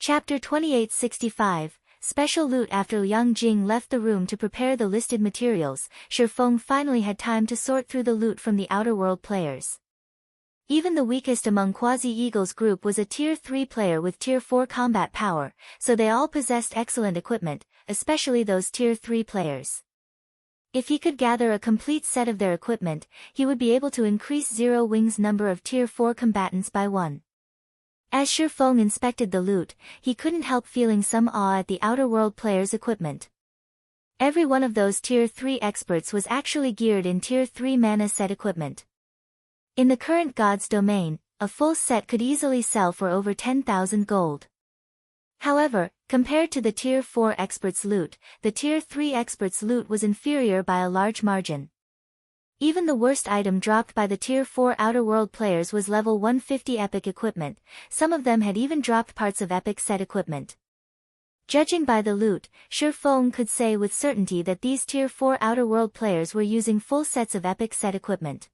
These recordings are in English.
Chapter 2865, Special Loot. After Yang Jing left the room to prepare the listed materials, Feng finally had time to sort through the loot from the Outer World players. Even the weakest among Quasi-Eagle's group was a Tier 3 player with Tier 4 combat power, so they all possessed excellent equipment, especially those Tier 3 players. If he could gather a complete set of their equipment, he would be able to increase Zero Wing's number of Tier 4 combatants by 1. As Feng inspected the loot, he couldn't help feeling some awe at the Outer World players' equipment. Every one of those Tier 3 experts was actually geared in Tier 3 mana set equipment. In the current God's domain, a full set could easily sell for over 10,000 gold. However, compared to the Tier 4 experts' loot, the Tier 3 experts' loot was inferior by a large margin. Even the worst item dropped by the Tier 4 Outer World players was level 150 epic equipment, some of them had even dropped parts of epic set equipment. Judging by the loot, Feng could say with certainty that these Tier 4 Outer World players were using full sets of epic set equipment.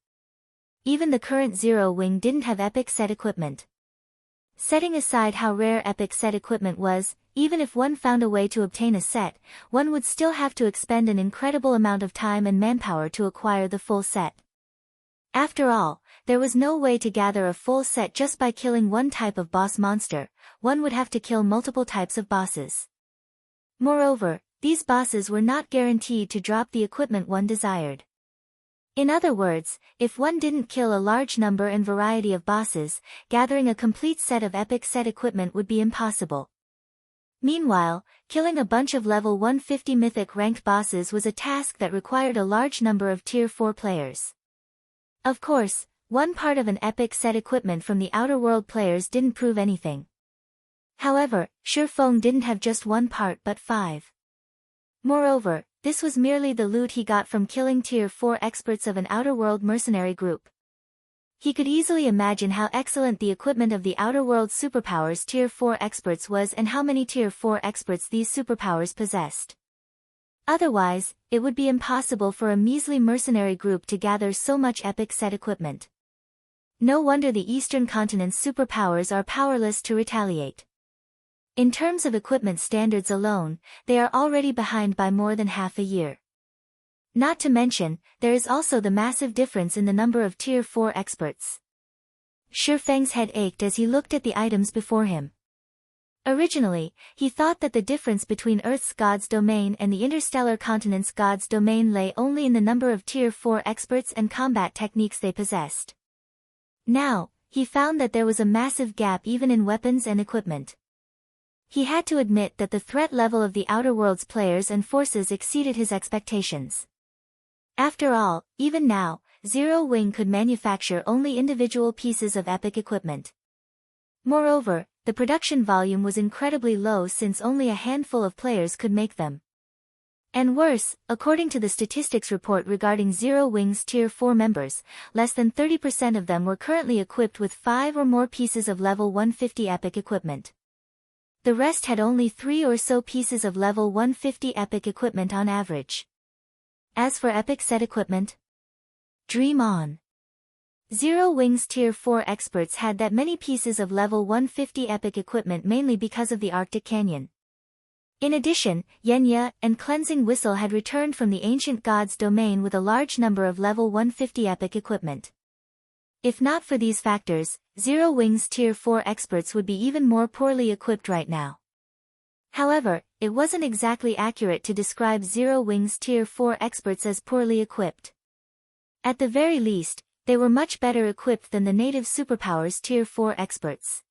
Even the current Zero Wing didn't have epic set equipment. Setting aside how rare epic set equipment was, even if one found a way to obtain a set, one would still have to expend an incredible amount of time and manpower to acquire the full set. After all, there was no way to gather a full set just by killing one type of boss monster, one would have to kill multiple types of bosses. Moreover, these bosses were not guaranteed to drop the equipment one desired. In other words, if one didn't kill a large number and variety of bosses, gathering a complete set of epic set equipment would be impossible. Meanwhile, killing a bunch of level 150 mythic ranked bosses was a task that required a large number of Tier 4 players. Of course, one part of an epic set equipment from the Outer World players didn't prove anything. However, Feng didn't have just one part but 5. Moreover, this was merely the loot he got from killing Tier 4 experts of an Outer World mercenary group. He could easily imagine how excellent the equipment of the Outer World superpowers Tier 4 experts was and how many Tier 4 experts these superpowers possessed. Otherwise, it would be impossible for a measly mercenary group to gather so much epic set equipment. No wonder the Eastern continent's superpowers are powerless to retaliate. In terms of equipment standards alone, they are already behind by more than half a year. Not to mention, there is also the massive difference in the number of Tier 4 experts. Feng's head ached as he looked at the items before him. Originally, he thought that the difference between Earth's God's domain and the interstellar continent's God's domain lay only in the number of Tier 4 experts and combat techniques they possessed. Now, he found that there was a massive gap even in weapons and equipment. He had to admit that the threat level of the Outer World's players and forces exceeded his expectations. After all, even now, Zero Wing could manufacture only individual pieces of epic equipment. Moreover, the production volume was incredibly low since only a handful of players could make them. And worse, according to the statistics report regarding Zero Wing's Tier 4 members, less than 30% of them were currently equipped with 5 or more pieces of level 150 epic equipment. The rest had only 3 or so pieces of level 150 epic equipment on average. As for epic set equipment, dream on. Zero Wing's Tier 4 experts had that many pieces of level 150 epic equipment mainly because of the Arctic Canyon. In addition, Yenya and Cleansing Whistle had returned from the ancient god's domain with a large number of level 150 epic equipment. If not for these factors, Zero Wing's Tier 4 experts would be even more poorly equipped right now. However, it wasn't exactly accurate to describe Zero Wing's Tier 4 experts as poorly equipped. At the very least, they were much better equipped than the native superpowers Tier 4 experts.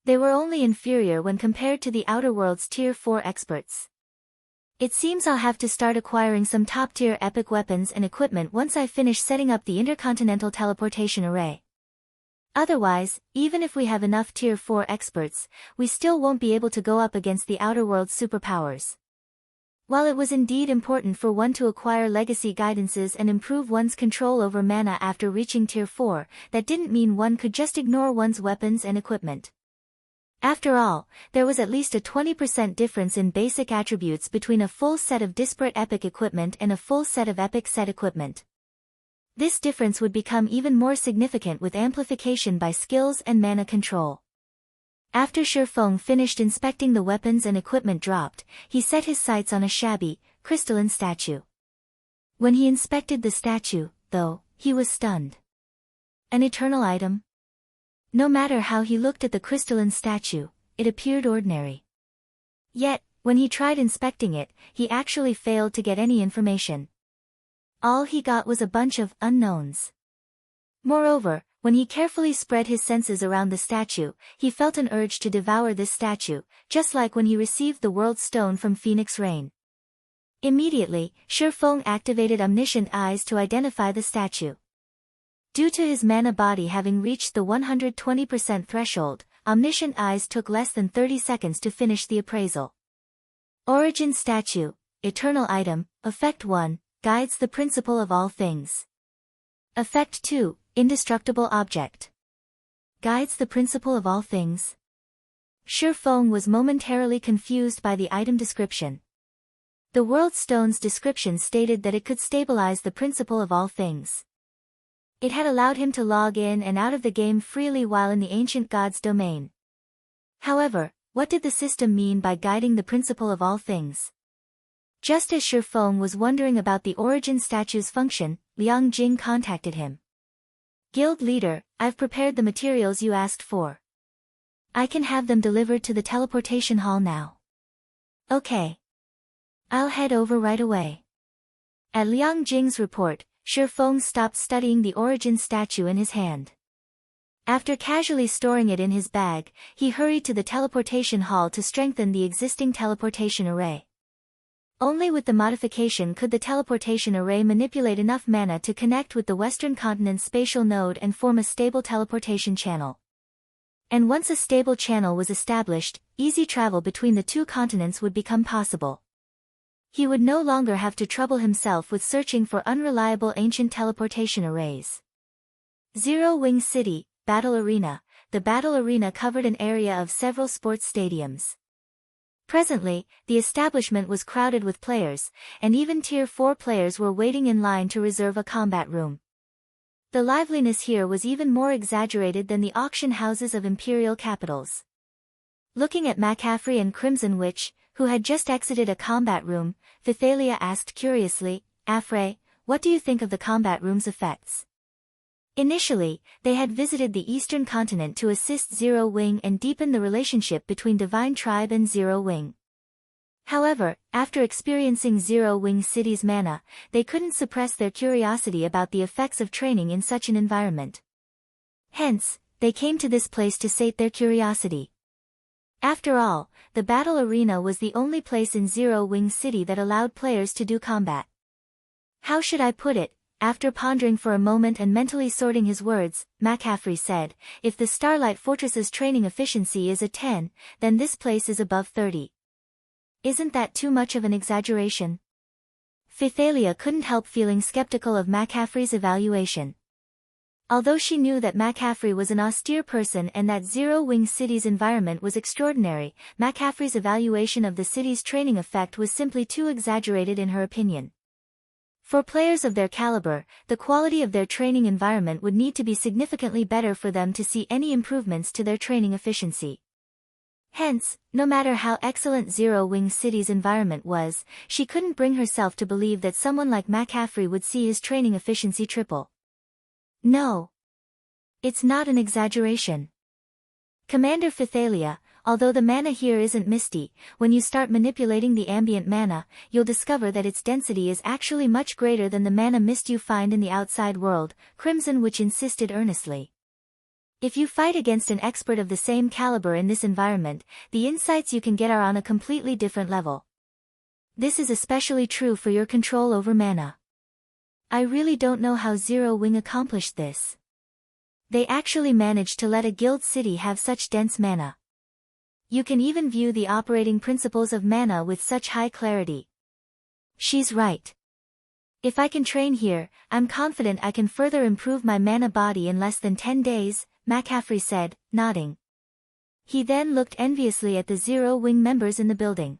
They were only inferior when compared to the Outer World's Tier 4 experts. It seems I'll have to start acquiring some top-tier epic weapons and equipment once I finish setting up the intercontinental teleportation array. Otherwise, even if we have enough Tier 4 experts, we still won't be able to go up against the Outer World's superpowers. While it was indeed important for one to acquire legacy guidances and improve one's control over mana after reaching Tier 4, that didn't mean one could just ignore one's weapons and equipment. After all, there was at least a 20% difference in basic attributes between a full set of disparate epic equipment and a full set of epic set equipment. This difference would become even more significant with amplification by skills and mana control. After Feng finished inspecting the weapons and equipment dropped, he set his sights on a shabby, crystalline statue. When he inspected the statue, though, he was stunned. An eternal item? No matter how he looked at the crystalline statue, it appeared ordinary. Yet, when he tried inspecting it, he actually failed to get any information. All he got was a bunch of unknowns. Moreover, when he carefully spread his senses around the statue, he felt an urge to devour this statue, just like when he received the World Stone from Phoenix Rain. Immediately, Feng activated omniscient eyes to identify the statue. Due to his mana body having reached the 120% threshold, omniscient eyes took less than 30 seconds to finish the appraisal. Origin Statue, Eternal Item, Effect 1, Guides the Principle of All Things. Effect 2, Indestructible Object. Guides the Principle of All Things. Feng was momentarily confused by the item description. The World Stone's description stated that it could stabilize the principle of all things. It had allowed him to log in and out of the game freely while in the ancient god's domain. However, what did the system mean by guiding the principle of all things? Just as Feng was wondering about the origin statue's function, Liang Jing contacted him. Guild leader, I've prepared the materials you asked for. I can have them delivered to the teleportation hall now. Okay. I'll head over right away. At Liang Jing's report, Feng stopped studying the origin statue in his hand. After casually storing it in his bag, he hurried to the teleportation hall to strengthen the existing teleportation array. Only with the modification could the teleportation array manipulate enough mana to connect with the Western Continent's spatial node and form a stable teleportation channel. And once a stable channel was established, easy travel between the two continents would become possible. He would no longer have to trouble himself with searching for unreliable ancient teleportation arrays. Zero Wing City, Battle Arena. The battle arena covered an area of several sports stadiums. Presently, the establishment was crowded with players, and even Tier 4 players were waiting in line to reserve a combat room. The liveliness here was even more exaggerated than the auction houses of imperial capitals. Looking at McCaffrey and Crimson Witch, who had just exited a combat room, Fithalia asked curiously, Afre, what do you think of the combat room's effects? Initially, they had visited the Eastern Continent to assist Zero Wing and deepen the relationship between Divine Tribe and Zero Wing. However, after experiencing Zero Wing City's mana, they couldn't suppress their curiosity about the effects of training in such an environment. Hence, they came to this place to sate their curiosity. After all, the battle arena was the only place in Zero Wing City that allowed players to do combat. How should I put it? After pondering for a moment and mentally sorting his words, McCaffrey said, if the Starlight Fortress's training efficiency is a 10, then this place is above 30. Isn't that too much of an exaggeration? Fithalia couldn't help feeling skeptical of McCaffrey's evaluation. Although she knew that McCaffrey was an austere person and that Zero Wing City's environment was extraordinary, McCaffrey's evaluation of the city's training effect was simply too exaggerated in her opinion. For players of their caliber, the quality of their training environment would need to be significantly better for them to see any improvements to their training efficiency. Hence, no matter how excellent Zero Wing City's environment was, she couldn't bring herself to believe that someone like McCaffrey would see his training efficiency triple. No. It's not an exaggeration. Commander Fithalia, although the mana here isn't misty, when you start manipulating the ambient mana, you'll discover that its density is actually much greater than the mana mist you find in the outside world, Crimson Witch insisted earnestly. If you fight against an expert of the same caliber in this environment, the insights you can get are on a completely different level. This is especially true for your control over mana. I really don't know how Zero Wing accomplished this. They actually managed to let a guild city have such dense mana. You can even view the operating principles of mana with such high clarity. She's right. If I can train here, I'm confident I can further improve my mana body in less than 10 days, McCaffrey said, nodding. He then looked enviously at the Zero Wing members in the building.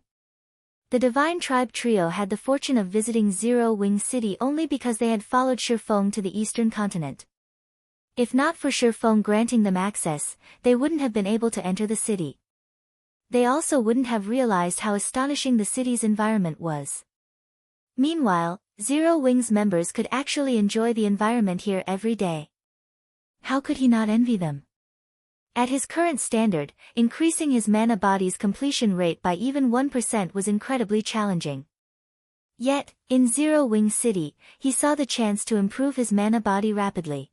The Divine Tribe trio had the fortune of visiting Zero Wing City only because they had followed Feng to the Eastern Continent. If not for Feng granting them access, they wouldn't have been able to enter the city. They also wouldn't have realized how astonishing the city's environment was. Meanwhile, Zero Wing's members could actually enjoy the environment here every day. How could he not envy them? At his current standard, increasing his mana body's completion rate by even 1% was incredibly challenging. Yet, in Zero Wing City, he saw the chance to improve his mana body rapidly.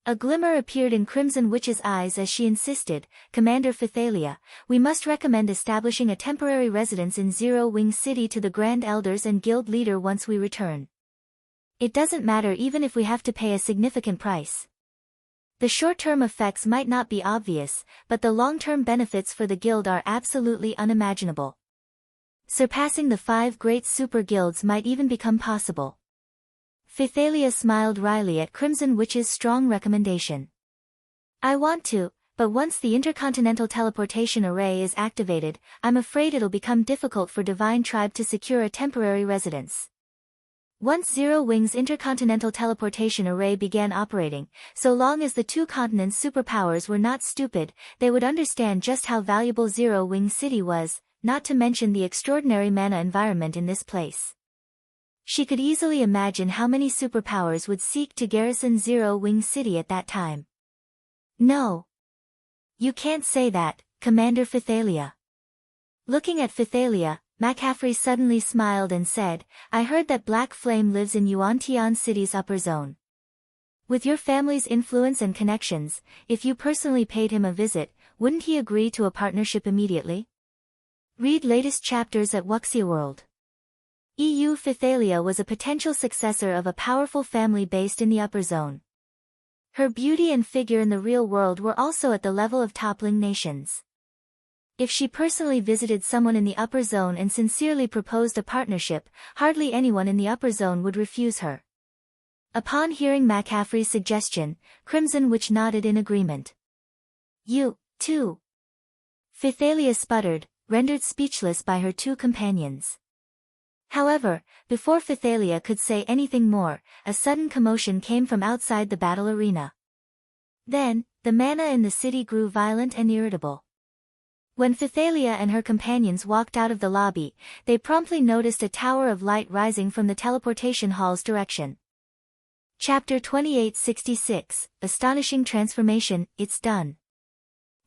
A glimmer appeared in Crimson Witch's eyes as she insisted, "Commander Phythalia, we must recommend establishing a temporary residence in Zero Wing City to the Grand Elders and Guild Leader once we return. It doesn't matter even if we have to pay a significant price. The short-term effects might not be obvious, but the long-term benefits for the guild are absolutely unimaginable. Surpassing the 5 great super guilds might even become possible." Phythalia smiled wryly at Crimson Witch's strong recommendation. "I want to, but once the intercontinental teleportation array is activated, I'm afraid it'll become difficult for Divine Tribe to secure a temporary residence." Once Zero Wing's intercontinental teleportation array began operating, so long as the 2 continents' superpowers were not stupid, they would understand just how valuable Zero Wing City was, not to mention the extraordinary mana environment in this place. She could easily imagine how many superpowers would seek to garrison Zero Wing City at that time. "No. You can't say that, Commander Phythalia." Looking at Phythalia, McCaffrey suddenly smiled and said, "I heard that Black Flame lives in Yuan-Tian City's upper zone. With your family's influence and connections, if you personally paid him a visit, wouldn't he agree to a partnership immediately?" Read latest chapters at Wuxia World. EU Phythalia was a potential successor of a powerful family based in the upper zone. Her beauty and figure in the real world were also at the level of toppling nations. If she personally visited someone in the upper zone and sincerely proposed a partnership, hardly anyone in the upper zone would refuse her. Upon hearing McCaffrey's suggestion, Crimson Witch nodded in agreement. "You, too." Phythalia sputtered, rendered speechless by her 2 companions. However, before Phythalia could say anything more, a sudden commotion came from outside the battle arena. Then, the mana in the city grew violent and irritable. When Phythalia and her companions walked out of the lobby, they promptly noticed a tower of light rising from the teleportation hall's direction. Chapter 2866, Astonishing Transformation, It's Done.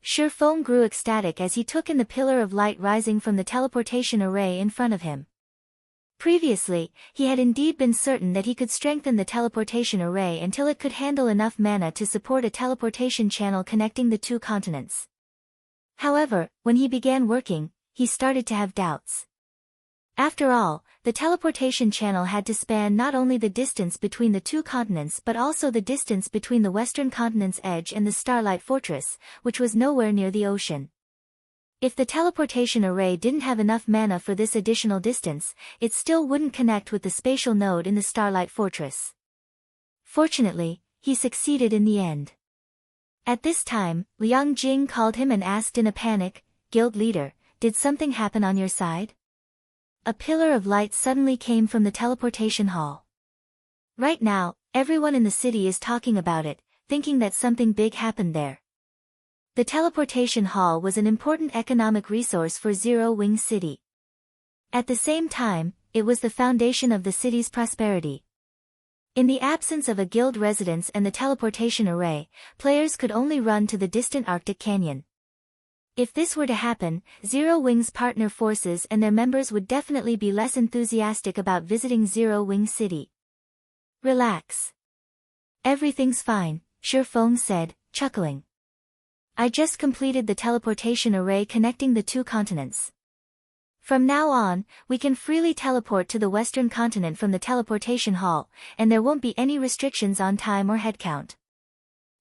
Feng grew ecstatic as he took in the pillar of light rising from the teleportation array in front of him. Previously, he had indeed been certain that he could strengthen the teleportation array until it could handle enough mana to support a teleportation channel connecting the 2 continents. However, when he began working, he started to have doubts. After all, the teleportation channel had to span not only the distance between the 2 continents but also the distance between the western continent's edge and the Starlight Fortress, which was nowhere near the ocean. If the teleportation array didn't have enough mana for this additional distance, it still wouldn't connect with the spatial node in the Starlight Fortress. Fortunately, he succeeded in the end. At this time, Liang Jing called him and asked in a panic, "Guild leader, did something happen on your side?" A pillar of light suddenly came from the teleportation hall. Right now, everyone in the city is talking about it, thinking that something big happened there. The teleportation hall was an important economic resource for Zero Wing City. At the same time, it was the foundation of the city's prosperity. In the absence of a guild residence and the teleportation array, players could only run to the distant Arctic Canyon. If this were to happen, Zero Wing's partner forces and their members would definitely be less enthusiastic about visiting Zero Wing City. "Relax. Everything's fine," Feng said, chuckling. "I just completed the teleportation array connecting the 2 continents. From now on, we can freely teleport to the western continent from the teleportation hall, and there won't be any restrictions on time or head count."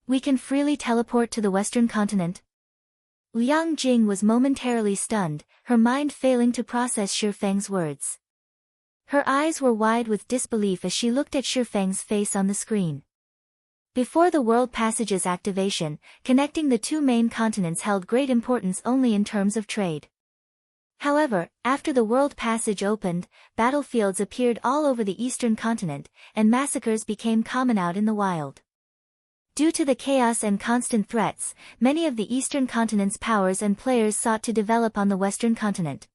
"We can freely teleport to the western continent?" Liang Jing was momentarily stunned, her mind failing to process Feng's words. Her eyes were wide with disbelief as she looked at Feng's face on the screen. Before the World Passage's activation, connecting the 2 main continents held great importance only in terms of trade. However, after the World Passage opened, battlefields appeared all over the eastern continent, and massacres became common out in the wild. Due to the chaos and constant threats, many of the Eastern continent's powers and players sought to develop on the Western continent.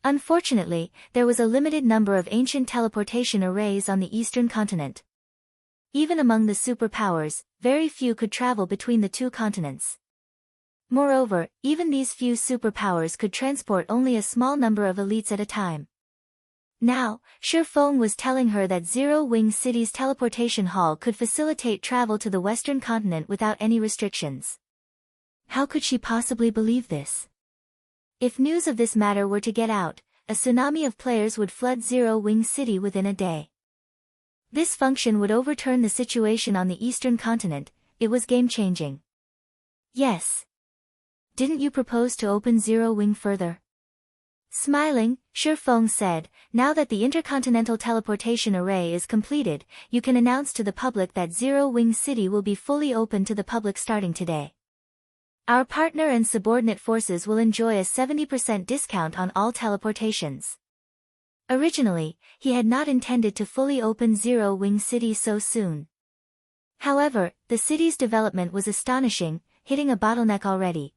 Unfortunately, there was a limited number of ancient teleportation arrays on the Eastern continent. Even among the superpowers, very few could travel between the two continents. Moreover, even these few superpowers could transport only a small number of elites at a time. Now, Feng was telling her that Zero Wing City's teleportation hall could facilitate travel to the Western continent without any restrictions. How could she possibly believe this? If news of this matter were to get out, a tsunami of players would flood Zero Wing City within a day. This function would overturn the situation on the Eastern continent. It was game-changing. Yes. Didn't you propose to open Zero Wing further? Smiling, Feng said, now that the intercontinental teleportation array is completed, you can announce to the public that Zero Wing City will be fully open to the public starting today. Our partner and subordinate forces will enjoy a 70% discount on all teleportations. Originally, he had not intended to fully open Zero Wing City so soon. However, the city's development was astonishing, hitting a bottleneck already.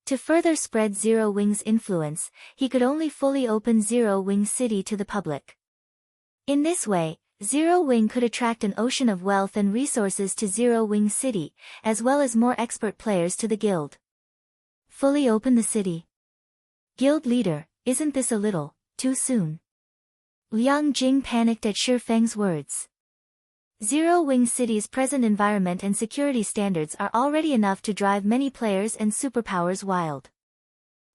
To further spread Zero Wing's influence, he could only fully open Zero Wing City to the public. In this way, Zero Wing could attract an ocean of wealth and resources to Zero Wing City, as well as more expert players to the guild. Fully open the city. Guild leader, isn't this a little too soon? Liang Jing panicked at Feng's words. Zero Wing City's present environment and security standards are already enough to drive many players and superpowers wild.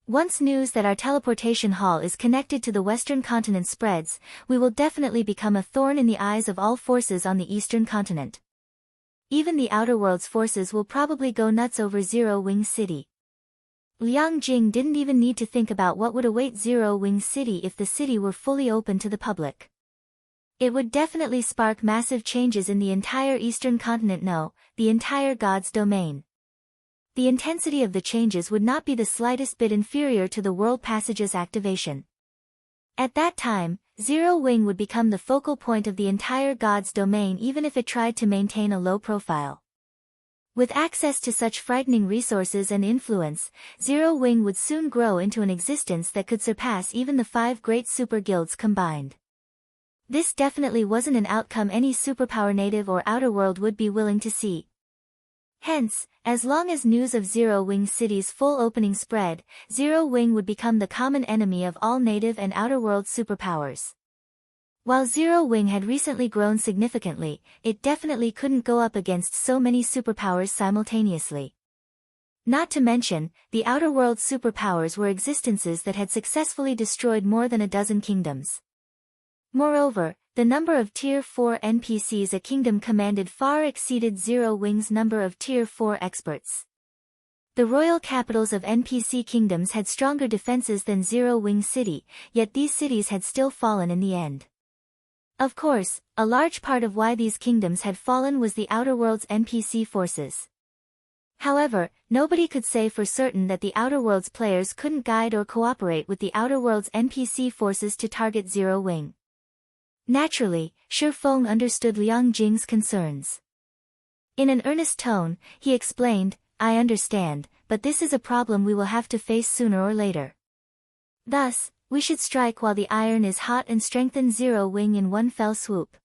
Once news that our teleportation hall is connected to the Western continent spreads, we will definitely become a thorn in the eyes of all forces on the Eastern continent. Even the Outer World's forces will probably go nuts over Zero Wing City. Liang Jing didn't even need to think about what would await Zero Wing City if the city were fully open to the public. It would definitely spark massive changes in the entire Eastern continent, no, the entire God's domain. The intensity of the changes would not be the slightest bit inferior to the World Passage's activation. At that time, Zero Wing would become the focal point of the entire God's domain even if it tried to maintain a low profile. With access to such frightening resources and influence, Zero Wing would soon grow into an existence that could surpass even the 5 great super guilds combined. This definitely wasn't an outcome any superpower native or outer world would be willing to see. Hence, as long as news of Zero Wing City's full opening spread, Zero Wing would become the common enemy of all native and outer world superpowers. While Zero Wing had recently grown significantly, it definitely couldn't go up against so many superpowers simultaneously. Not to mention, the outer world superpowers were existences that had successfully destroyed more than a dozen kingdoms. Moreover, the number of Tier 4 NPCs a kingdom commanded far exceeded Zero Wing's number of Tier 4 experts. The royal capitals of NPC kingdoms had stronger defenses than Zero Wing City, yet these cities had still fallen in the end. Of course, a large part of why these kingdoms had fallen was the Outer World's NPC forces. However, nobody could say for certain that the Outer World's players couldn't guide or cooperate with the Outer World's NPC forces to target Zero Wing. Naturally, Feng understood Liang Jing's concerns. In an earnest tone, he explained, I understand, but this is a problem we will have to face sooner or later. Thus, we should strike while the iron is hot and strengthen Zero Wing in one fell swoop.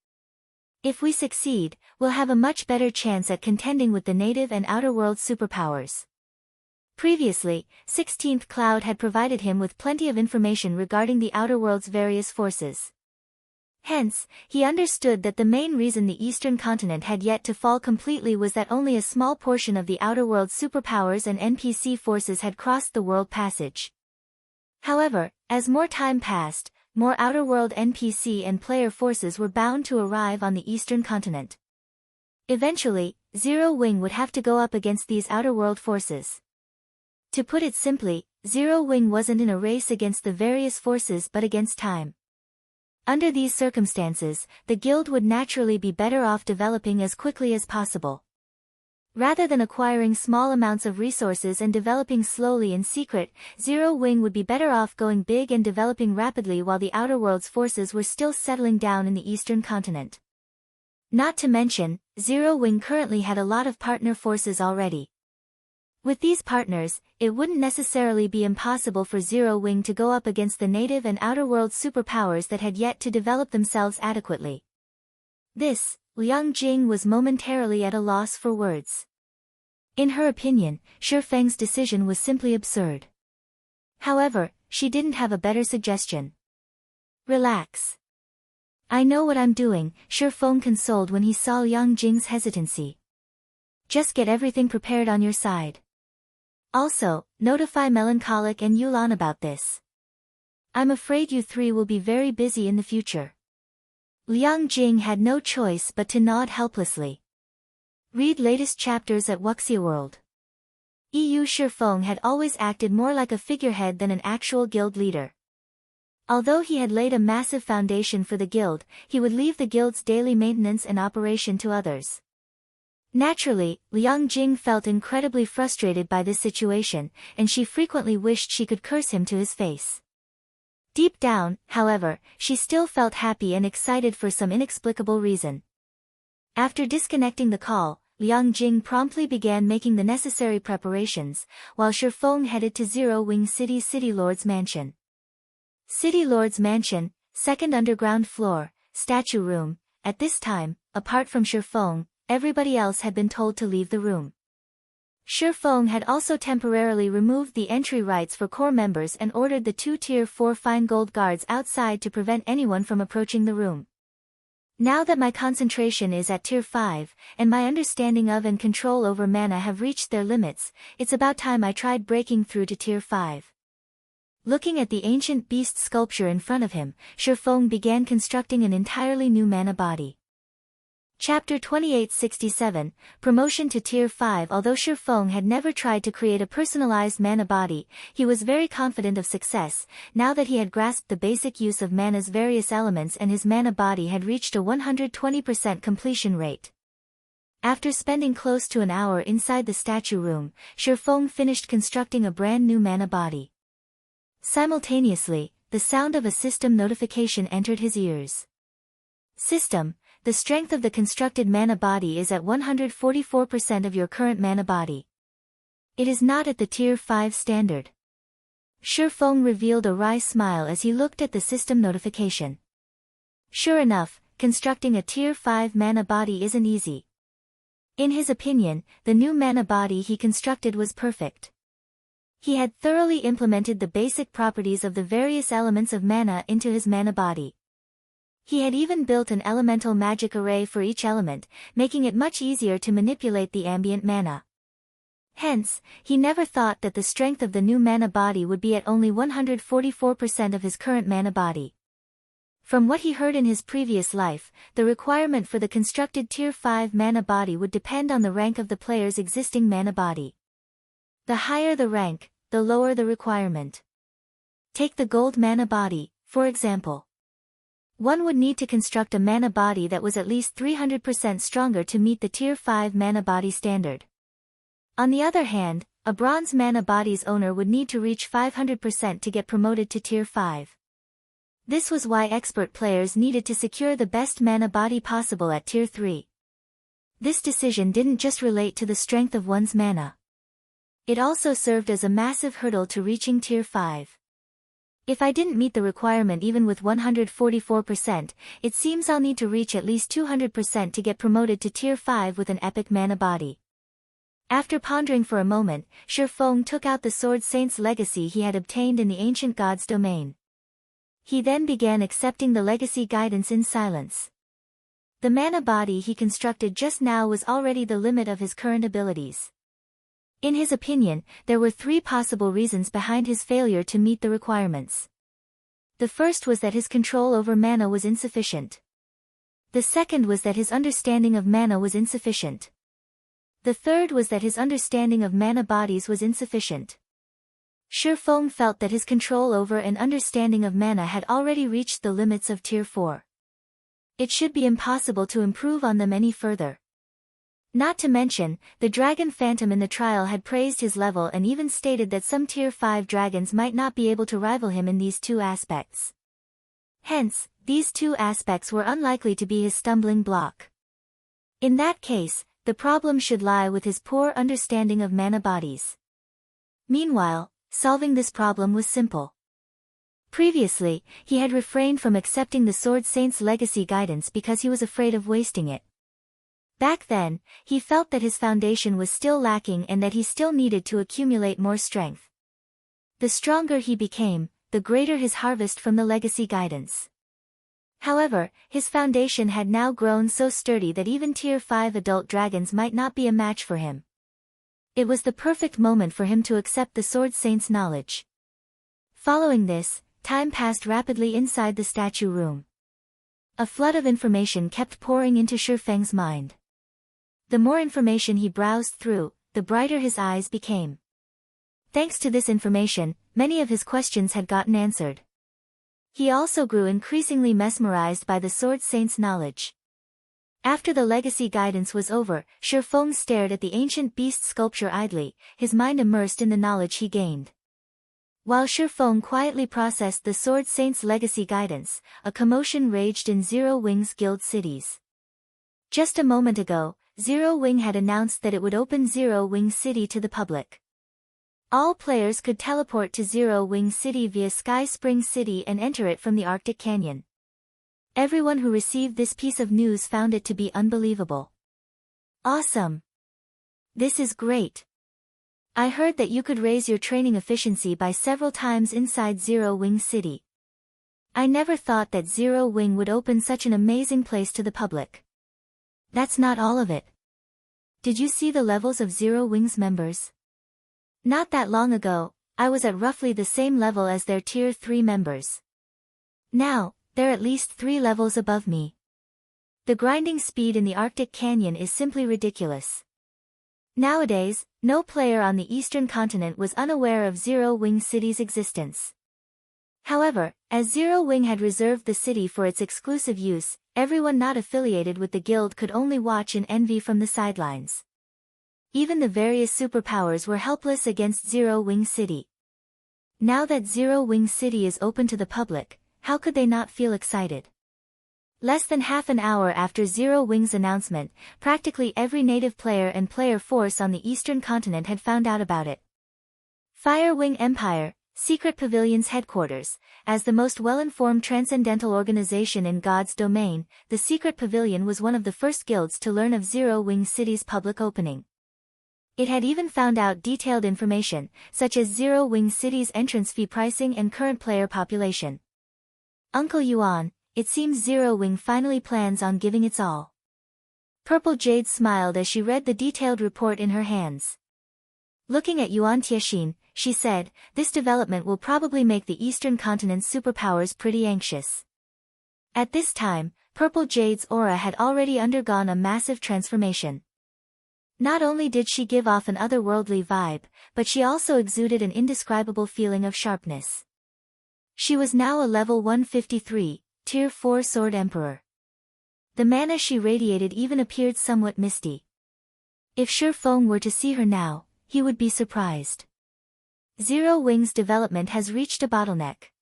If we succeed, we'll have a much better chance at contending with the native and outer world superpowers. Previously, 16th Cloud had provided him with plenty of information regarding the outer world's various forces. Hence, he understood that the main reason the Eastern continent had yet to fall completely was that only a small portion of the outer world's superpowers and NPC forces had crossed the world passage. However, as more time passed, more outer world NPC and player forces were bound to arrive on the Eastern continent. Eventually, Zero Wing would have to go up against these outer world forces. To put it simply, Zero Wing wasn't in a race against the various forces but against time. Under these circumstances, the guild would naturally be better off developing as quickly as possible. Rather than acquiring small amounts of resources and developing slowly in secret, Zero Wing would be better off going big and developing rapidly while the Outer World's forces were still settling down in the Eastern continent. Not to mention, Zero Wing currently had a lot of partner forces already. With these partners, it wouldn't necessarily be impossible for Zero Wing to go up against the native and outer world superpowers that had yet to develop themselves adequately. This, Liang Jing was momentarily at a loss for words. In her opinion, Feng's decision was simply absurd. However, she didn't have a better suggestion. Relax. I know what I'm doing, Feng consoled when he saw Liang Jing's hesitancy. Just get everything prepared on your side. Also, notify Melancholic and Yulan about this. I'm afraid you three will be very busy in the future. Liang Jing had no choice but to nod helplessly. Read latest chapters at Wuxia World. Feng had always acted more like a figurehead than an actual guild leader. Although he had laid a massive foundation for the guild, he would leave the guild's daily maintenance and operation to others. Naturally, Liang Jing felt incredibly frustrated by this situation, and she frequently wished she could curse him to his face. Deep down, however, she still felt happy and excited for some inexplicable reason. After disconnecting the call, Liang Jing promptly began making the necessary preparations, while Feng headed to Zero Wing City's City Lord's mansion. City Lord's mansion, second underground floor, statue room. At this time, apart from Feng, everybody else had been told to leave the room. Feng had also temporarily removed the entry rights for core members and ordered the 2 Tier 4 fine gold guards outside to prevent anyone from approaching the room. Now that my concentration is at Tier 5, and my understanding of and control over mana have reached their limits, it's about time I tried breaking through to Tier 5. Looking at the ancient beast sculpture in front of him, Feng began constructing an entirely new mana body. Chapter 2867, Promotion to Tier 5. Although Feng had never tried to create a personalized mana body, he was very confident of success, now that he had grasped the basic use of mana's various elements and his mana body had reached a 120% completion rate. After spending close to an hour inside the statue room, Feng finished constructing a brand new mana body. Simultaneously, the sound of a system notification entered his ears. System, the strength of the constructed mana body is at 144% of your current mana body. It is not at the Tier 5 standard. Feng revealed a wry smile as he looked at the system notification. Sure enough, constructing a Tier 5 mana body isn't easy. In his opinion, the new mana body he constructed was perfect. He had thoroughly implemented the basic properties of the various elements of mana into his mana body. He had even built an elemental magic array for each element, making it much easier to manipulate the ambient mana. Hence, he never thought that the strength of the new mana body would be at only 144% of his current mana body. From what he heard in his previous life, the requirement for the constructed Tier 5 mana body would depend on the rank of the player's existing mana body. The higher the rank, the lower the requirement. Take the gold mana body, for example. One would need to construct a mana body that was at least 300% stronger to meet the Tier 5 mana body standard. On the other hand, a bronze mana body's owner would need to reach 500% to get promoted to Tier 5. This was why expert players needed to secure the best mana body possible at Tier 3. This decision didn't just relate to the strength of one's mana. It also served as a massive hurdle to reaching Tier 5. If I didn't meet the requirement even with 144%, it seems I'll need to reach at least 200% to get promoted to Tier 5 with an epic mana body. After pondering for a moment, Feng took out the Sword Saint's legacy he had obtained in the ancient god's domain. He then began accepting the legacy guidance in silence. The mana body he constructed just now was already the limit of his current abilities. In his opinion, there were 3 possible reasons behind his failure to meet the requirements. The first was that his control over mana was insufficient. The second was that his understanding of mana was insufficient. The third was that his understanding of mana bodies was insufficient. Feng felt that his control over and understanding of mana had already reached the limits of Tier 4. It should be impossible to improve on them any further. Not to mention, the dragon phantom in the trial had praised his level and even stated that some Tier 5 dragons might not be able to rival him in these 2 aspects. Hence, these 2 aspects were unlikely to be his stumbling block. In that case, the problem should lie with his poor understanding of mana bodies. Meanwhile, solving this problem was simple. Previously, he had refrained from accepting the Sword Saint's legacy guidance because he was afraid of wasting it. Back then, he felt that his foundation was still lacking and that he still needed to accumulate more strength. The stronger he became, the greater his harvest from the legacy guidance. However, his foundation had now grown so sturdy that even Tier 5 adult dragons might not be a match for him. It was the perfect moment for him to accept the Sword Saint's knowledge. Following this, time passed rapidly inside the statue room. A flood of information kept pouring into Feng's mind. The more information he browsed through, the brighter his eyes became. Thanks to this information, many of his questions had gotten answered. He also grew increasingly mesmerized by the Sword Saint's knowledge. After the legacy guidance was over, Feng stared at the ancient beast sculpture idly, his mind immersed in the knowledge he gained. While Feng quietly processed the Sword Saint's legacy guidance, a commotion raged in Zero Wing's guild cities. Just a moment ago, Zero Wing had announced that it would open Zero Wing City to the public. All players could teleport to Zero Wing City via Sky Spring City and enter it from the Arctic Canyon. Everyone who received this piece of news found it to be unbelievable. Awesome! This is great! I heard that you could raise your training efficiency by several times inside Zero Wing City. I never thought that Zero Wing would open such an amazing place to the public. That's not all of it. Did you see the levels of Zero Wing's members? Not that long ago, I was at roughly the same level as their Tier 3 members. Now, they're at least 3 levels above me. The grinding speed in the Arctic Canyon is simply ridiculous. Nowadays, no player on the eastern continent was unaware of Zero Wing City's existence. However, as Zero Wing had reserved the city for its exclusive use, everyone not affiliated with the guild could only watch in envy from the sidelines. Even the various superpowers were helpless against Zero Wing City. Now that Zero Wing City is open to the public, how could they not feel excited? Less than half an hour after Zero Wing's announcement, practically every native player and player force on the eastern continent had found out about it. Fire Wing Empire, Secret Pavilion's headquarters, as the most well-informed transcendental organization in God's domain, the Secret Pavilion was one of the first guilds to learn of Zero Wing City's public opening. It had even found out detailed information, such as Zero Wing City's entrance fee pricing and current player population. Uncle Yuan, it seems Zero Wing finally plans on giving its all. Purple Jade smiled as she read the detailed report in her hands. Looking at Yuan Tiexin, she said, this development will probably make the eastern continent's superpowers pretty anxious. At this time, Purple Jade's aura had already undergone a massive transformation. Not only did she give off an otherworldly vibe, but she also exuded an indescribable feeling of sharpness. She was now a level 153, Tier 4 Sword Emperor. The mana she radiated even appeared somewhat misty. If Feng were to see her now, he would be surprised. Zero Wing's development has reached a bottleneck.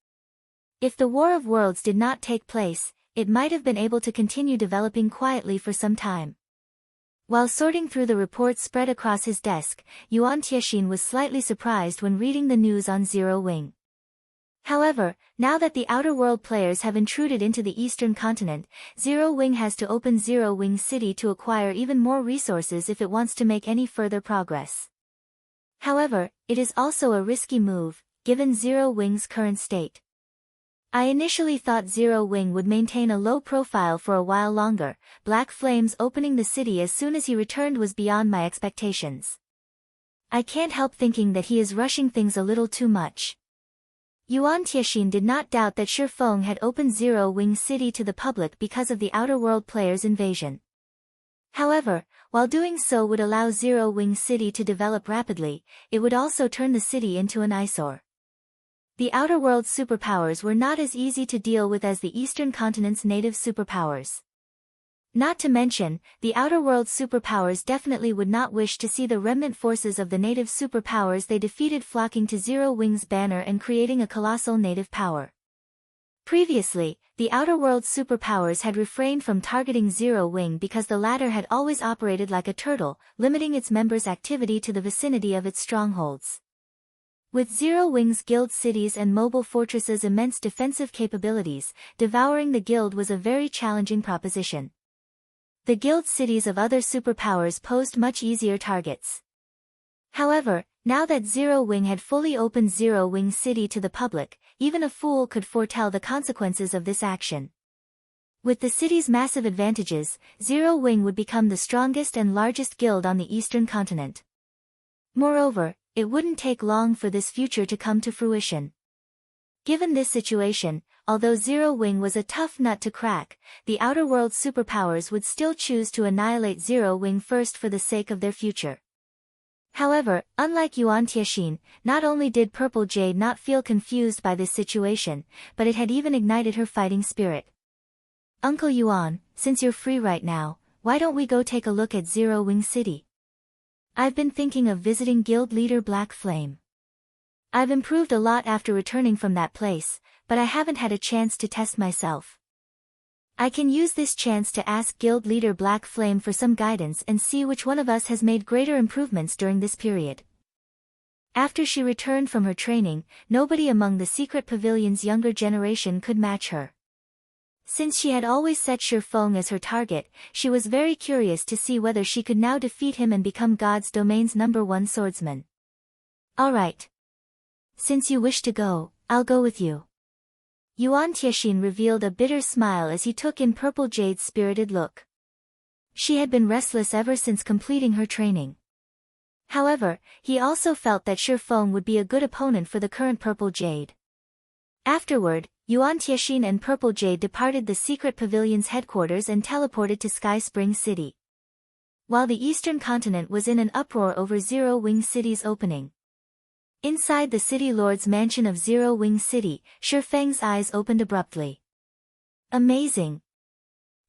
If the War of Worlds did not take place, it might have been able to continue developing quietly for some time. While sorting through the reports spread across his desk, Yuan Tiexin was slightly surprised when reading the news on Zero Wing. However, now that the Outer World players have intruded into the eastern continent, Zero Wing has to open Zero Wing City to acquire even more resources if it wants to make any further progress. However, it is also a risky move, given Zero Wing's current state. I initially thought Zero Wing would maintain a low profile for a while longer. Black Flames opening the city as soon as he returned was beyond my expectations. I can't help thinking that he is rushing things a little too much. Yuan Tiexin did not doubt that Feng had opened Zero Wing City to the public because of the Outer World players' invasion. However, while doing so would allow Zero Wing City to develop rapidly, it would also turn the city into an eyesore. The Outer World superpowers were not as easy to deal with as the Eastern continent's native superpowers. Not to mention, the Outer World superpowers definitely would not wish to see the remnant forces of the native superpowers they defeated flocking to Zero Wing's banner and creating a colossal native power. Previously, the Outer World's superpowers had refrained from targeting Zero Wing because the latter had always operated like a turtle, limiting its members' activity to the vicinity of its strongholds. With Zero Wing's guild cities and mobile fortresses' immense defensive capabilities, devouring the guild was a very challenging proposition. The guild cities of other superpowers posed much easier targets. However, now that Zero Wing had fully opened Zero Wing City to the public, even a fool could foretell the consequences of this action. With the city's massive advantages, Zero Wing would become the strongest and largest guild on the eastern continent. Moreover, it wouldn't take long for this future to come to fruition. Given this situation, although Zero Wing was a tough nut to crack, the Outer World superpowers would still choose to annihilate Zero Wing first for the sake of their future. However, unlike Yuan Tianxin, not only did Purple Jade not feel confused by this situation, but it had even ignited her fighting spirit. Uncle Yuan, since you're free right now, why don't we go take a look at Zero Wing City? I've been thinking of visiting Guild Leader Black Flame. I've improved a lot after returning from that place, but I haven't had a chance to test myself. I can use this chance to ask Guild Leader Black Flame for some guidance and see which one of us has made greater improvements during this period. After she returned from her training, nobody among the secret pavilion's younger generation could match her. Since she had always set Feng as her target, she was very curious to see whether she could now defeat him and become God's domain's #1 swordsman. Alright. Since you wish to go, I'll go with you. Yuan Tianxin revealed a bitter smile as he took in Purple Jade's spirited look. She had been restless ever since completing her training. However, he also felt that Feng would be a good opponent for the current Purple Jade. Afterward, Yuan Tianxin and Purple Jade departed the secret pavilion's headquarters and teleported to Sky Spring City. While the eastern continent was in an uproar over Zero Wing City's opening. Inside the City Lord's mansion of Zero Wing City, Feng's eyes opened abruptly. Amazing!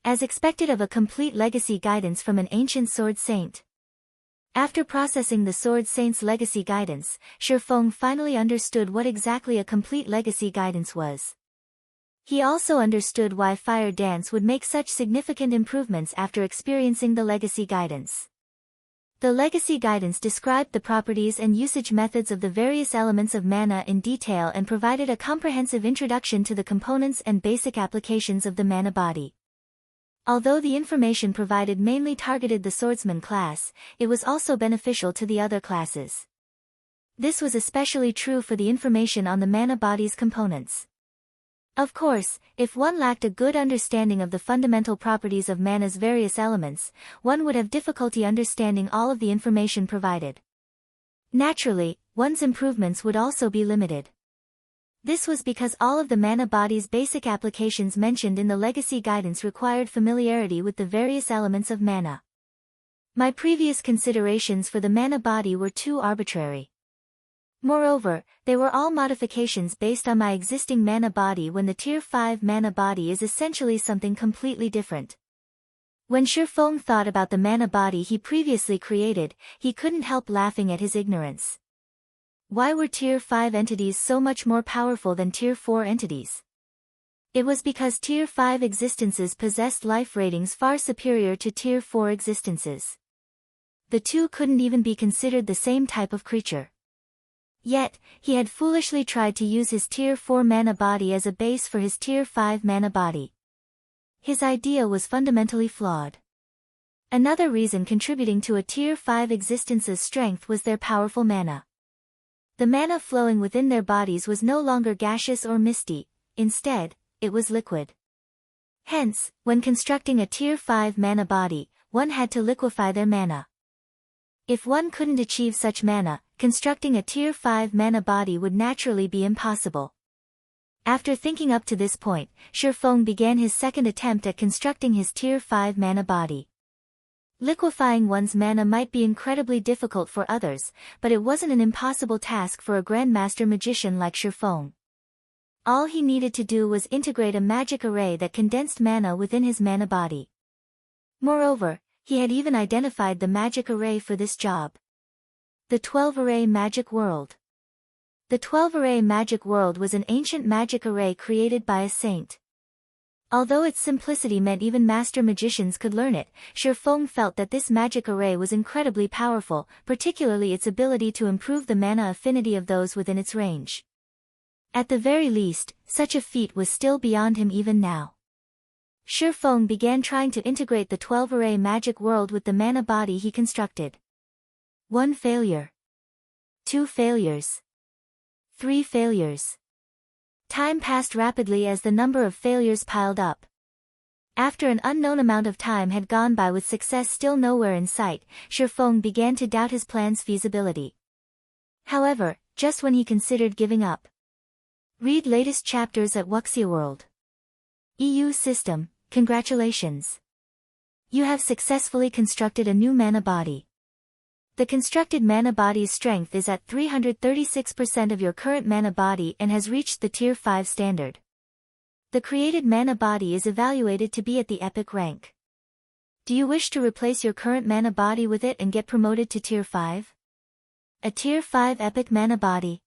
As expected of a complete legacy guidance from an ancient sword saint. After processing the sword saint's legacy guidance, Feng finally understood what exactly a complete legacy guidance was. He also understood why Fire Dance would make such significant improvements after experiencing the legacy guidance. The legacy guidance described the properties and usage methods of the various elements of mana in detail and provided a comprehensive introduction to the components and basic applications of the mana body. Although the information provided mainly targeted the swordsman class, it was also beneficial to the other classes. This was especially true for the information on the mana body's components. Of course, if one lacked a good understanding of the fundamental properties of mana's various elements, one would have difficulty understanding all of the information provided. Naturally, one's improvements would also be limited. This was because all of the mana body's basic applications mentioned in the legacy guidance required familiarity with the various elements of mana. My previous considerations for the mana body were too arbitrary. Moreover, they were all modifications based on my existing mana body when the Tier 5 mana body is essentially something completely different. When Feng thought about the mana body he previously created, he couldn't help laughing at his ignorance. Why were Tier 5 entities so much more powerful than Tier 4 entities? It was because Tier 5 existences possessed life ratings far superior to Tier 4 existences. The two couldn't even be considered the same type of creature. Yet, he had foolishly tried to use his Tier 4 mana body as a base for his Tier 5 mana body. His idea was fundamentally flawed. Another reason contributing to a Tier 5 existence's strength was their powerful mana. The mana flowing within their bodies was no longer gaseous or misty, instead, it was liquid. Hence, when constructing a Tier 5 mana body, one had to liquefy their mana. If one couldn't achieve such mana, constructing a Tier 5 mana body would naturally be impossible. After thinking up to this point, Feng began his second attempt at constructing his Tier 5 mana body. Liquefying one's mana might be incredibly difficult for others, but it wasn't an impossible task for a Grandmaster magician like Feng. All he needed to do was integrate a magic array that condensed mana within his mana body. Moreover, he had even identified the magic array for this job. The 12-array magic world. The 12-array magic world was an ancient magic array created by a saint. Although its simplicity meant even master magicians could learn it, Feng felt that this magic array was incredibly powerful, particularly its ability to improve the mana affinity of those within its range. At the very least, such a feat was still beyond him even now. Feng began trying to integrate the 12-array magic world with the mana body he constructed. 1 failure. 2 failures. 3 failures. Time passed rapidly as the number of failures piled up. After an unknown amount of time had gone by with success still nowhere in sight, Feng began to doubt his plan's feasibility. However, just when he considered giving up. Read latest chapters at Wuxia World. EU system, congratulations. You have successfully constructed a new mana body. The constructed mana body's strength is at 336% of your current mana body and has reached the Tier 5 standard. The created mana body is evaluated to be at the epic rank. Do you wish to replace your current mana body with it and get promoted to Tier 5? A Tier 5 epic mana body.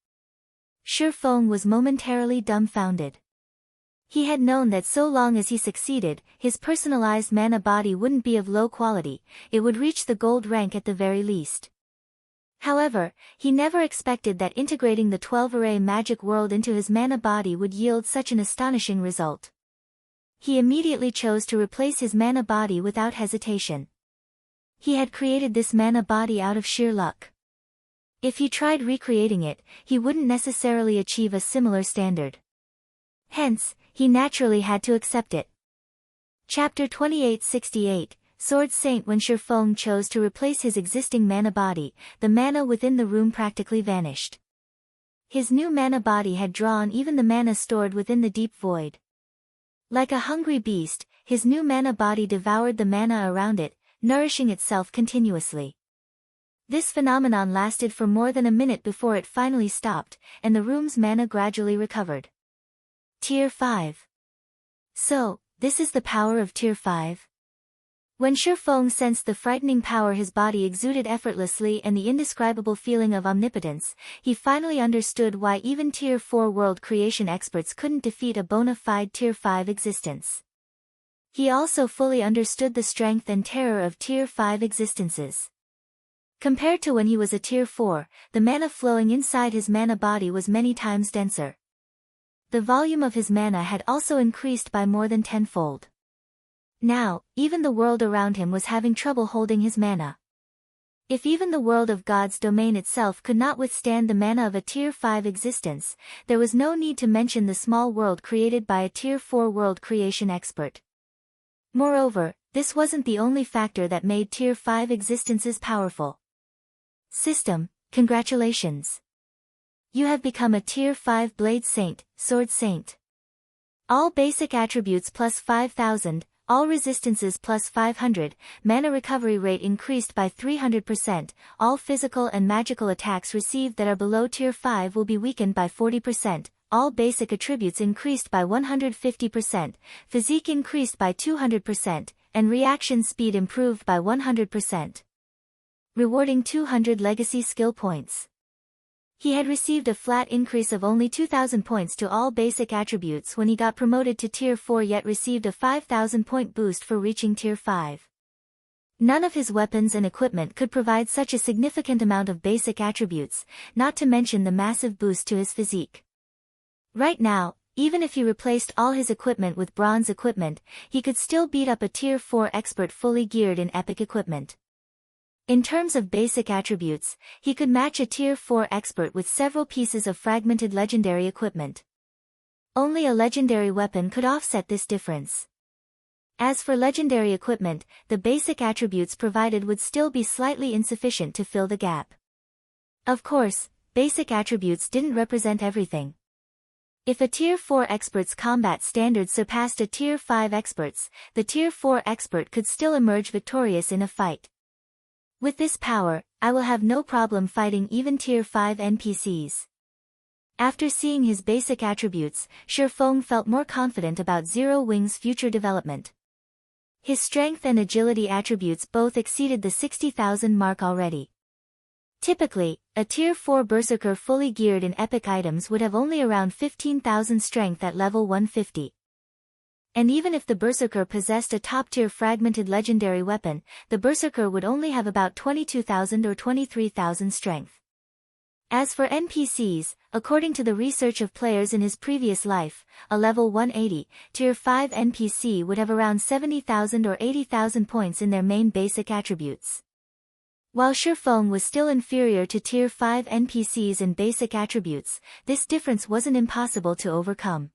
Feng was momentarily dumbfounded. He had known that so long as he succeeded, his personalized mana body wouldn't be of low quality, it would reach the gold rank at the very least. However, he never expected that integrating the 12-array magic world into his mana body would yield such an astonishing result. He immediately chose to replace his mana body without hesitation. He had created this mana body out of sheer luck. If he tried recreating it, he wouldn't necessarily achieve a similar standard. Hence, he naturally had to accept it. Chapter 2868, Sword Saint. When Feng chose to replace his existing mana body, the mana within the room practically vanished. His new mana body had drawn even the mana stored within the deep void. Like a hungry beast, his new mana body devoured the mana around it, nourishing itself continuously. This phenomenon lasted for more than a minute before it finally stopped, and the room's mana gradually recovered. Tier 5. So, this is the power of Tier 5? When Feng sensed the frightening power his body exuded effortlessly and the indescribable feeling of omnipotence, he finally understood why even Tier 4 world creation experts couldn't defeat a bona fide Tier 5 existence. He also fully understood the strength and terror of Tier 5 existences. Compared to when he was a Tier 4, the mana flowing inside his mana body was many times denser. The volume of his mana had also increased by more than tenfold. Now, even the world around him was having trouble holding his mana. If even the world of God's domain itself could not withstand the mana of a Tier 5 existence, there was no need to mention the small world created by a Tier 4 world creation expert. Moreover, this wasn't the only factor that made Tier 5 existences powerful. System, congratulations. You have become a Tier 5 Blade Saint, Sword Saint. All basic attributes plus 5,000, all resistances plus 500, mana recovery rate increased by 300%, all physical and magical attacks received that are below Tier 5 will be weakened by 40%, all basic attributes increased by 150%, physique increased by 200%, and reaction speed improved by 100%. Rewarding 200 legacy skill points. He had received a flat increase of only 2,000 points to all basic attributes when he got promoted to Tier 4, yet received a 5,000 point boost for reaching Tier 5. None of his weapons and equipment could provide such a significant amount of basic attributes, not to mention the massive boost to his physique. Right now, even if he replaced all his equipment with bronze equipment, he could still beat up a Tier 4 expert fully geared in epic equipment. In terms of basic attributes, he could match a Tier 4 expert with several pieces of fragmented legendary equipment. Only a legendary weapon could offset this difference. As for legendary equipment, the basic attributes provided would still be slightly insufficient to fill the gap. Of course, basic attributes didn't represent everything. If a Tier 4 expert's combat standards surpassed a Tier 5 expert's, the Tier 4 expert could still emerge victorious in a fight. With this power, I will have no problem fighting even Tier 5 NPCs. After seeing his basic attributes, Feng felt more confident about Zero Wing's future development. His strength and agility attributes both exceeded the 60,000 mark already. Typically, a Tier 4 Berserker fully geared in epic items would have only around 15,000 strength at level 150. And even if the Berserker possessed a top-tier fragmented legendary weapon, the Berserker would only have about 22,000 or 23,000 strength. As for NPCs, according to the research of players in his previous life, a level 180, Tier 5 NPC would have around 70,000 or 80,000 points in their main basic attributes. While Feng was still inferior to Tier 5 NPCs in basic attributes, this difference wasn't impossible to overcome.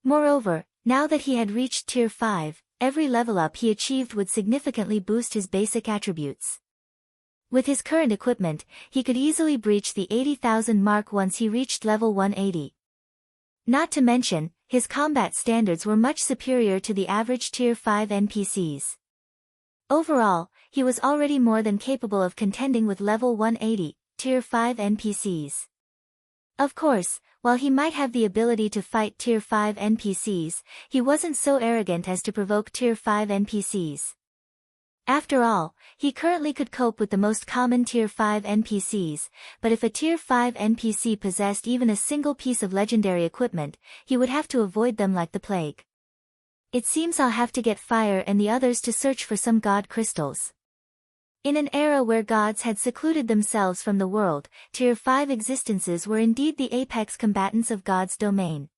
Moreover, now that he had reached Tier 5, every level up he achieved would significantly boost his basic attributes. With his current equipment, he could easily breach the 80,000 mark once he reached level 180. Not to mention, his combat standards were much superior to the average Tier 5 NPCs. Overall, he was already more than capable of contending with level 180, Tier 5 NPCs. Of course, while he might have the ability to fight Tier 5 NPCs, he wasn't so arrogant as to provoke Tier 5 NPCs. After all, he currently could cope with the most common Tier 5 NPCs, but if a Tier 5 NPC possessed even a single piece of legendary equipment, he would have to avoid them like the plague. It seems I'll have to get Fire and the others to search for some god crystals. In an era where gods had secluded themselves from the world, Tier 5 existences were indeed the apex combatants of God's domain.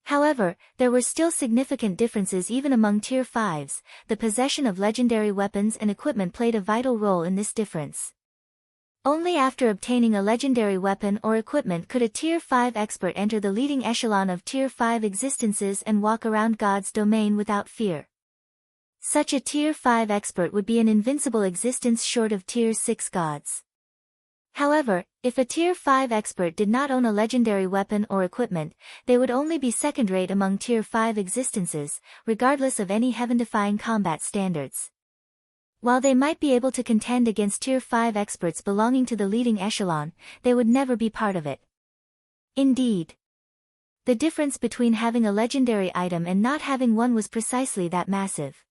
However, there were still significant differences even among Tier 5s. The possession of legendary weapons and equipment played a vital role in this difference. Only after obtaining a legendary weapon or equipment could a Tier 5 expert enter the leading echelon of Tier 5 existences and walk around God's domain without fear. Such a Tier 5 expert would be an invincible existence short of Tier 6 gods. However, if a Tier 5 expert did not own a legendary weapon or equipment, they would only be second-rate among Tier 5 existences, regardless of any heaven-defying combat standards. While they might be able to contend against Tier 5 experts belonging to the leading echelon, they would never be part of it. Indeed, the difference between having a legendary item and not having one was precisely that massive.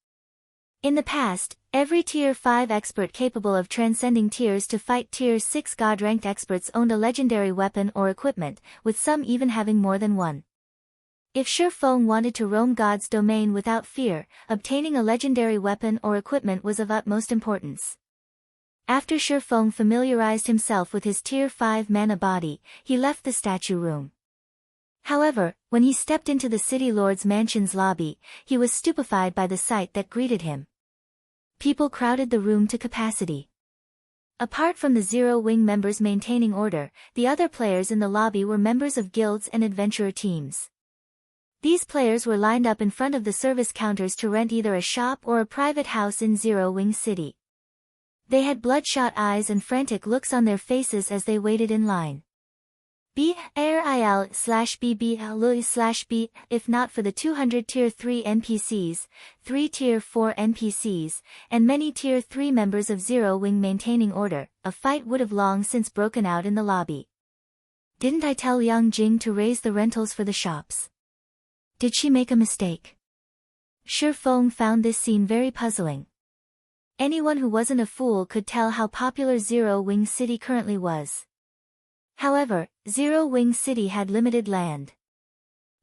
In the past, every Tier 5 expert capable of transcending tiers to fight Tier 6 god-ranked experts owned a legendary weapon or equipment, with some even having more than one. If Feng wanted to roam God's domain without fear, obtaining a legendary weapon or equipment was of utmost importance. After Feng familiarized himself with his Tier 5 mana body, he left the statue room. However, when he stepped into the City Lord's mansion's lobby, he was stupefied by the sight that greeted him. People crowded the room to capacity. Apart from the Zero Wing members maintaining order, the other players in the lobby were members of guilds and adventurer teams. These players were lined up in front of the service counters to rent either a shop or a private house in Zero Wing City. They had bloodshot eyes and frantic looks on their faces as they waited in line. BRIL/BB/LUI/B, if not for the 200 Tier 3 NPCs, 3 Tier 4 NPCs, and many Tier 3 members of Zero Wing maintaining order, a fight would have long since broken out in the lobby. Didn't I tell Yang Jing to raise the rentals for the shops? Did she make a mistake? Feng found this scene very puzzling. Anyone who wasn't a fool could tell how popular Zero Wing City currently was. However, Zero Wing City had limited land.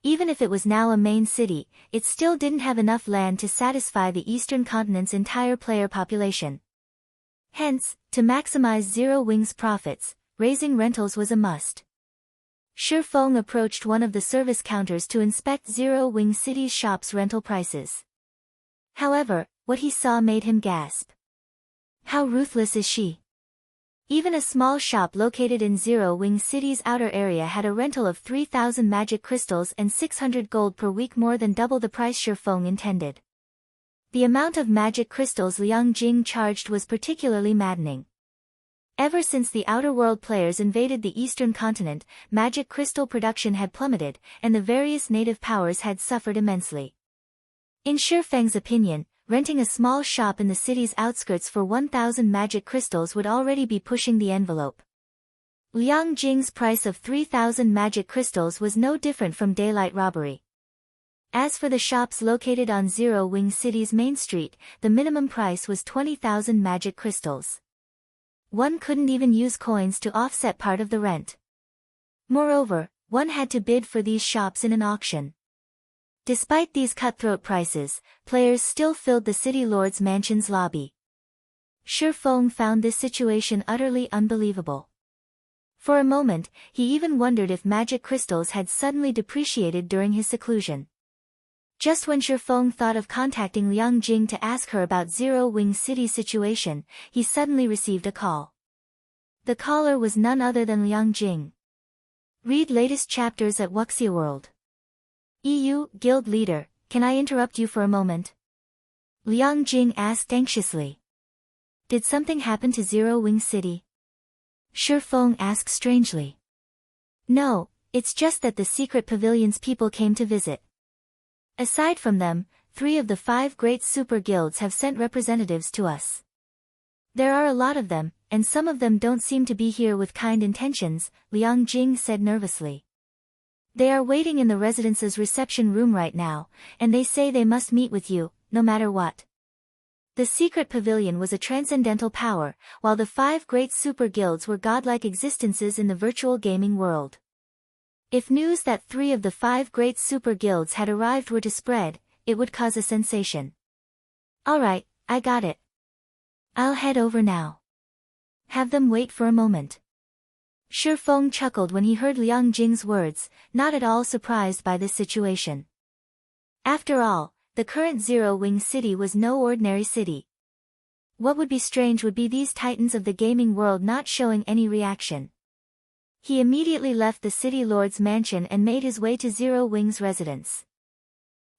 Even if it was now a main city, it still didn't have enough land to satisfy the Eastern continent's entire player population. Hence, to maximize Zero Wing's profits, raising rentals was a must. Feng approached one of the service counters to inspect Zero Wing City's shop's rental prices. However, what he saw made him gasp. How ruthless is she? Even a small shop located in Zero Wing City's outer area had a rental of 3,000 magic crystals and 600 gold per week, more than double the price Feng intended. The amount of magic crystals Liang Jing charged was particularly maddening. Ever since the Outer World players invaded the Eastern continent, magic crystal production had plummeted, and the various native powers had suffered immensely. In Feng's opinion, renting a small shop in the city's outskirts for 1,000 magic crystals would already be pushing the envelope. Liang Jing's price of 3,000 magic crystals was no different from daylight robbery. As for the shops located on Zero Wing City's main street, the minimum price was 20,000 magic crystals. one couldn't even use coins to offset part of the rent. Moreover, one had to bid for these shops in an auction. Despite these cutthroat prices, players still filled the city lord's mansion's lobby. Feng found this situation utterly unbelievable. For a moment, he even wondered if magic crystals had suddenly depreciated during his seclusion. Just when Feng thought of contacting Liang Jing to ask her about Zero Wing City's situation, he suddenly received a call. The caller was none other than Liang Jing. Read latest chapters at Wuxia World. EU, Guild Leader, can I interrupt you for a moment? Liang Jing asked anxiously. Did something happen to Zero Wing City? Feng asked strangely. No, it's just that the secret pavilion's people came to visit. Aside from them, 3 of the 5 great super guilds have sent representatives to us. There are a lot of them, and some of them don't seem to be here with kind intentions, Liang Jing said nervously. They are waiting in the residence's reception room right now, and they say they must meet with you, no matter what. The secret pavilion was a transcendental power, while the 5 great super guilds were godlike existences in the virtual gaming world. If news that 3 of the 5 great super guilds had arrived were to spread, it would cause a sensation. Alright, I got it. I'll head over now. Have them wait for a moment. Feng chuckled when he heard Liang Jing's words, not at all surprised by this situation. After all, the current Zero Wing City was no ordinary city. What would be strange would be these titans of the gaming world not showing any reaction. He immediately left the city lord's mansion and made his way to Zero Wing's residence.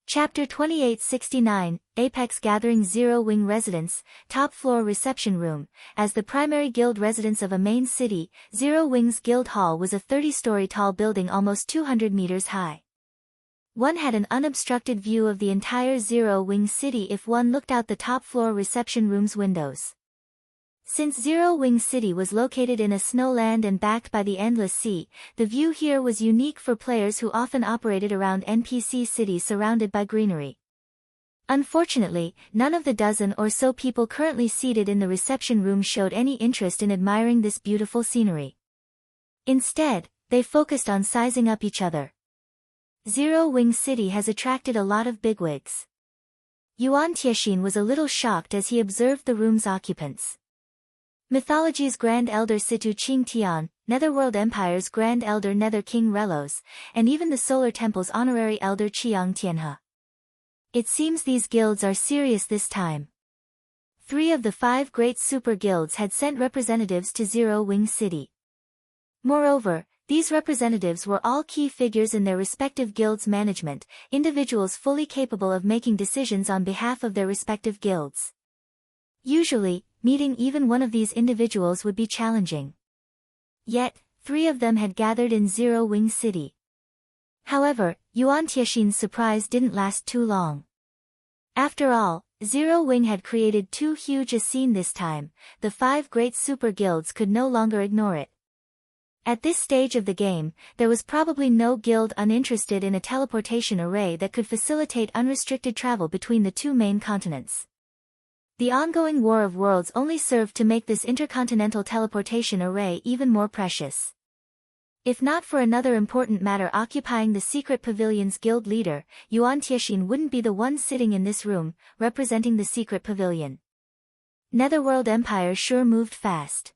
Chapter 2869, Apex Gathering Zero Wing Residence, Top Floor Reception Room. As the primary guild residence of a main city, Zero Wing's guild hall was a 30-story tall building almost 200 meters high. One had an unobstructed view of the entire Zero Wing City if one looked out the top floor reception room's windows. Since Zero Wing City was located in a snowland and backed by the endless sea, the view here was unique for players who often operated around NPC cities surrounded by greenery. Unfortunately, none of the dozen or so people currently seated in the reception room showed any interest in admiring this beautiful scenery. Instead, they focused on sizing up each other. Zero Wing City has attracted a lot of bigwigs. Yuan Tiexin was a little shocked as he observed the room's occupants. Mythology's Grand Elder Situ Qing Tian, Netherworld Empire's Grand Elder Nether King Relos, and even the Solar Temple's honorary Elder Chiang Tianhe. It seems these guilds are serious this time. 3 of the 5 great super guilds had sent representatives to Zero Wing City. Moreover, these representatives were all key figures in their respective guilds' management, individuals fully capable of making decisions on behalf of their respective guilds. Usually, meeting even one of these individuals would be challenging. Yet, 3 of them had gathered in Zero Wing City. However, Yuan Tiexin's surprise didn't last too long. After all, Zero Wing had created too huge a scene this time, the 5 great super guilds could no longer ignore it. At this stage of the game, there was probably no guild uninterested in a teleportation array that could facilitate unrestricted travel between the 2 main continents. The ongoing War of Worlds only served to make this intercontinental teleportation array even more precious. If not for another important matter occupying the secret pavilion's guild leader, Yuan Tiexin wouldn't be the one sitting in this room, representing the secret pavilion. Netherworld Empire sure moved fast.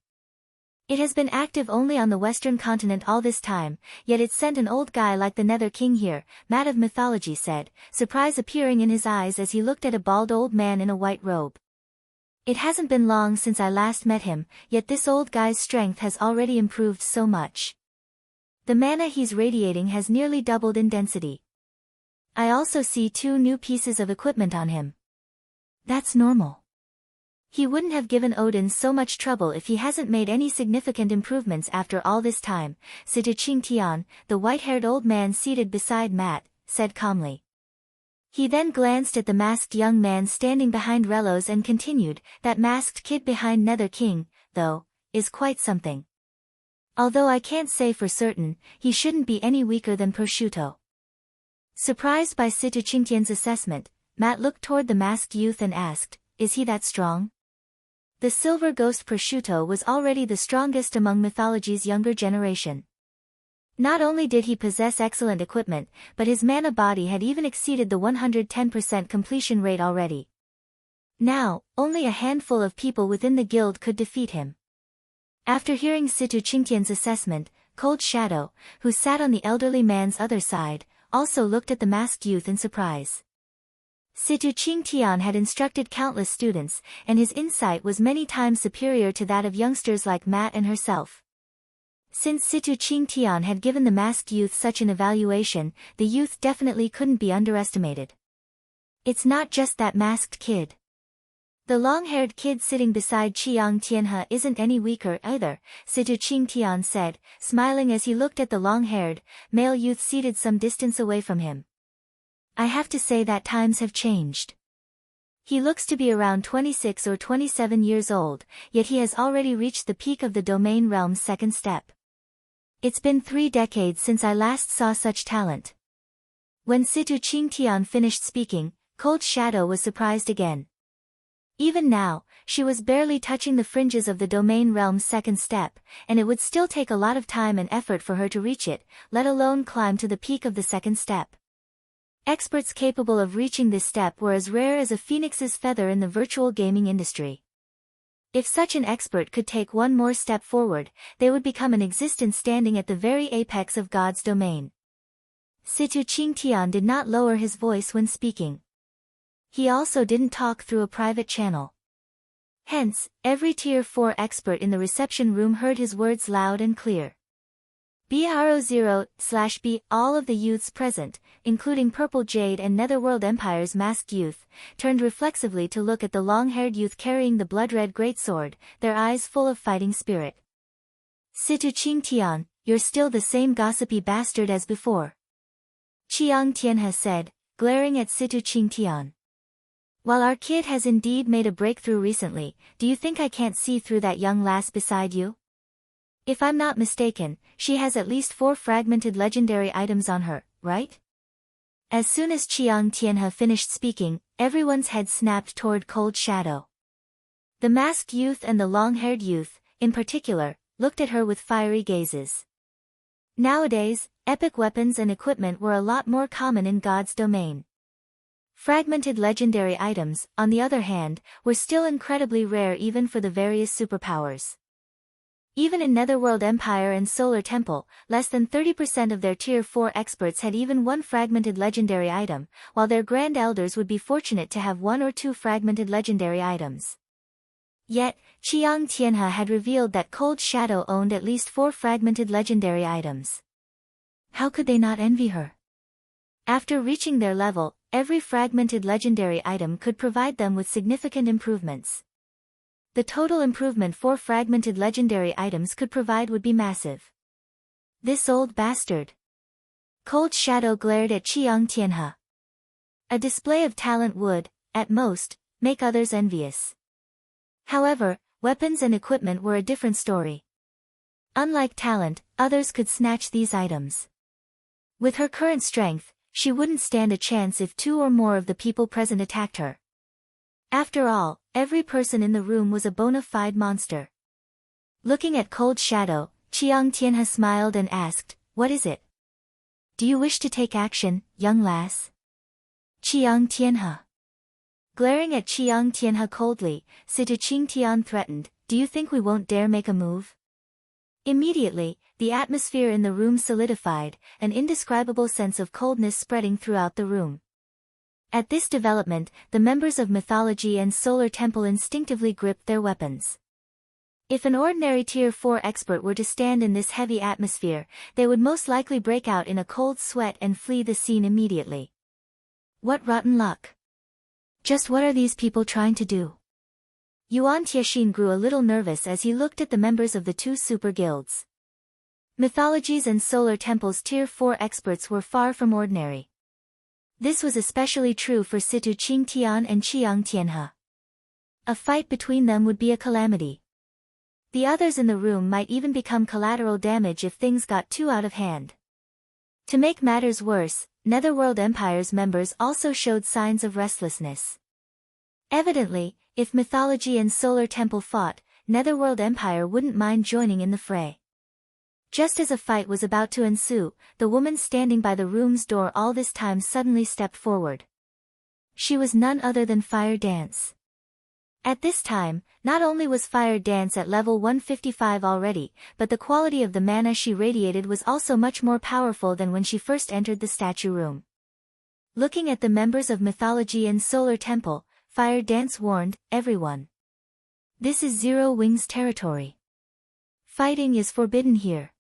It has been active only on the western continent all this time, yet it sent an old guy like the Nether King here, Matt of Mythology said, surprise appearing in his eyes as he looked at a bald old man in a white robe. It hasn't been long since I last met him, yet this old guy's strength has already improved so much. The mana he's radiating has nearly doubled in density. I also see 2 new pieces of equipment on him. That's normal. He wouldn't have given Odin so much trouble if he hasn't made any significant improvements after all this time, Situ Qing Tian, the white-haired old man seated beside Matt, said calmly. He then glanced at the masked young man standing behind Relos and continued, that masked kid behind Nether King, though, is quite something. Although I can't say for certain, he shouldn't be any weaker than Prosciutto. Surprised by Situ Qingtian's assessment, Matt looked toward the masked youth and asked, is he that strong? The silver ghost prosciutto was already the strongest among mythology's younger generation. Not only did he possess excellent equipment, but his mana body had even exceeded the 110% completion rate already. Now, only a handful of people within the guild could defeat him. After hearing Situ Qingtian's assessment, Cold Shadow, who sat on the elderly man's other side, also looked at the masked youth in surprise. Situ Qingtian had instructed countless students, and his insight was many times superior to that of youngsters like Matt and herself. Since Situ Qingtian had given the masked youth such an evaluation, the youth definitely couldn't be underestimated. It's not just that masked kid. The long-haired kid sitting beside Chiang Tianhe isn't any weaker either, Situ Qingtian said, smiling as he looked at the long-haired, male youth seated some distance away from him. I have to say that times have changed. He looks to be around 26 or 27 years old, yet he has already reached the peak of the domain realm's second step. It's been 3 decades since I last saw such talent. When Situ Qingtian finished speaking, Cold Shadow was surprised again. Even now, she was barely touching the fringes of the domain realm's second step, and it would still take a lot of time and effort for her to reach it, let alone climb to the peak of the second step. Experts capable of reaching this step were as rare as a phoenix's feather in the virtual gaming industry. If such an expert could take one more step forward, they would become an existence standing at the very apex of God's domain. Situ Qingtian did not lower his voice when speaking. He also didn't talk through a private channel. Hence, every Tier 4 expert in the reception room heard his words loud and clear. BRO0/B. All of the youths present, including Purple Jade and Netherworld Empire's masked youth, turned reflexively to look at the long-haired youth carrying the blood-red greatsword, their eyes full of fighting spirit. Situ Qingtian, you're still the same gossipy bastard as before. Chiang Tianhe said, glaring at Situ Qingtian. While our kid has indeed made a breakthrough recently, do you think I can't see through that young lass beside you? If I'm not mistaken, she has at least 4 fragmented legendary items on her, right? As soon as Chiang Tianhe finished speaking, everyone's head snapped toward Cold Shadow. The masked youth and the long-haired youth, in particular, looked at her with fiery gazes. Nowadays, epic weapons and equipment were a lot more common in God's domain. Fragmented legendary items, on the other hand, were still incredibly rare even for the various superpowers. Even in Netherworld Empire and Solar Temple, less than 30% of their Tier 4 experts had even 1 fragmented legendary item, while their Grand Elders would be fortunate to have 1 or 2 fragmented legendary items. Yet, Chiang Tianhe had revealed that Cold Shadow owned at least 4 fragmented legendary items. How could they not envy her? After reaching their level, every fragmented legendary item could provide them with significant improvements. The total improvement 4 fragmented legendary items could provide would be massive. This old bastard. Cold Shadow glared at Chiang Tianhe. A display of talent would, at most, make others envious. However, weapons and equipment were a different story. Unlike talent, others could snatch these items. With her current strength, she wouldn't stand a chance if 2 or more of the people present attacked her. After all, every person in the room was a bona fide monster. Looking at Cold Shadow, Chiang Tianhe smiled and asked, what is it? Do you wish to take action, young lass? Chiang Tianhe. Glaring at Chiang Tianhe coldly, Situ Qingtian threatened, do you think we won't dare make a move? Immediately, the atmosphere in the room solidified, an indescribable sense of coldness spreading throughout the room. At this development, the members of Mythology and Solar Temple instinctively gripped their weapons. If an ordinary Tier 4 expert were to stand in this heavy atmosphere, they would most likely break out in a cold sweat and flee the scene immediately. What rotten luck! Just what are these people trying to do? Yuan Tiexin grew a little nervous as he looked at the members of the 2 super guilds. Mythologies and Solar Temple's Tier 4 experts were far from ordinary. This was especially true for Situ Qingtian and Chiang Tianhe. A fight between them would be a calamity. The others in the room might even become collateral damage if things got too out of hand. To make matters worse, Netherworld Empire's members also showed signs of restlessness. Evidently, If Mythology and Solar Temple fought, Netherworld Empire wouldn't mind joining in the fray. Just as a fight was about to ensue, the woman standing by the room's door all this time suddenly stepped forward. She was none other than Fire Dance. At this time, not only was Fire Dance at level 155 already, but the quality of the mana she radiated was also much more powerful than when she first entered the statue room. Looking at the members of Mythology and Solar Temple, Fire Dance warned everyone. This is Zero Wing's territory. Fighting is forbidden here.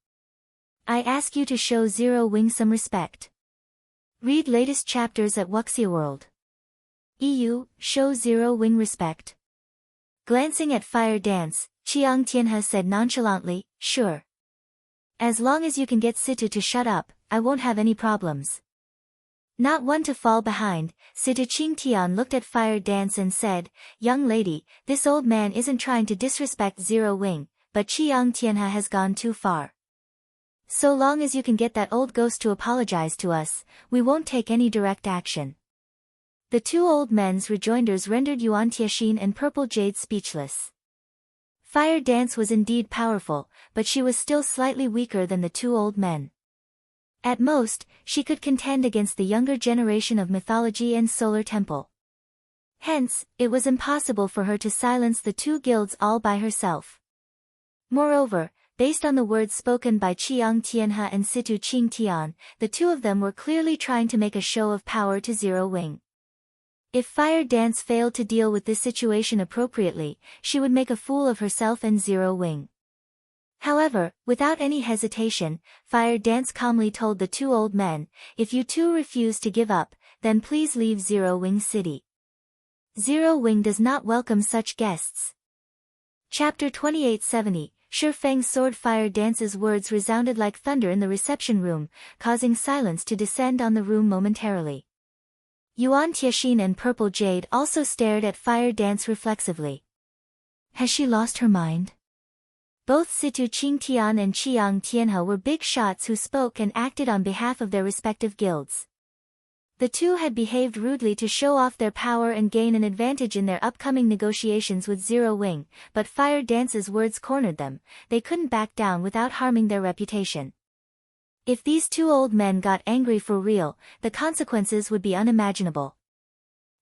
I ask you to show Zero Wing some respect. Read latest chapters at Wuxia World. EU, show Zero Wing respect. Glancing at Fire Dance, Chiang Tianhe said nonchalantly, sure. As long as you can get Situ to shut up, I won't have any problems. Not one to fall behind, Situ Qingtian looked at Fire Dance and said, young lady, this old man isn't trying to disrespect Zero Wing, but Chiang Tianhe has gone too far. So long as you can get that old ghost to apologize to us, we won't take any direct action. The two old men's rejoinders rendered Yuan Tianxin and Purple Jade speechless. Fire Dance was indeed powerful, but she was still slightly weaker than the two old men. At most, she could contend against the younger generation of Mythology and Solar Temple. Hence, it was impossible for her to silence the two guilds all by herself. Moreover, based on the words spoken by Chiang Tianhe and Situ Qingtian, the two of them were clearly trying to make a show of power to Zero Wing. If Fire Dance failed to deal with this situation appropriately, she would make a fool of herself and Zero Wing. However, without any hesitation, Fire Dance calmly told the two old men, if you two refuse to give up, then please leave Zero Wing City. Zero Wing does not welcome such guests. Chapter 2870, Feng's sword. Fire Dance's words resounded like thunder in the reception room, causing silence to descend on the room momentarily. Yuan Tianxin and Purple Jade also stared at Fire Dance reflexively. Has she lost her mind? Both Situ Qingtian and Chiang Tianhe were big shots who spoke and acted on behalf of their respective guilds. The two had behaved rudely to show off their power and gain an advantage in their upcoming negotiations with Zero Wing, but Fire Dance's words cornered them. They couldn't back down without harming their reputation. If these two old men got angry for real, the consequences would be unimaginable.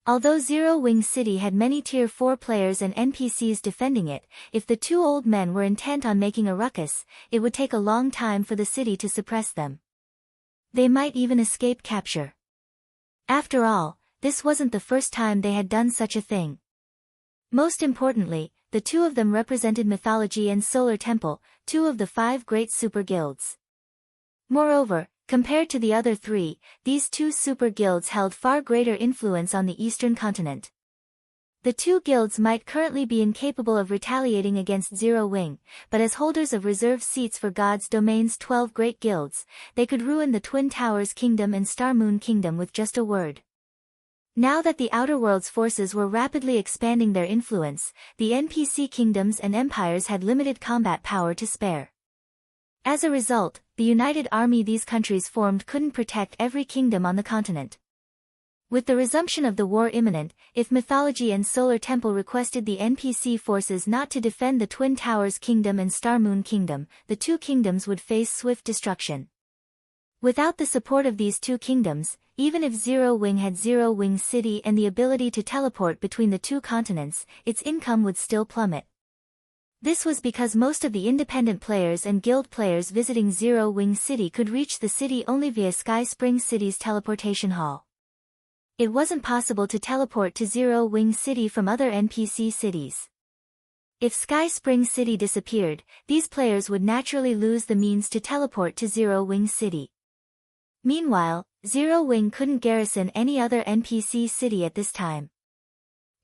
Although Zero Wing City had many Tier 4 players and NPCs defending it, if the two old men were intent on making a ruckus, it would take a long time for the city to suppress them. They might even escape capture. After all, this wasn't the first time they had done such a thing. Most importantly, the two of them represented Mythology and Solar Temple, two of the 5 great super guilds. Moreover, compared to the other 3, these two super guilds held far greater influence on the eastern continent. The two guilds might currently be incapable of retaliating against Zero Wing, but as holders of reserved seats for God's Domain's 12 great guilds, they could ruin the Twin Towers Kingdom and Star Moon Kingdom with just a word. Now that the Outer World's forces were rapidly expanding their influence, the NPC kingdoms and empires had limited combat power to spare. As a result, the united army these countries formed couldn't protect every kingdom on the continent. With the resumption of the war imminent, if Mythology and Solar Temple requested the NPC forces not to defend the Twin Towers Kingdom and Star Moon Kingdom, the two kingdoms would face swift destruction. Without the support of these two kingdoms, even if Zero Wing had Zero Wing City and the ability to teleport between the two continents, its income would still plummet. This was because most of the independent players and guild players visiting Zero Wing City could reach the city only via Sky Spring City's teleportation hall. It wasn't possible to teleport to Zero Wing City from other NPC cities. If Sky Spring City disappeared, these players would naturally lose the means to teleport to Zero Wing City. Meanwhile, Zero Wing couldn't garrison any other NPC city at this time.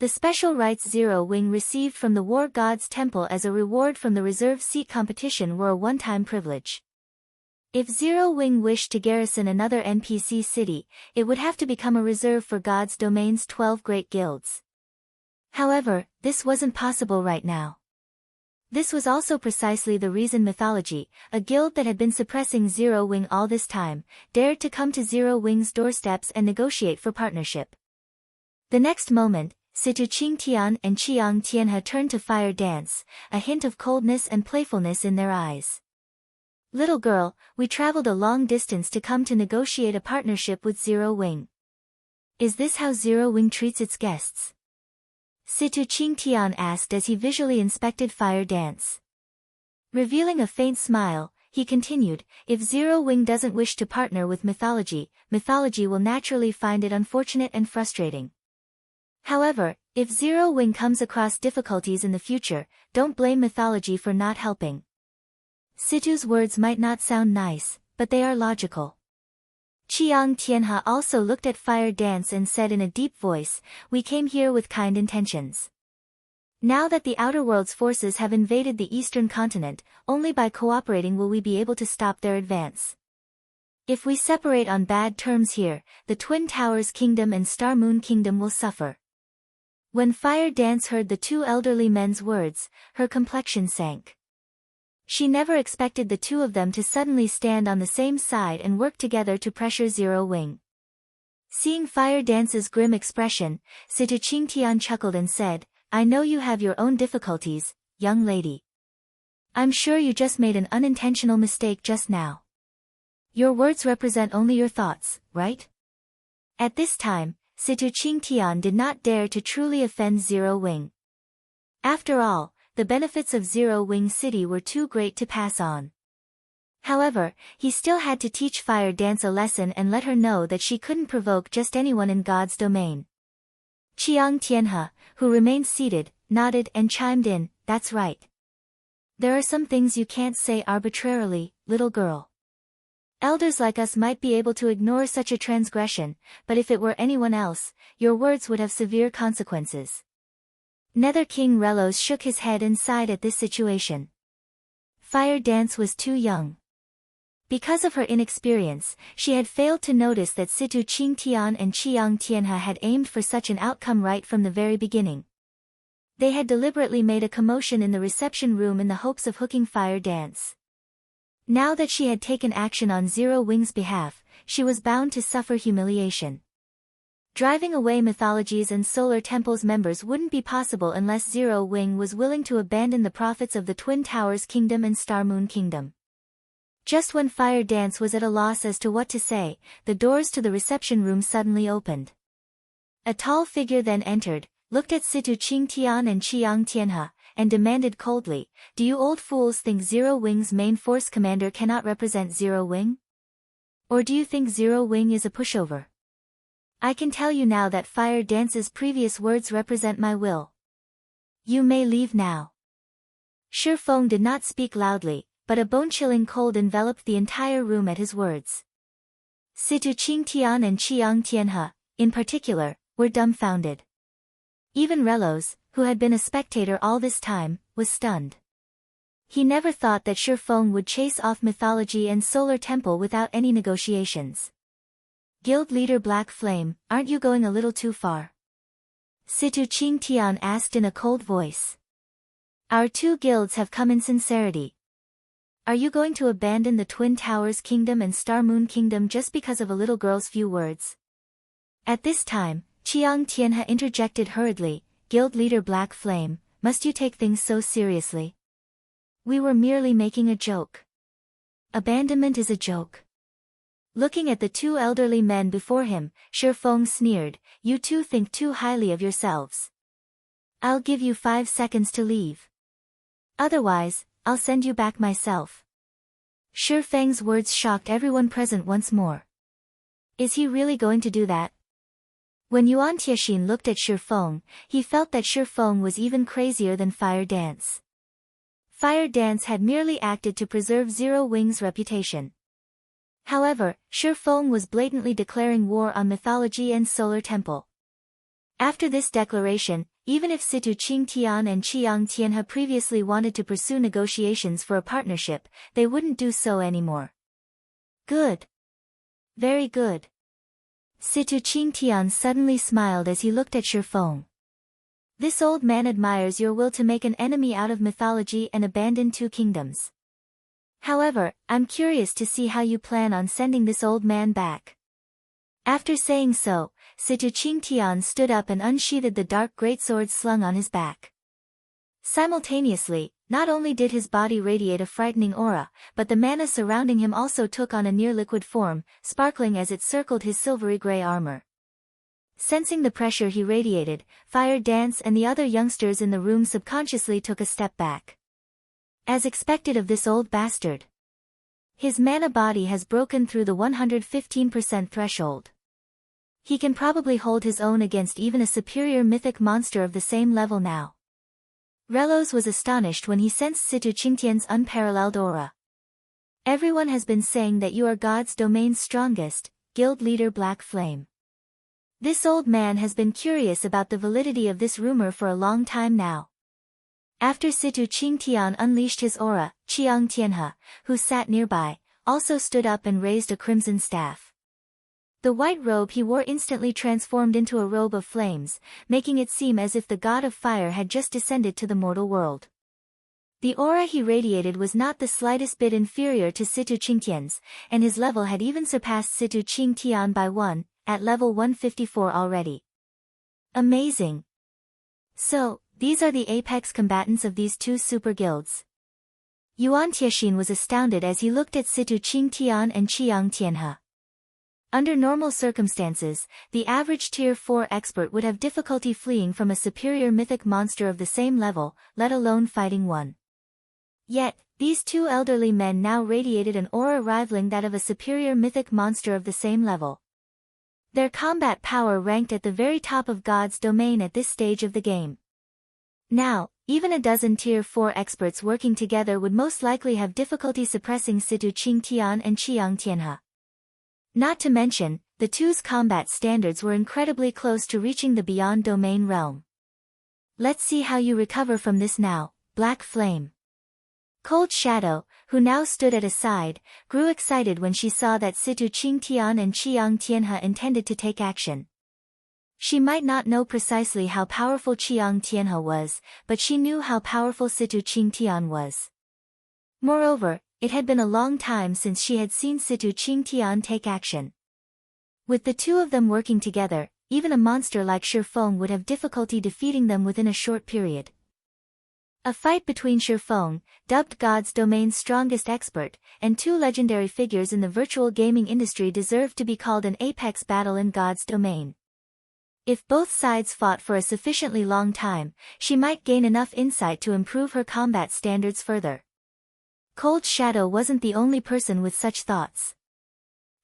The special rights Zero Wing received from the War God's Temple as a reward from the reserve seat competition were a one-time privilege. If Zero Wing wished to garrison another NPC city, it would have to become a reserve for God's Domain's 12 great guilds. However, this wasn't possible right now. This was also precisely the reason Mythology, a guild that had been suppressing Zero Wing all this time, dared to come to Zero Wing's doorsteps and negotiate for partnership. The next moment, Situ Qingtian and Qiang Tianhe turned to Fire Dance, a hint of coldness and playfulness in their eyes. Little girl, we traveled a long distance to come to negotiate a partnership with Zero Wing. Is this how Zero Wing treats its guests? Situ Qingtian asked as he visually inspected Fire Dance. Revealing a faint smile, he continued, if Zero Wing doesn't wish to partner with mythology, mythology will naturally find it unfortunate and frustrating. However, if Zero Wing comes across difficulties in the future, don't blame mythology for not helping. Situ's words might not sound nice, but they are logical. Qiang Tianhe also looked at Fire Dance and said in a deep voice, we came here with kind intentions. Now that the Outer World's forces have invaded the Eastern continent, only by cooperating will we be able to stop their advance. If we separate on bad terms here, the Twin Towers Kingdom and Star Moon Kingdom will suffer. When Fire Dance heard the two elderly men's words, her complexion sank. She never expected the two of them to suddenly stand on the same side and work together to pressure Zero Wing. Seeing Fire Dance's grim expression, Situ Qingtian chuckled and said, I know you have your own difficulties, young lady. I'm sure you just made an unintentional mistake just now. Your words represent only your thoughts, right? At this time, Situ Qingtian did not dare to truly offend Zero Wing. After all, the benefits of Zero Wing City were too great to pass on. However, he still had to teach Fire Dance a lesson and let her know that she couldn't provoke just anyone in God's domain. Qiang Tianhe, who remained seated, nodded and chimed in, that's right. There are some things you can't say arbitrarily, little girl. Elders like us might be able to ignore such a transgression, but if it were anyone else, your words would have severe consequences. Nether King Relos shook his head and sighed at this situation. Fire Dance was too young. Because of her inexperience, she had failed to notice that Situ Qingtian and Qiang Tianhe had aimed for such an outcome right from the very beginning. They had deliberately made a commotion in the reception room in the hopes of hooking Fire Dance. Now that she had taken action on Zero Wing's behalf, she was bound to suffer humiliation. Driving away Mythology's and Solar Temple's members wouldn't be possible unless Zero Wing was willing to abandon the prophets of the Twin Towers Kingdom and Star Moon Kingdom. Just when Fire Dance was at a loss as to what to say, the doors to the reception room suddenly opened. A tall figure then entered, looked at Situ Qingtian and Qiang Tianhe, and demanded coldly, do you old fools think Zero Wing's main force commander cannot represent Zero Wing? Or do you think Zero Wing is a pushover? I can tell you now that Fire Dance's previous words represent my will. You may leave now. Feng did not speak loudly, but a bone-chilling cold enveloped the entire room at his words. Situ Qingtian and Qiang Tianhe, in particular, were dumbfounded. Even Relos, who had been a spectator all this time, was stunned. He never thought that Feng would chase off Mythology and Solar Temple without any negotiations. Guild leader Black Flame, aren't you going a little too far? Situ Qingtian asked in a cold voice. Our two guilds have come in sincerity. Are you going to abandon the Twin Towers Kingdom and Star Moon Kingdom just because of a little girl's few words? At this time, Qiang Tianhe interjected hurriedly, Guild leader Black Flame, must you take things so seriously? We were merely making a joke. Abandonment is a joke. Looking at the two elderly men before him, Feng sneered, you two think too highly of yourselves. I'll give you 5 seconds to leave. Otherwise, I'll send you back myself. Feng's words shocked everyone present once more. Is he really going to do that? When Yuan Tianxin looked at Feng, he felt that Feng was even crazier than Fire Dance. Fire Dance had merely acted to preserve Zero Wing's reputation. However, Feng was blatantly declaring war on Mythology and Solar Temple. After this declaration, even if Situ Qingtian and Qiang Tianhe previously wanted to pursue negotiations for a partnership, they wouldn't do so anymore. Good. Very good. Situ Qingtian suddenly smiled as he looked at Feng. This old man admires your will to make an enemy out of Mythology and abandon 2 kingdoms. However, I'm curious to see how you plan on sending this old man back. After saying so, Situ Qingtian stood up and unsheathed the dark greatsword slung on his back. Simultaneously, not only did his body radiate a frightening aura, but the mana surrounding him also took on a near-liquid form, sparkling as it circled his silvery gray armor. Sensing the pressure he radiated, Fire Dance and the other youngsters in the room subconsciously took a step back. As expected of this old bastard, his mana body has broken through the 115% threshold. He can probably hold his own against even a superior mythic monster of the same level now. Relos was astonished when he sensed Situ Qingtian's unparalleled aura. Everyone has been saying that you are God's domain's strongest, guild leader Black Flame. This old man has been curious about the validity of this rumor for a long time now. After Situ Qingtian unleashed his aura, Qiang Tianhe, who sat nearby, also stood up and raised a crimson staff. The white robe he wore instantly transformed into a robe of flames, making it seem as if the god of fire had just descended to the mortal world. The aura he radiated was not the slightest bit inferior to Situ Qingtian's, and his level had even surpassed Situ Qingtian by 1, at level 154 already. Amazing! So, these are the apex combatants of these two super guilds. Yuan Tiexin was astounded as he looked at Situ Qingtian and Qiang Tianhe. Under normal circumstances, the average Tier 4 expert would have difficulty fleeing from a superior mythic monster of the same level, let alone fighting one. Yet, these two elderly men now radiated an aura rivaling that of a superior mythic monster of the same level. Their combat power ranked at the very top of God's domain at this stage of the game. Now, even a dozen Tier 4 experts working together would most likely have difficulty suppressing Situ Qingtian and Qiang Tianhe. Not to mention, the two's combat standards were incredibly close to reaching the beyond domain realm. Let's see how you recover from this now, Black Flame. Cold Shadow, who now stood at a side, grew excited when she saw that Situ Qingtian and Qiang Tianhe intended to take action. She might not know precisely how powerful Qiang Tianhe was, but she knew how powerful Situ Qingtian was. Moreover, it had been a long time since she had seen Situ Qingtian take action. With the two of them working together, even a monster like Feng would have difficulty defeating them within a short period. A fight between Feng, dubbed God's domain's strongest expert, and two legendary figures in the virtual gaming industry deserved to be called an apex battle in God's domain. If both sides fought for a sufficiently long time, she might gain enough insight to improve her combat standards further. Cold Shadow wasn't the only person with such thoughts.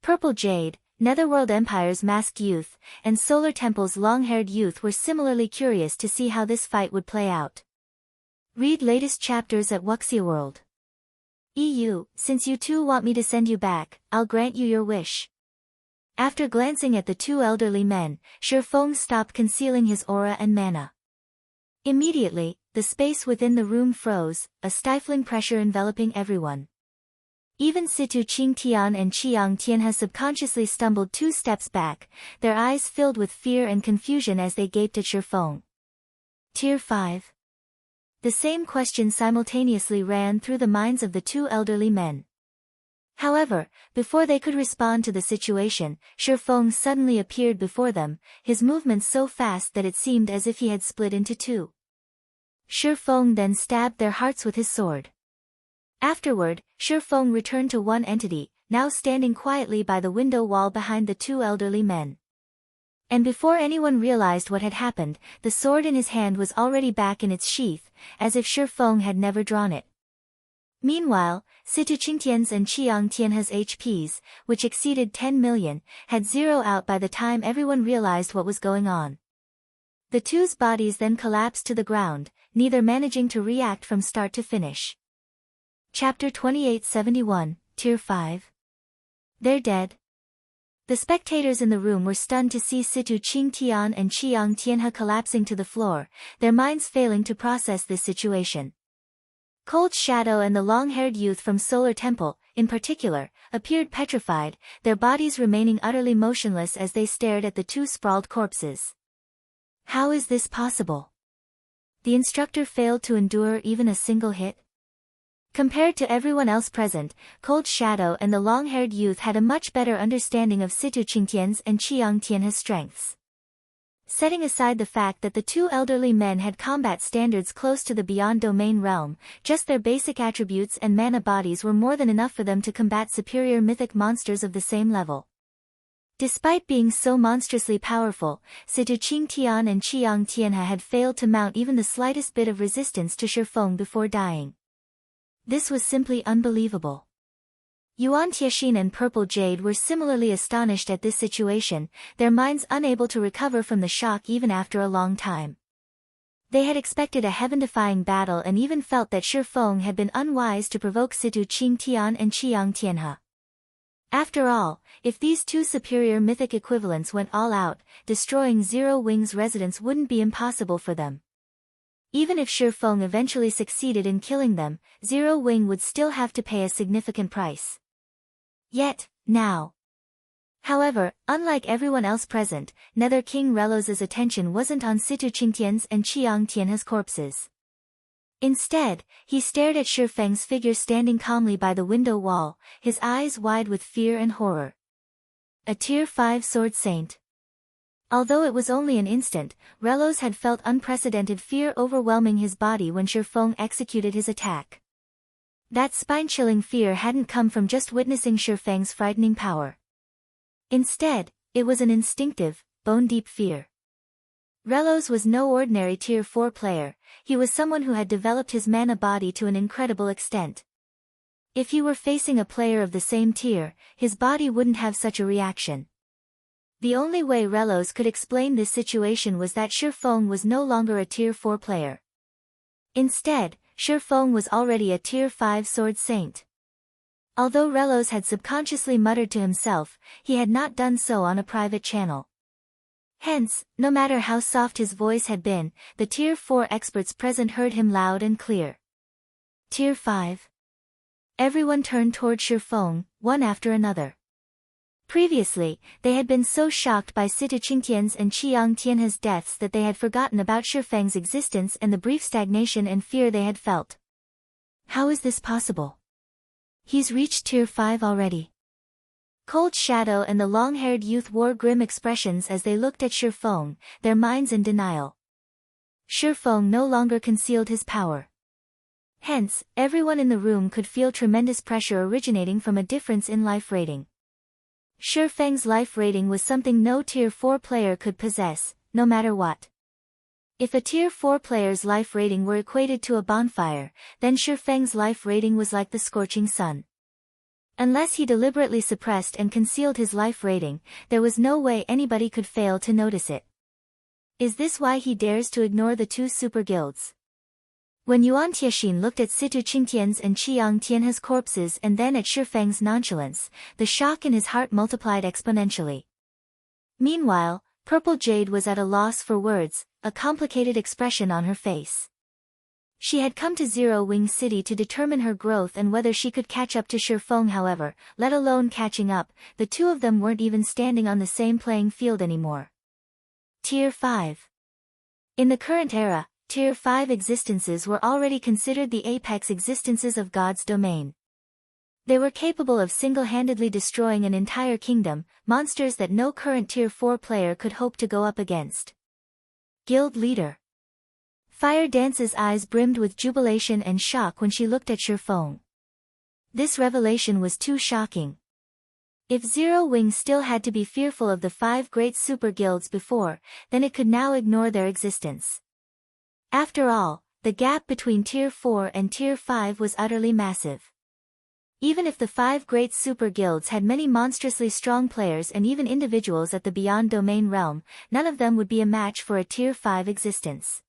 Purple Jade, Netherworld Empire's masked youth, and Solar Temple's long-haired youth were similarly curious to see how this fight would play out. Read latest chapters at Wuxia World. EU, since you two want me to send you back, I'll grant you your wish. After glancing at the two elderly men, Feng stopped concealing his aura and mana. Immediately, the space within the room froze, a stifling pressure enveloping everyone. Even Situ Qingtian and Qiang Tianhe subconsciously stumbled 2 steps back, their eyes filled with fear and confusion as they gaped at Feng. Tier 5. The same question simultaneously ran through the minds of the two elderly men. However, before they could respond to the situation, Feng suddenly appeared before them, his movements so fast that it seemed as if he had split into two. Feng then stabbed their hearts with his sword. Afterward, Feng returned to one entity, now standing quietly by the window wall behind the two elderly men. And before anyone realized what had happened, the sword in his hand was already back in its sheath, as if Feng had never drawn it. Meanwhile, Situ Qingtian's and Qiang Tianhe's HPs, which exceeded 10 million, had zeroed out by the time everyone realized what was going on. The two's bodies then collapsed to the ground, neither managing to react from start to finish. Chapter 2871, Tier 5. They're dead. The spectators in the room were stunned to see Situ Qingtian and Qiang Tianhe collapsing to the floor, their minds failing to process this situation. Cold Shadow and the long-haired youth from Solar Temple, in particular, appeared petrified, their bodies remaining utterly motionless as they stared at the two sprawled corpses. How is this possible? The instructor failed to endure even a single hit? Compared to everyone else present, Cold Shadow and the long-haired youth had a much better understanding of Situ Qingtian's and Qiang Tianhe's strengths. Setting aside the fact that the two elderly men had combat standards close to the beyond domain realm, just their basic attributes and mana bodies were more than enough for them to combat superior mythic monsters of the same level. Despite being so monstrously powerful, Situ Qingtian and Qiang Tianhe had failed to mount even the slightest bit of resistance to Feng before dying. This was simply unbelievable. Yuan Tianxin and Purple Jade were similarly astonished at this situation, their minds unable to recover from the shock even after a long time. They had expected a heaven-defying battle and even felt that Feng had been unwise to provoke Situ Qingtian and Qiang Tianhe. After all, if these two superior mythic equivalents went all out, destroying Zero Wing's residence wouldn't be impossible for them. Even if Feng eventually succeeded in killing them, Zero Wing would still have to pay a significant price. Yet, now. However, unlike everyone else present, Nether King Relos's attention wasn't on Situ Qingtian's and Qiang Tianhe's corpses. Instead, he stared at Feng's figure standing calmly by the window wall, his eyes wide with fear and horror. A Tier 5 Sword Saint. Although it was only an instant, Relos had felt unprecedented fear overwhelming his body when Feng executed his attack. That spine-chilling fear hadn't come from just witnessing Feng's frightening power. Instead, it was an instinctive, bone-deep fear. Relos was no ordinary Tier 4 player, he was someone who had developed his mana body to an incredible extent. If he were facing a player of the same tier, his body wouldn't have such a reaction. The only way Relos could explain this situation was that Feng was no longer a Tier 4 player. Instead, Feng was already a Tier 5 Sword Saint. Although Relos had subconsciously muttered to himself, he had not done so on a private channel. Hence, no matter how soft his voice had been, the Tier 4 experts present heard him loud and clear. Tier 5. Everyone turned toward Feng, one after another. Previously, they had been so shocked by Situ Qingtian's and Qiang Tianhe's deaths that they had forgotten about Feng's existence and the brief stagnation and fear they had felt. How is this possible? He's reached Tier 5 already. Cold Shadow and the long-haired youth wore grim expressions as they looked at Feng, their minds in denial. Feng no longer concealed his power. Hence, everyone in the room could feel tremendous pressure originating from a difference in life rating. Feng's life rating was something no Tier 4 player could possess, no matter what. If a Tier 4 player's life rating were equated to a bonfire, then Feng's life rating was like the scorching sun. Unless he deliberately suppressed and concealed his life rating, there was no way anybody could fail to notice it. Is this why he dares to ignore the two super guilds? When Yuan Tianxin looked at Situ Qingtian's and Qiang Tianhe's corpses and then at Feng's nonchalance, the shock in his heart multiplied exponentially. Meanwhile, Purple Jade was at a loss for words, a complicated expression on her face. She had come to Zero Wing City to determine her growth and whether she could catch up to Feng. However, let alone catching up, the two of them weren't even standing on the same playing field anymore. Tier 5. In the current era, Tier 5 existences were already considered the apex existences of God's domain. They were capable of single-handedly destroying an entire kingdom, monsters that no current Tier 4 player could hope to go up against. Guild Leader. Fire Dance's eyes brimmed with jubilation and shock when she looked at Feng. This revelation was too shocking. If Zero Wing still had to be fearful of the 5 great super guilds before, then it could now ignore their existence. After all, the gap between Tier 4 and Tier 5 was utterly massive. Even if the 5 great super guilds had many monstrously strong players and even individuals at the Beyond Domain realm, none of them would be a match for a Tier 5 existence.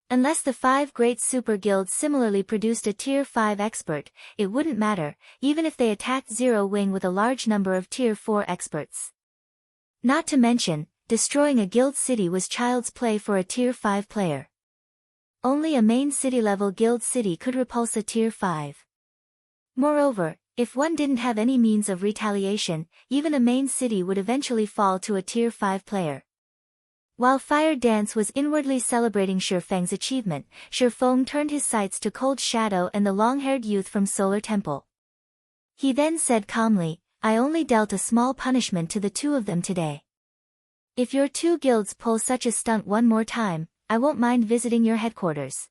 Unless the 5 great super guilds similarly produced a Tier 5 expert, it wouldn't matter, even if they attacked Zero Wing with a large number of Tier 4 experts. Not to mention, destroying a guild city was child's play for a Tier 5 player. Only a main city-level guild city could repulse a Tier 5. Moreover, if one didn't have any means of retaliation, even a main city would eventually fall to a Tier 5 player. While Fire Dance was inwardly celebrating Feng's achievement, Feng turned his sights to Cold Shadow and the long-haired youth from Solar Temple. He then said calmly, I only dealt a small punishment to the two of them today. If your two guilds pull such a stunt one more time, I won't mind visiting your headquarters.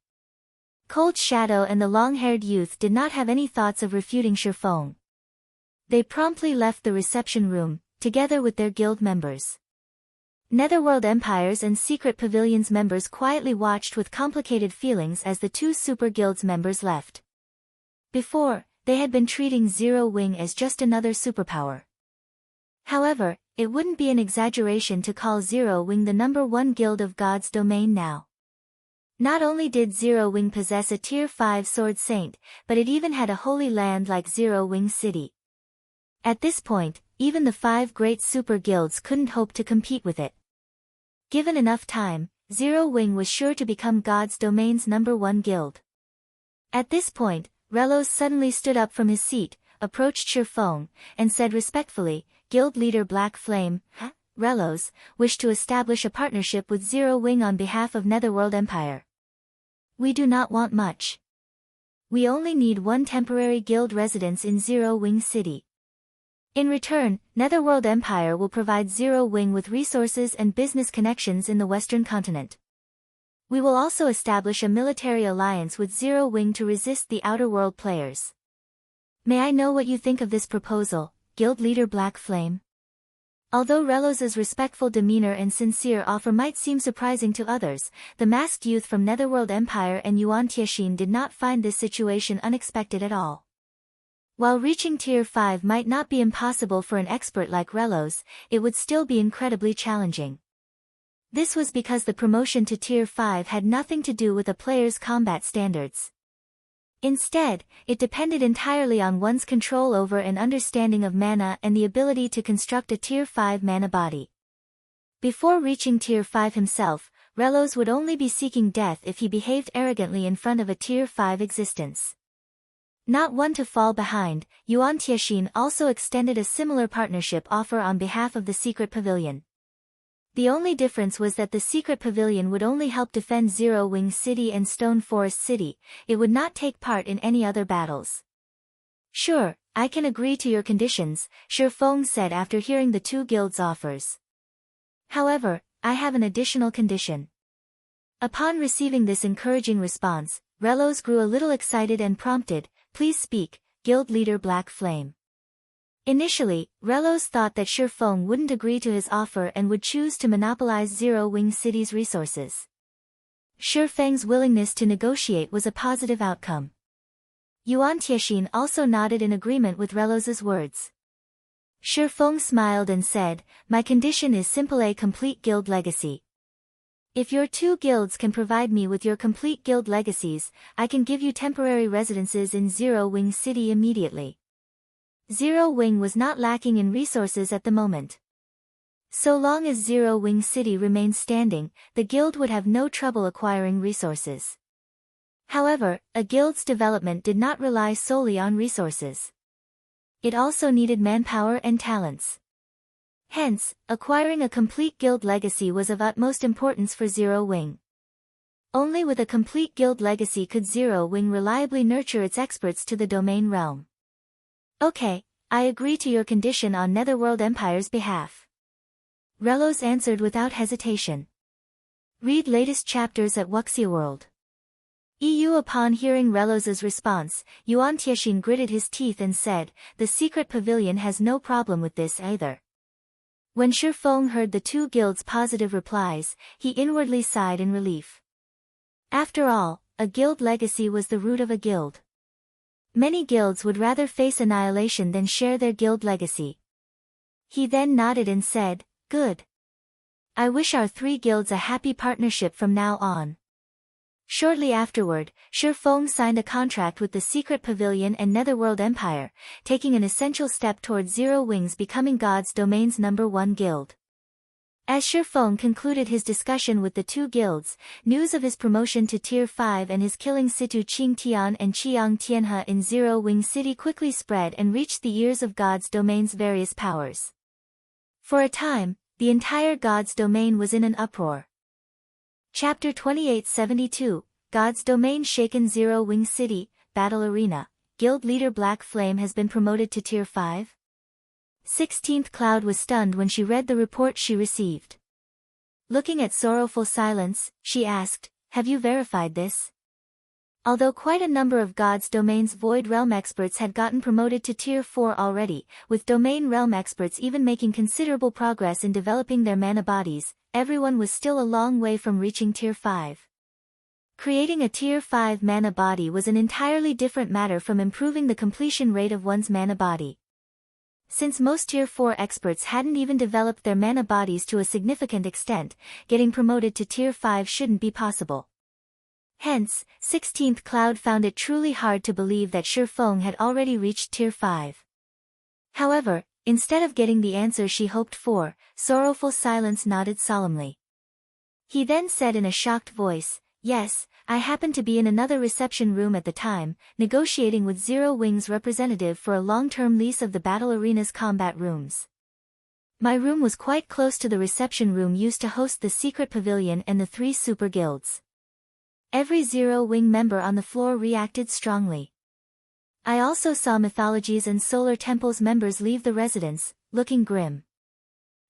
Cold Shadow and the long-haired youth did not have any thoughts of refuting Feng. They promptly left the reception room, together with their guild members. Netherworld Empires and Secret Pavilions members quietly watched with complicated feelings as the two Super Guilds members left. Before, they had been treating Zero Wing as just another superpower. However, it wouldn't be an exaggeration to call Zero Wing the #1 guild of God's domain now. Not only did Zero Wing possess a Tier 5 Sword Saint, but it even had a holy land like Zero Wing City. At this point, even the 5 great super guilds couldn't hope to compete with it. Given enough time, Zero Wing was sure to become God's domain's #1 guild. At this point, Relos suddenly stood up from his seat, approached Feng, and said respectfully, Guild leader Black Flame, Relos, wished to establish a partnership with Zero Wing on behalf of Netherworld Empire. We do not want much. We only need 1 temporary guild residence in Zero Wing City. In return, Netherworld Empire will provide Zero Wing with resources and business connections in the Western continent. We will also establish a military alliance with Zero Wing to resist the Outer World players. May I know what you think of this proposal, Guild leader Black Flame? Although Relos's respectful demeanor and sincere offer might seem surprising to others, the masked youth from Netherworld Empire and Yuan Tianxin did not find this situation unexpected at all. While reaching Tier 5 might not be impossible for an expert like Relos, it would still be incredibly challenging. This was because the promotion to Tier 5 had nothing to do with a player's combat standards. Instead, it depended entirely on one's control over and understanding of mana and the ability to construct a Tier 5 mana body. Before reaching Tier 5 himself, Relos would only be seeking death if he behaved arrogantly in front of a Tier 5 existence. Not one to fall behind, Yuan Tianxin also extended a similar partnership offer on behalf of the Secret Pavilion. The only difference was that the Secret Pavilion would only help defend Zero Wing City and Stone Forest City, it would not take part in any other battles. Sure, I can agree to your conditions, Feng said after hearing the two guilds' offers. However, I have an additional condition. Upon receiving this encouraging response, Relos grew a little excited and prompted, Please speak, Guild leader Black Flame. Initially, Relos thought that Feng wouldn't agree to his offer and would choose to monopolize Zero Wing City's resources. Feng's willingness to negotiate was a positive outcome. Yuan Tianxin also nodded in agreement with Relos's words. Feng smiled and said, My condition is simple: a complete guild legacy. If your two guilds can provide me with your complete guild legacies, I can give you temporary residences in Zero Wing City immediately. Zero Wing was not lacking in resources at the moment. So long as Zero Wing City remained standing, the guild would have no trouble acquiring resources. However, a guild's development did not rely solely on resources. It also needed manpower and talents. Hence, acquiring a complete guild legacy was of utmost importance for Zero Wing. Only with a complete guild legacy could Zero Wing reliably nurture its experts to the domain realm. Okay, I agree to your condition on Netherworld Empire's behalf. Relos answered without hesitation. Read latest chapters at Wuxia World. EU. Upon hearing Relos's response, Yuan Tianxin gritted his teeth and said, The Secret Pavilion has no problem with this either. When Feng heard the two guilds' positive replies, he inwardly sighed in relief. After all, a guild legacy was the root of a guild. Many guilds would rather face annihilation than share their guild legacy. He then nodded and said, Good. I wish our 3 guilds a happy partnership from now on. Shortly afterward, Feng signed a contract with the Secret Pavilion and Netherworld Empire, taking an essential step towards Zero Wing's becoming God's domain's #1 guild. As Feng concluded his discussion with the two guilds, news of his promotion to Tier 5 and his killing Situ Qing Tian and Qiang Tianhe in Zero Wing City quickly spread and reached the ears of God's domain's various powers. For a time, The entire God's domain was in an uproar. Chapter 2872, God's Domain Shaken. Zero Wing City, Battle Arena. Guild leader Black Flame has been promoted to Tier 5. 16th Cloud was stunned when she read the report she received. Looking at Sorrowful Silence, she asked, "Have you verified this?" Although quite a number of God's Domain's Void Realm experts had gotten promoted to Tier 4 already, with Domain Realm experts even making considerable progress in developing their mana bodies, everyone was still a long way from reaching Tier 5. Creating a Tier 5 mana body was an entirely different matter from improving the completion rate of one's mana body. Since most Tier 4 experts hadn't even developed their mana bodies to a significant extent, getting promoted to Tier 5 shouldn't be possible. Hence, 16th Cloud found it truly hard to believe that Feng had already reached Tier 5. However, instead of getting the answer she hoped for, Sorrowful Silence nodded solemnly. He then said in a shocked voice, "Yes, I happened to be in another reception room at the time, negotiating with Zero Wing's representative for a long-term lease of the Battle Arena's combat rooms. My room was quite close to the reception room used to host the secret pavilion and the 3 super guilds." Every Zero Wing member on the floor reacted strongly. I also saw Mythologies and Solar Temples members leave the residence, looking grim.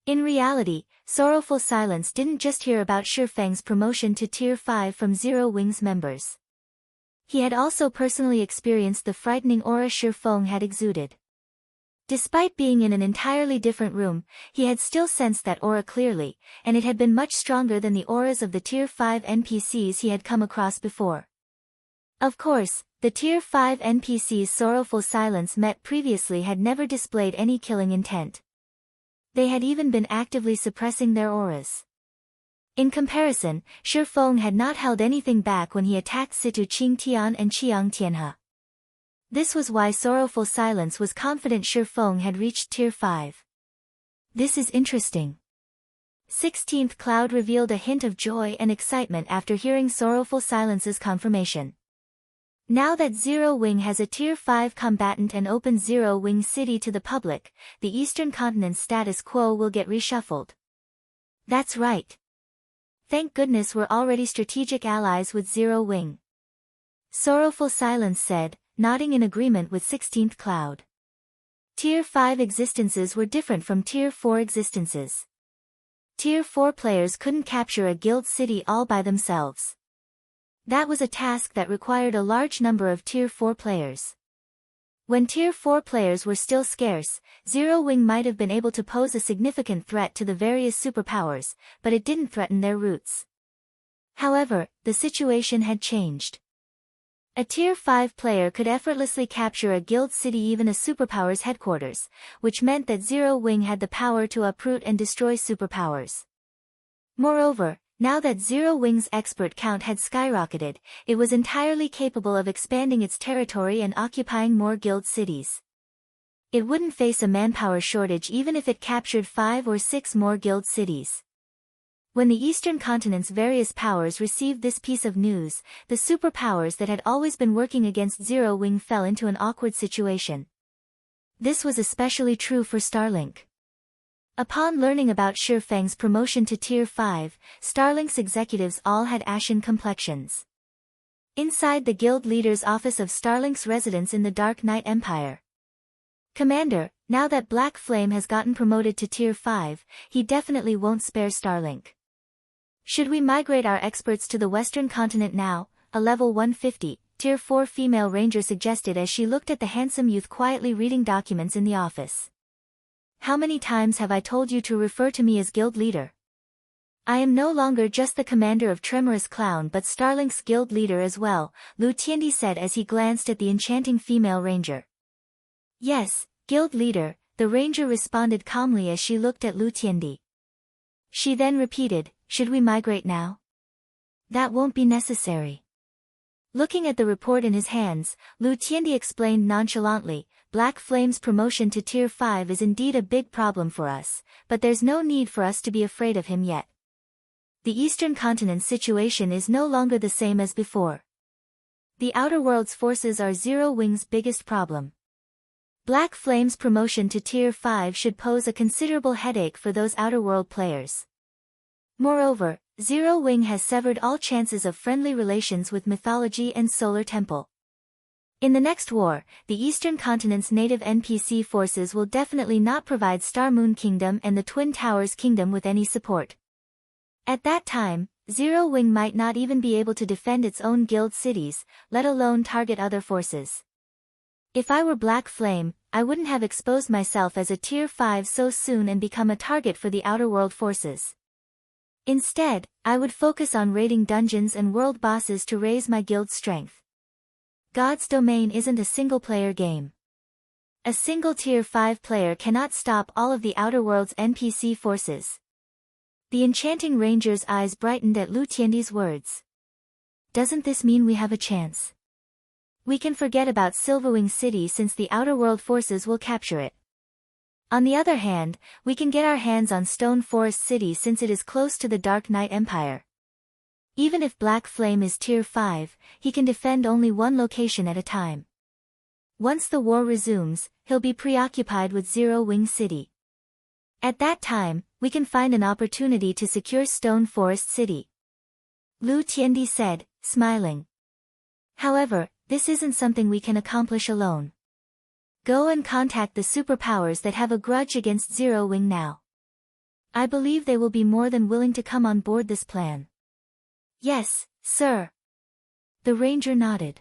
In reality, Sorrowful Silence didn't just hear about Feng's promotion to Tier 5 from Zero Wing's members. He had also personally experienced the frightening aura Feng had exuded. Despite being in an entirely different room, he had still sensed that aura clearly, and it had been much stronger than the auras of the Tier 5 NPCs he had come across before. Of course, the Tier 5 NPCs Sorrowful Silence met previously had never displayed any killing intent. They had even been actively suppressing their auras. In comparison, Feng had not held anything back when he attacked Situ Qingtian and Qiang Tianhe. This was why Sorrowful Silence was confident Feng had reached Tier 5. This is interesting. 16th Cloud revealed a hint of joy and excitement after hearing Sorrowful Silence's confirmation. Now that Zero Wing has a Tier 5 combatant and opens Zero Wing City to the public, the Eastern Continent's status quo will get reshuffled. That's right. Thank goodness we're already strategic allies with Zero Wing. Sorrowful Silence said, nodding in agreement with 16th Cloud. Tier 5 existences were different from Tier 4 existences. Tier 4 players couldn't capture a guild city all by themselves. That was a task that required a large number of Tier 4 players. When Tier 4 players were still scarce, Zero Wing might have been able to pose a significant threat to the various superpowers, but it didn't threaten their roots. However, the situation had changed. A Tier 5 player could effortlessly capture a guild city, even a superpower's headquarters, which meant that Zero Wing had the power to uproot and destroy superpowers. Moreover, now that Zero Wing's expert count had skyrocketed, it was entirely capable of expanding its territory and occupying more guild cities. It wouldn't face a manpower shortage even if it captured 5 or 6 more guild cities. When the Eastern Continent's various powers received this piece of news, the superpowers that had always been working against Zero Wing fell into an awkward situation. This was especially true for Starlink. Upon learning about Feng's promotion to Tier 5, Starlink's executives all had ashen complexions. Inside the guild leader's office of Starlink's residence in the Dark Knight Empire. "Commander, now that Black Flame has gotten promoted to Tier 5, he definitely won't spare Starlink. Should we migrate our experts to the Western Continent now?" A level 150, Tier 4 female ranger suggested as she looked at the handsome youth quietly reading documents in the office. "How many times have I told you to refer to me as guild leader? I am no longer just the commander of Tremorous Clown but Starlink's guild leader as well," Lu Tiandi said as he glanced at the enchanting female ranger. "Yes, guild leader," the ranger responded calmly as she looked at Lu Tiandi. She then repeated, "Should we migrate now?" "That won't be necessary." Looking at the report in his hands, Lu Tiandi explained nonchalantly, "Black Flame's promotion to Tier 5 is indeed a big problem for us, but there's no need for us to be afraid of him yet. The Eastern Continent's situation is no longer the same as before. The Outer World's forces are Zero Wing's biggest problem. Black Flame's promotion to Tier 5 should pose a considerable headache for those Outer World players. Moreover, Zero Wing has severed all chances of friendly relations with Mythology and Solar Temple. In the next war, the Eastern Continent's native NPC forces will definitely not provide Star Moon Kingdom and the Twin Towers Kingdom with any support. At that time, Zero Wing might not even be able to defend its own guild cities, let alone target other forces. If I were Black Flame, I wouldn't have exposed myself as a Tier 5 so soon and become a target for the Outer World forces. Instead, I would focus on raiding dungeons and world bosses to raise my guild's strength. God's Domain isn't a single-player game. A single Tier 5 player cannot stop all of the Outer World's NPC forces. The Enchanting Ranger's eyes brightened at Lu Tiandi's words. Doesn't this mean we have a chance? We can forget about Silverwing City since the Outer World forces will capture it. On the other hand, we can get our hands on Stone Forest City since it is close to the Dark Knight Empire. Even if Black Flame is Tier 5, he can defend only one location at a time. Once the war resumes, he'll be preoccupied with Zero Wing City. At that time, we can find an opportunity to secure Stone Forest City. Lu Tiandi said, smiling. However, this isn't something we can accomplish alone. Go and contact the superpowers that have a grudge against Zero Wing now. I believe they will be more than willing to come on board this plan. Yes, sir. The ranger nodded.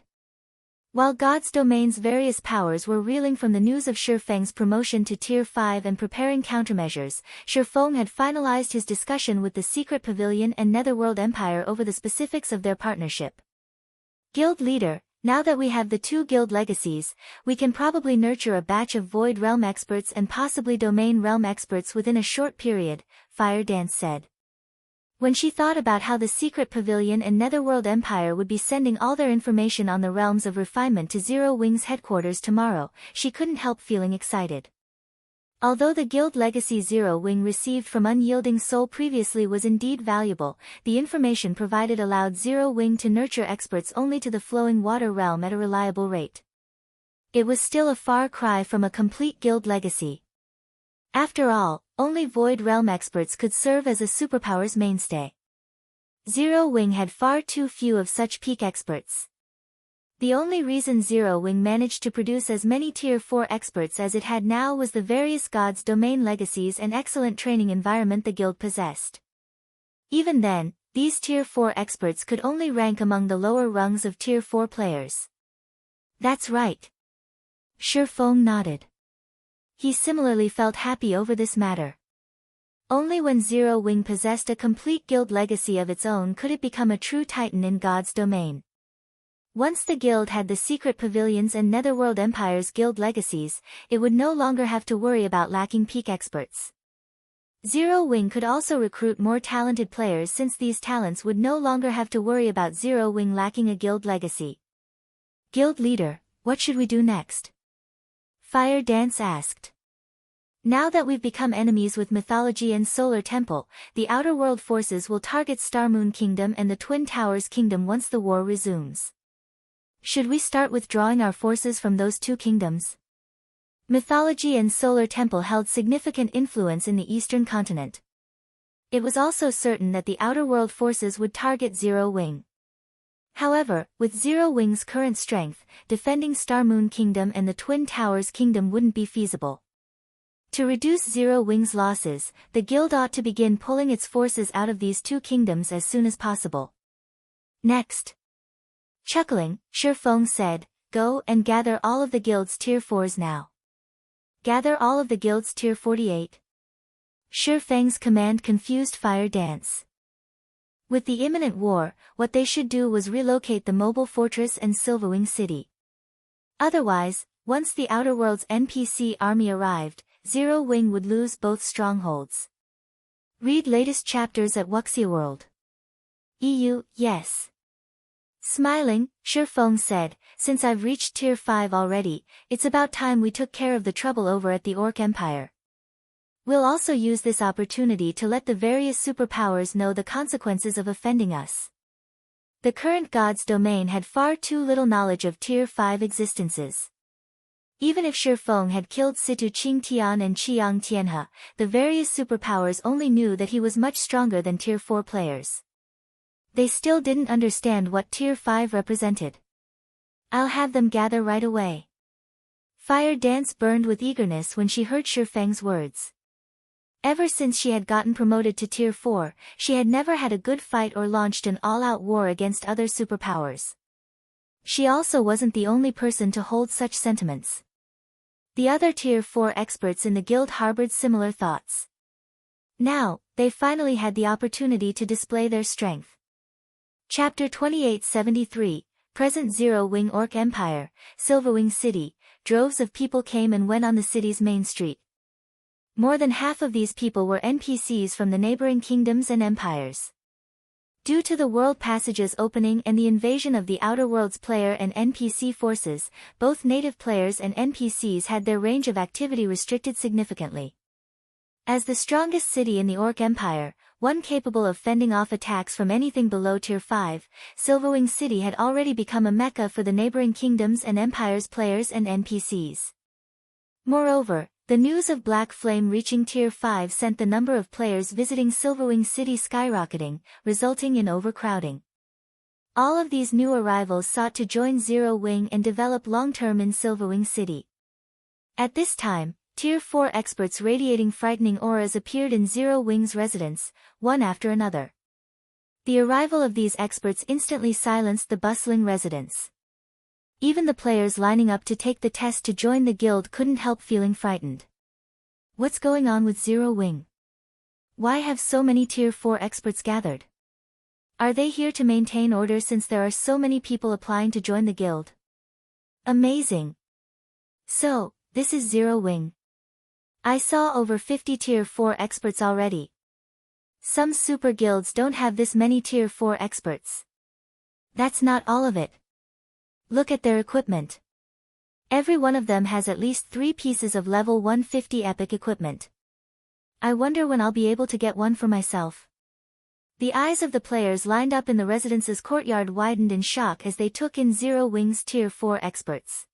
While God's Domain's various powers were reeling from the news of Feng's promotion to Tier 5 and preparing countermeasures, Feng had finalized his discussion with the Secret Pavilion and Netherworld Empire over the specifics of their partnership. Guild leader, now that we have the two guild legacies, we can probably nurture a batch of Void Realm experts and possibly Domain Realm experts within a short period, Fire Dance said. When she thought about how the Secret Pavilion and Netherworld Empire would be sending all their information on the realms of refinement to Zero Wing's headquarters tomorrow, she couldn't help feeling excited. Although the guild legacy Zero Wing received from Unyielding Soul previously was indeed valuable, the information provided allowed Zero Wing to nurture experts only to the Flowing Water realm at a reliable rate. It was still a far cry from a complete guild legacy. After all, only Void Realm experts could serve as a superpower's mainstay. Zero Wing had far too few of such peak experts. The only reason Zero Wing managed to produce as many Tier 4 experts as it had now was the various God's Domain legacies and excellent training environment the guild possessed. Even then, these Tier 4 experts could only rank among the lower rungs of Tier 4 players. That's right. Feng nodded. He similarly felt happy over this matter. Only when Zero Wing possessed a complete guild legacy of its own could it become a true titan in God's Domain. Once the guild had the Secret Pavilions and Netherworld Empire's guild legacies, it would no longer have to worry about lacking peak experts. Zero Wing could also recruit more talented players since these talents would no longer have to worry about Zero Wing lacking a guild legacy. Guild leader, what should we do next? Fire Dance asked. Now that we've become enemies with Mythology and Solar Temple, the Outer World forces will target Star Moon Kingdom and the Twin Towers Kingdom once the war resumes. Should we start withdrawing our forces from those two kingdoms? Mythology and Solar Temple held significant influence in the Eastern Continent. It was also certain that the Outer World forces would target Zero Wing. However, with Zero Wing's current strength, defending Star Moon Kingdom and the Twin Towers Kingdom wouldn't be feasible. To reduce Zero Wing's losses, the guild ought to begin pulling its forces out of these two kingdoms as soon as possible. Next. Chuckling, Feng said, go and gather all of the guild's Tier 4s now. Gather all of the guild's Tier 48. Feng's command confused Fire Dance. With the imminent war, what they should do was relocate the mobile fortress and Silverwing City. Otherwise, once the Outer World's NPC army arrived, Zero Wing would lose both strongholds. Read latest chapters at Wuxia World. EU, yes. Smiling, Feng said, since I've reached Tier 5 already, it's about time we took care of the trouble over at the Orc Empire. We'll also use this opportunity to let the various superpowers know the consequences of offending us. The current God's Domain had far too little knowledge of Tier 5 existences. Even if Feng had killed Situ Qingtian and Qiang Tianhe, the various superpowers only knew that he was much stronger than Tier 4 players. They still didn't understand what Tier 5 represented. I'll have them gather right away. Fire Dance burned with eagerness when she heard Feng's words. Ever since she had gotten promoted to Tier 4, she had never had a good fight or launched an all-out war against other superpowers. She also wasn't the only person to hold such sentiments. The other Tier 4 experts in the guild harbored similar thoughts. Now, they finally had the opportunity to display their strength. Chapter 2873, Present Zero Wing Orc Empire, Silverwing City. Droves of people came and went on the city's main street. More than half of these people were NPCs from the neighboring kingdoms and empires. Due to the world passages opening and the invasion of the Outer Worlds player and NPC forces, both native players and NPCs had their range of activity restricted significantly. As the strongest city in the Orc Empire, one capable of fending off attacks from anything below Tier 5, Silverwing City had already become a mecca for the neighboring kingdoms and empires players and NPCs. Moreover, the news of Black Flame reaching Tier 5 sent the number of players visiting Silverwing City skyrocketing, resulting in overcrowding. All of these new arrivals sought to join Zero Wing and develop long-term in Silverwing City. At this time, Tier 4 experts radiating frightening auras appeared in Zero Wing's residence, one after another. The arrival of these experts instantly silenced the bustling residence. Even the players lining up to take the test to join the guild couldn't help feeling frightened. What's going on with Zero Wing? Why have so many Tier 4 experts gathered? Are they here to maintain order since there are so many people applying to join the guild? Amazing! So, this is Zero Wing. I saw over 50 Tier 4 experts already. Some super guilds don't have this many Tier 4 experts. That's not all of it. Look at their equipment. Every one of them has at least 3 pieces of level 150 epic equipment. I wonder when I'll be able to get one for myself. The eyes of the players lined up in the residence's courtyard widened in shock as they took in Zero Wing's Tier 4 experts.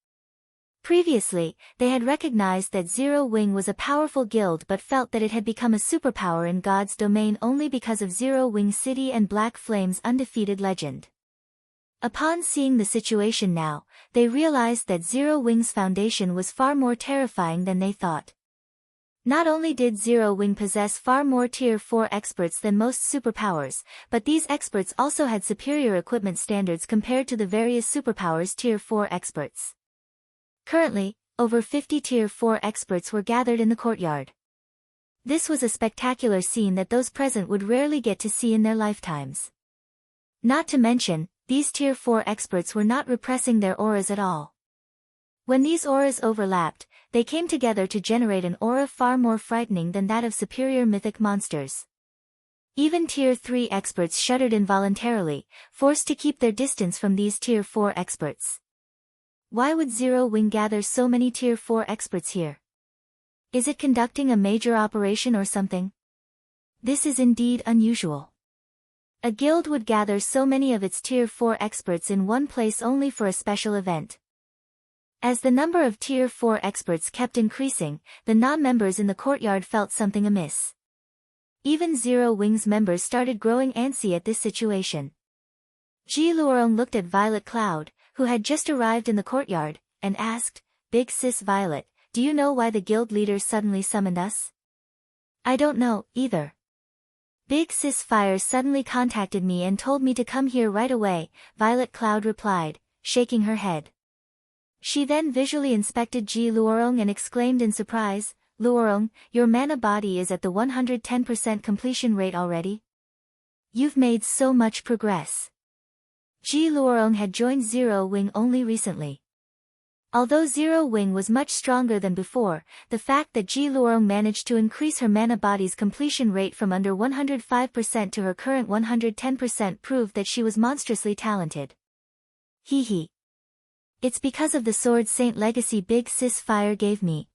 Previously, they had recognized that Zero Wing was a powerful guild but felt that it had become a superpower in God's domain only because of Zero Wing City and Black Flame's undefeated legend. Upon seeing the situation now, they realized that Zero Wing's foundation was far more terrifying than they thought. Not only did Zero Wing possess far more Tier 4 experts than most superpowers, but these experts also had superior equipment standards compared to the various superpowers Tier 4 experts. Currently, over 50 Tier 4 experts were gathered in the courtyard. This was a spectacular scene that those present would rarely get to see in their lifetimes. Not to mention, these Tier 4 experts were not repressing their auras at all. When these auras overlapped, they came together to generate an aura far more frightening than that of superior mythic monsters. Even Tier 3 experts shuddered involuntarily, forced to keep their distance from these Tier 4 experts. Why would Zero Wing gather so many Tier 4 experts here? Is it conducting a major operation or something? This is indeed unusual. A guild would gather so many of its Tier 4 experts in one place only for a special event. As the number of Tier 4 experts kept increasing, the non-members in the courtyard felt something amiss. Even Zero Wing's members started growing antsy at this situation. Ji Luorong looked at Violet Cloud, who had just arrived in the courtyard, and asked, "Big Sis Violet, do you know why the guild leaders suddenly summoned us?" "I don't know, either. Big Sis Fire suddenly contacted me and told me to come here right away," Violet Cloud replied, shaking her head. She then visually inspected Ji Luorong and exclaimed in surprise, "Luorong, your mana body is at the 110% completion rate already? You've made so much progress." Ji Luorong had joined Zero Wing only recently. Although Zero Wing was much stronger than before, the fact that Ji Luorong managed to increase her mana body's completion rate from under 105% to her current 110% proved that she was monstrously talented. Hee hee. It's because of the sword Saint Legacy Big Sis Fire gave me.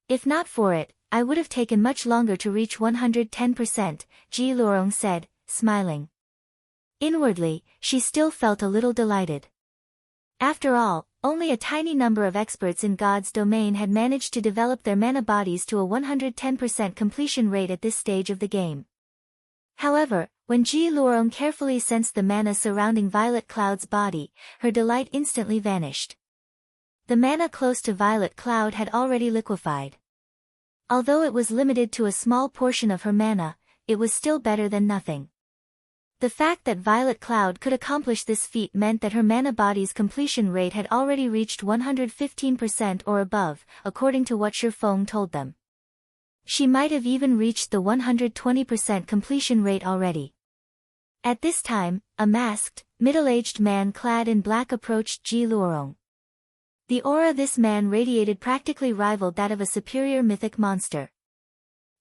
If not for it, I would have taken much longer to reach 110%, Ji Luorong said, smiling. Inwardly, she still felt a little delighted. After all, only a tiny number of experts in God's domain had managed to develop their mana bodies to a 110% completion rate at this stage of the game. However, when Ji Luorong carefully sensed the mana surrounding Violet Cloud's body, her delight instantly vanished. The mana close to Violet Cloud had already liquefied. Although it was limited to a small portion of her mana, it was still better than nothing. The fact that Violet Cloud could accomplish this feat meant that her mana body's completion rate had already reached 115% or above, according to what Feng told them. She might have even reached the 120% completion rate already. At this time, a masked, middle-aged man clad in black approached Ji Luorong. The aura this man radiated practically rivaled that of a superior mythic monster.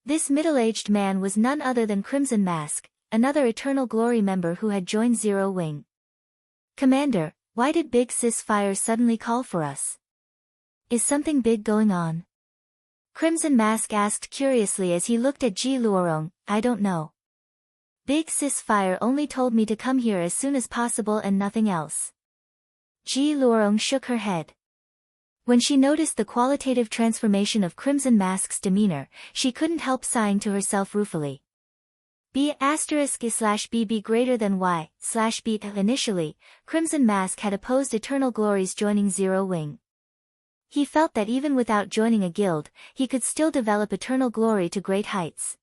This middle-aged man was none other than Crimson Mask, another Eternal Glory member who had joined Zero Wing. "Commander, why did Big Sis Fire suddenly call for us? Is something big going on?" Crimson Mask asked curiously as he looked at Ji Luorong. "I don't know. Big Sis Fire only told me to come here as soon as possible and nothing else." Ji Luorong shook her head. When she noticed the qualitative transformation of Crimson Mask's demeanor, she couldn't help sighing to herself ruefully. B***/B greater than Y/B. Initially, Crimson Mask had opposed Eternal Glory's joining Zero Wing. He felt that even without joining a guild, he could still develop Eternal Glory to great heights.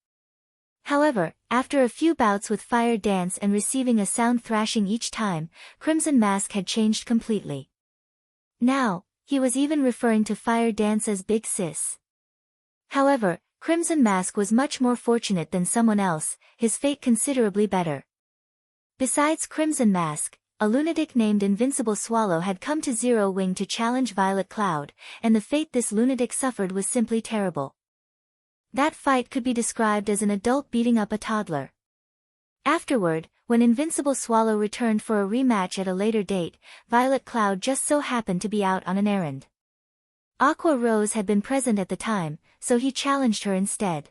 However, after a few bouts with Fire Dance and receiving a sound thrashing each time, Crimson Mask had changed completely. Now, he was even referring to Fire Dance as Big Sis. However, Crimson Mask was much more fortunate than someone else, his fate considerably better. Besides Crimson Mask, a lunatic named Invincible Swallow had come to Zero Wing to challenge Violet Cloud, and the fate this lunatic suffered was simply terrible. That fight could be described as an adult beating up a toddler. Afterward, when Invincible Swallow returned for a rematch at a later date, Violet Cloud just so happened to be out on an errand. Aqua Rose had been present at the time, so he challenged her instead.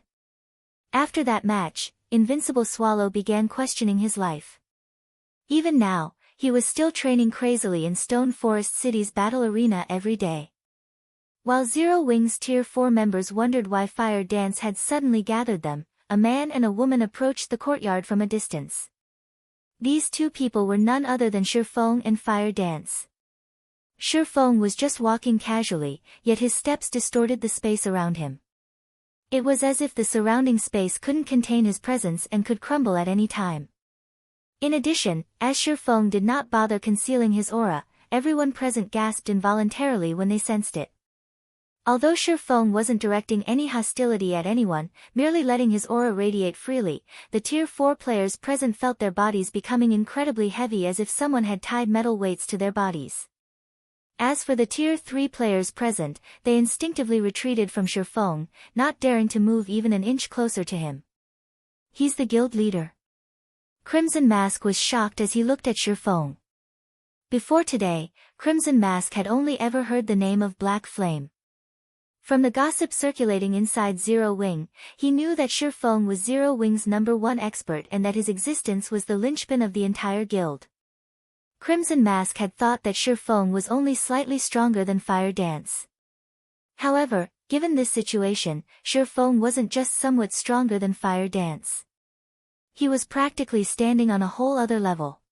After that match, Invincible Swallow began questioning his life. Even now, he was still training crazily in Stone Forest City's battle arena every day. While Zero Wing's Tier 4 members wondered why Fire Dance had suddenly gathered them, a man and a woman approached the courtyard from a distance. These two people were none other than Feng and Fire Dance. Feng was just walking casually, yet his steps distorted the space around him. It was as if the surrounding space couldn't contain his presence and could crumble at any time. In addition, as Feng did not bother concealing his aura, everyone present gasped involuntarily when they sensed it. Although Feng wasn't directing any hostility at anyone, merely letting his aura radiate freely, the Tier 4 players present felt their bodies becoming incredibly heavy as if someone had tied metal weights to their bodies. As for the Tier 3 players present, they instinctively retreated from Feng, not daring to move even an inch closer to him. "He's the guild leader." Crimson Mask was shocked as he looked at Feng. Before today, Crimson Mask had only ever heard the name of Black Flame. From the gossip circulating inside Zero Wing, he knew that Feng was Zero Wing's #1 expert and that his existence was the linchpin of the entire guild. Crimson Mask had thought that Feng was only slightly stronger than Fire Dance. However, given this situation, Feng wasn't just somewhat stronger than Fire Dance. He was practically standing on a whole other level.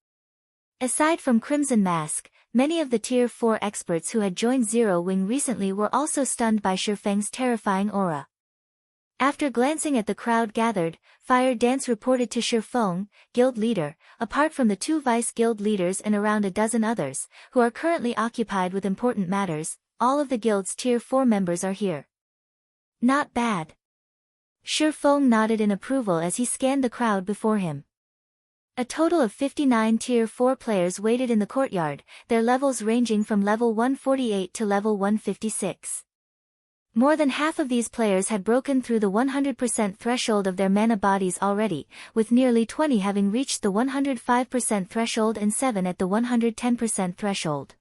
Aside from Crimson Mask, many of the Tier 4 experts who had joined Zero Wing recently were also stunned by Feng's terrifying aura. After glancing at the crowd gathered, Fire Dance reported to Feng, guild leader, apart from the 2 vice guild leaders and around a dozen others, who are currently occupied with important matters, all of the guild's Tier 4 members are here. Not bad. Feng nodded in approval as he scanned the crowd before him. A total of 59 Tier 4 players waited in the courtyard, their levels ranging from level 148 to level 156. More than half of these players had broken through the 100% threshold of their mana bodies already, with nearly 20 having reached the 105% threshold and 7 at the 110% threshold.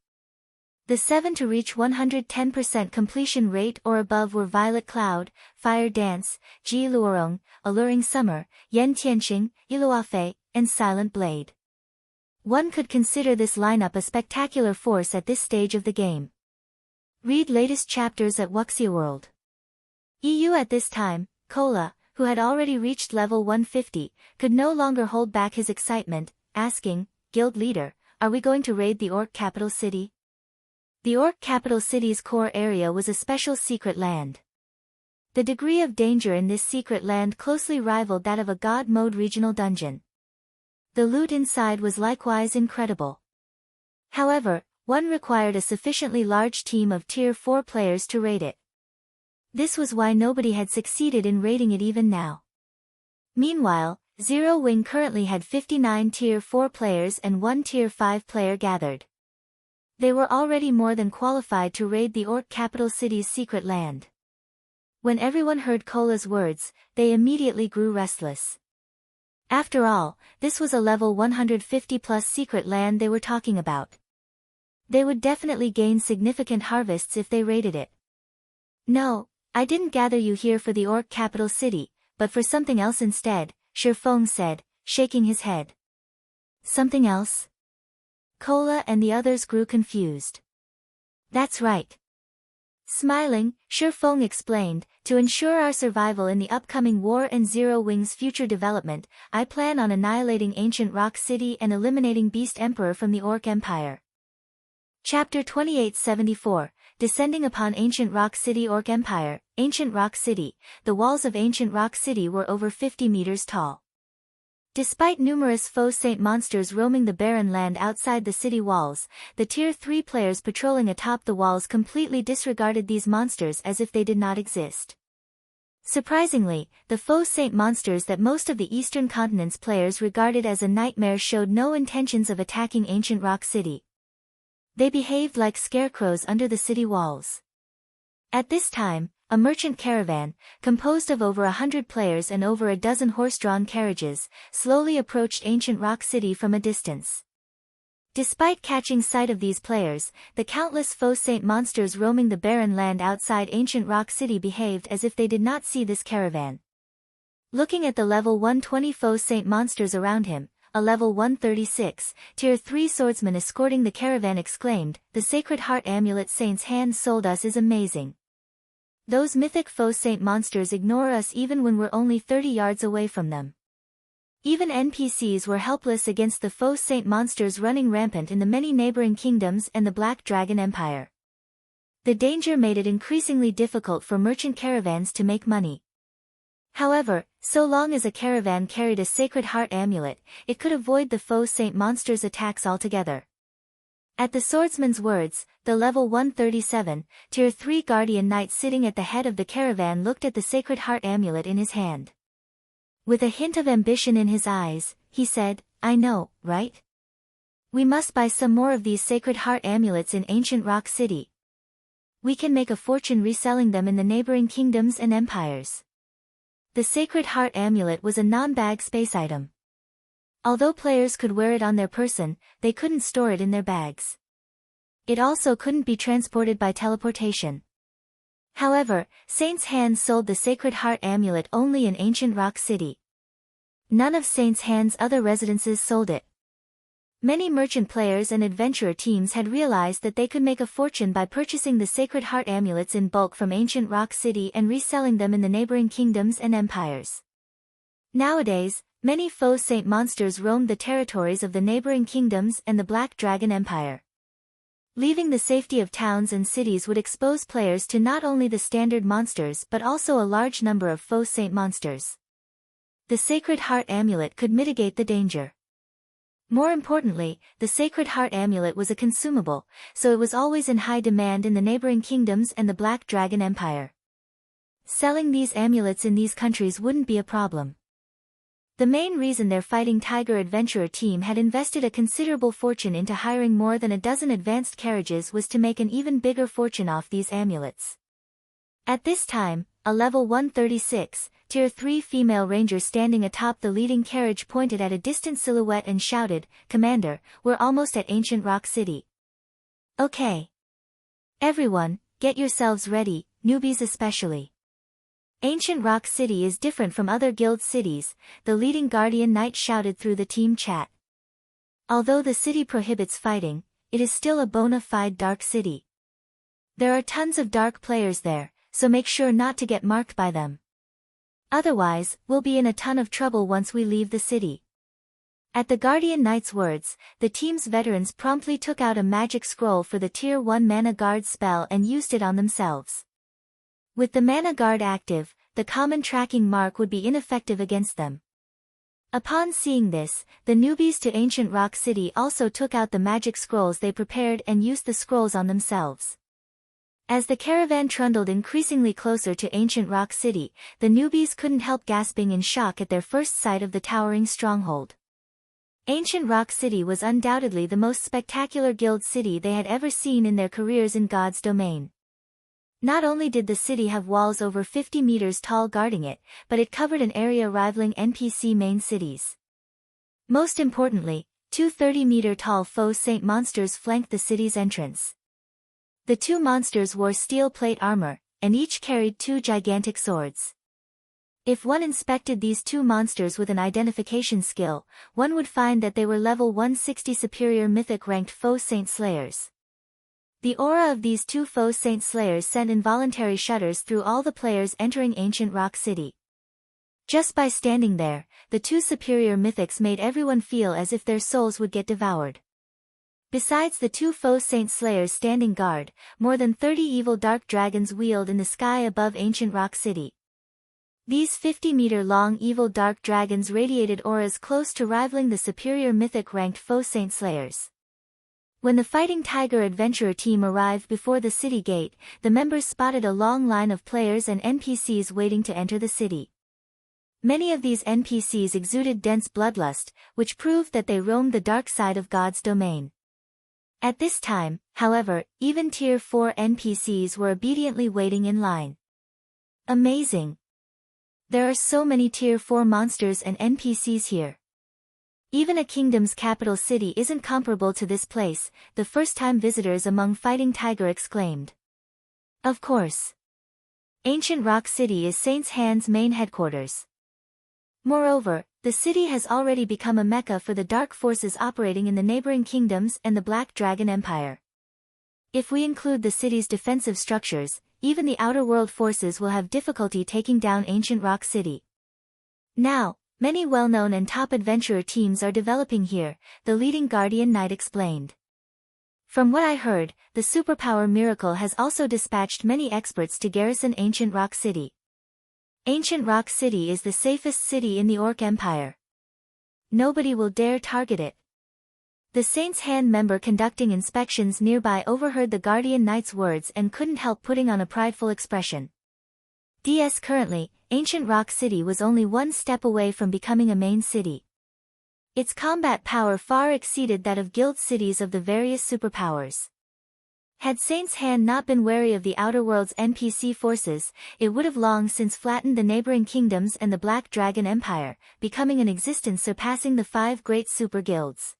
The 7 to reach 110% completion rate or above were Violet Cloud, Fire Dance, Ji Luorong, Alluring Summer, Yen Tianqing, Iluafei, and Silent Blade. One could consider this lineup a spectacular force at this stage of the game. Read latest chapters at Wuxia World. EU at this time, Kola, who had already reached level 150, could no longer hold back his excitement, asking, Guild Leader, are we going to raid the Orc capital city? The Orc capital city's core area was a special secret land. The degree of danger in this secret land closely rivaled that of a God mode regional dungeon. The loot inside was likewise incredible. However, one required a sufficiently large team of Tier 4 players to raid it. This was why nobody had succeeded in raiding it even now. Meanwhile, Zero Wing currently had 59 Tier 4 players and 1 Tier 5 player gathered. They were already more than qualified to raid the Orc capital city's secret land. When everyone heard Kola's words, they immediately grew restless. After all, this was a level 150+ secret land they were talking about. They would definitely gain significant harvests if they raided it. No, I didn't gather you here for the Orc capital city, but for something else instead, Feng said, shaking his head. Something else? Kola and the others grew confused. That's right. Smiling, Feng explained, to ensure our survival in the upcoming war and Zero Wing's future development, I plan on annihilating Ancient Rock City and eliminating Beast Emperor from the Orc Empire. Chapter 2874, Descending upon Ancient Rock City. Orc Empire, Ancient Rock City. The walls of Ancient Rock City were over 50 meters tall. Despite numerous faux saint monsters roaming the barren land outside the city walls, the Tier 3 players patrolling atop the walls completely disregarded these monsters as if they did not exist. Surprisingly, the faux saint monsters that most of the Eastern Continent's players regarded as a nightmare showed no intentions of attacking Ancient Rock City. They behaved like scarecrows under the city walls. At this time, a merchant caravan, composed of over 100 players and over a dozen horse-drawn carriages, slowly approached Ancient Rock City from a distance. Despite catching sight of these players, the countless faux saint monsters roaming the barren land outside Ancient Rock City behaved as if they did not see this caravan. Looking at the level 120 faux saint monsters around him, a level 136, Tier 3 swordsman escorting the caravan exclaimed, "The Sacred Heart Amulet Saint's hand sold us is amazing. Those mythic faux saint monsters ignore us even when we're only 30 yards away from them." Even NPCs were helpless against the faux saint monsters running rampant in the many neighboring kingdoms and the Black Dragon Empire. The danger made it increasingly difficult for merchant caravans to make money. However, so long as a caravan carried a Sacred Heart Amulet, it could avoid the faux saint monsters' attacks altogether. At the swordsman's words, the level 137, Tier 3 Guardian Knight sitting at the head of the caravan looked at the Sacred Heart Amulet in his hand. With a hint of ambition in his eyes, he said, "I know, right? We must buy some more of these Sacred Heart Amulets in Ancient Rock City. We can make a fortune reselling them in the neighboring kingdoms and empires." The Sacred Heart Amulet was a non-bag space item. Although players could wear it on their person, they couldn't store it in their bags. It also couldn't be transported by teleportation. However, Saint's Hand sold the Sacred Heart Amulet only in Ancient Rock City. None of Saint's Hand's other residences sold it. Many merchant players and adventurer teams had realized that they could make a fortune by purchasing the Sacred Heart Amulets in bulk from Ancient Rock City and reselling them in the neighboring kingdoms and empires. Nowadays, many faux saint monsters roamed the territories of the neighboring kingdoms and the Black Dragon Empire. Leaving the safety of towns and cities would expose players to not only the standard monsters but also a large number of faux saint monsters. The Sacred Heart Amulet could mitigate the danger. More importantly, the Sacred Heart Amulet was a consumable, so it was always in high demand in the neighboring kingdoms and the Black Dragon Empire. Selling these amulets in these countries wouldn't be a problem. The main reason their Fighting Tiger adventurer team had invested a considerable fortune into hiring more than a dozen advanced carriages was to make an even bigger fortune off these amulets. At this time, a level 136, Tier 3 female ranger standing atop the leading carriage pointed at a distant silhouette and shouted, "Commander, we're almost at Ancient Rock City." "Okay. Everyone, get yourselves ready, newbies especially. Ancient Rock City is different from other guild cities," the leading Guardian Knight shouted through the team chat. Although the city prohibits fighting, it is still a bona fide dark city. There are tons of dark players there, so make sure not to get marked by them. Otherwise, we'll be in a ton of trouble once we leave the city. At the Guardian Knight's words, the team's veterans promptly took out a magic scroll for the Tier 1 Mana Guard spell and used it on themselves. With the Mana Guard active, the common tracking mark would be ineffective against them. Upon seeing this, the newbies to Ancient Rock City also took out the magic scrolls they prepared and used the scrolls on themselves. As the caravan trundled increasingly closer to Ancient Rock City, the newbies couldn't help gasping in shock at their first sight of the towering stronghold. Ancient Rock City was undoubtedly the most spectacular guild city they had ever seen in their careers in God's domain. Not only did the city have walls over 50 meters tall guarding it, but it covered an area rivaling NPC main cities. Most importantly, two 30-meter-tall faux saint monsters flanked the city's entrance. The two monsters wore steel plate armor, and each carried two gigantic swords. If one inspected these two monsters with an identification skill, one would find that they were level 160 superior mythic-ranked faux saint slayers. The aura of these two faux saint slayers sent involuntary shudders through all the players entering Ancient Rock City. Just by standing there, the two superior mythics made everyone feel as if their souls would get devoured. Besides the two faux saint slayers standing guard, more than 30 evil dark dragons wheeled in the sky above Ancient Rock City. These 50-meter-long evil dark dragons radiated auras close to rivaling the superior mythic-ranked faux saint slayers. When the Fighting Tiger adventurer team arrived before the city gate, the members spotted a long line of players and NPCs waiting to enter the city. Many of these NPCs exuded dense bloodlust, which proved that they roamed the dark side of God's domain. At this time, however, even Tier 4 NPCs were obediently waiting in line. Amazing! There are so many Tier 4 monsters and NPCs here. Even a kingdom's capital city isn't comparable to this place, the first-time visitors among Fighting Tiger exclaimed. Of course. Ancient Rock City is Saint's Hand's main headquarters. Moreover, the city has already become a mecca for the dark forces operating in the neighboring kingdoms and the Black Dragon Empire. If we include the city's defensive structures, even the outer world forces will have difficulty taking down Ancient Rock City. Now, many well-known and top adventurer teams are developing here, the leading Guardian Knight explained. From what I heard, the superpower Miracle has also dispatched many experts to garrison Ancient Rock City. Ancient Rock City is the safest city in the Orc Empire. Nobody will dare target it. The Saint's Hand member conducting inspections nearby overheard the Guardian Knight's words and couldn't help putting on a prideful expression. Currently, Ancient Rock City was only one step away from becoming a main city. Its combat power far exceeded that of guild cities of the various superpowers. Had Saint's Hand not been wary of the Outer World's NPC forces, it would have long since flattened the neighboring kingdoms and the Black Dragon Empire, becoming an existence surpassing the 5 great super guilds.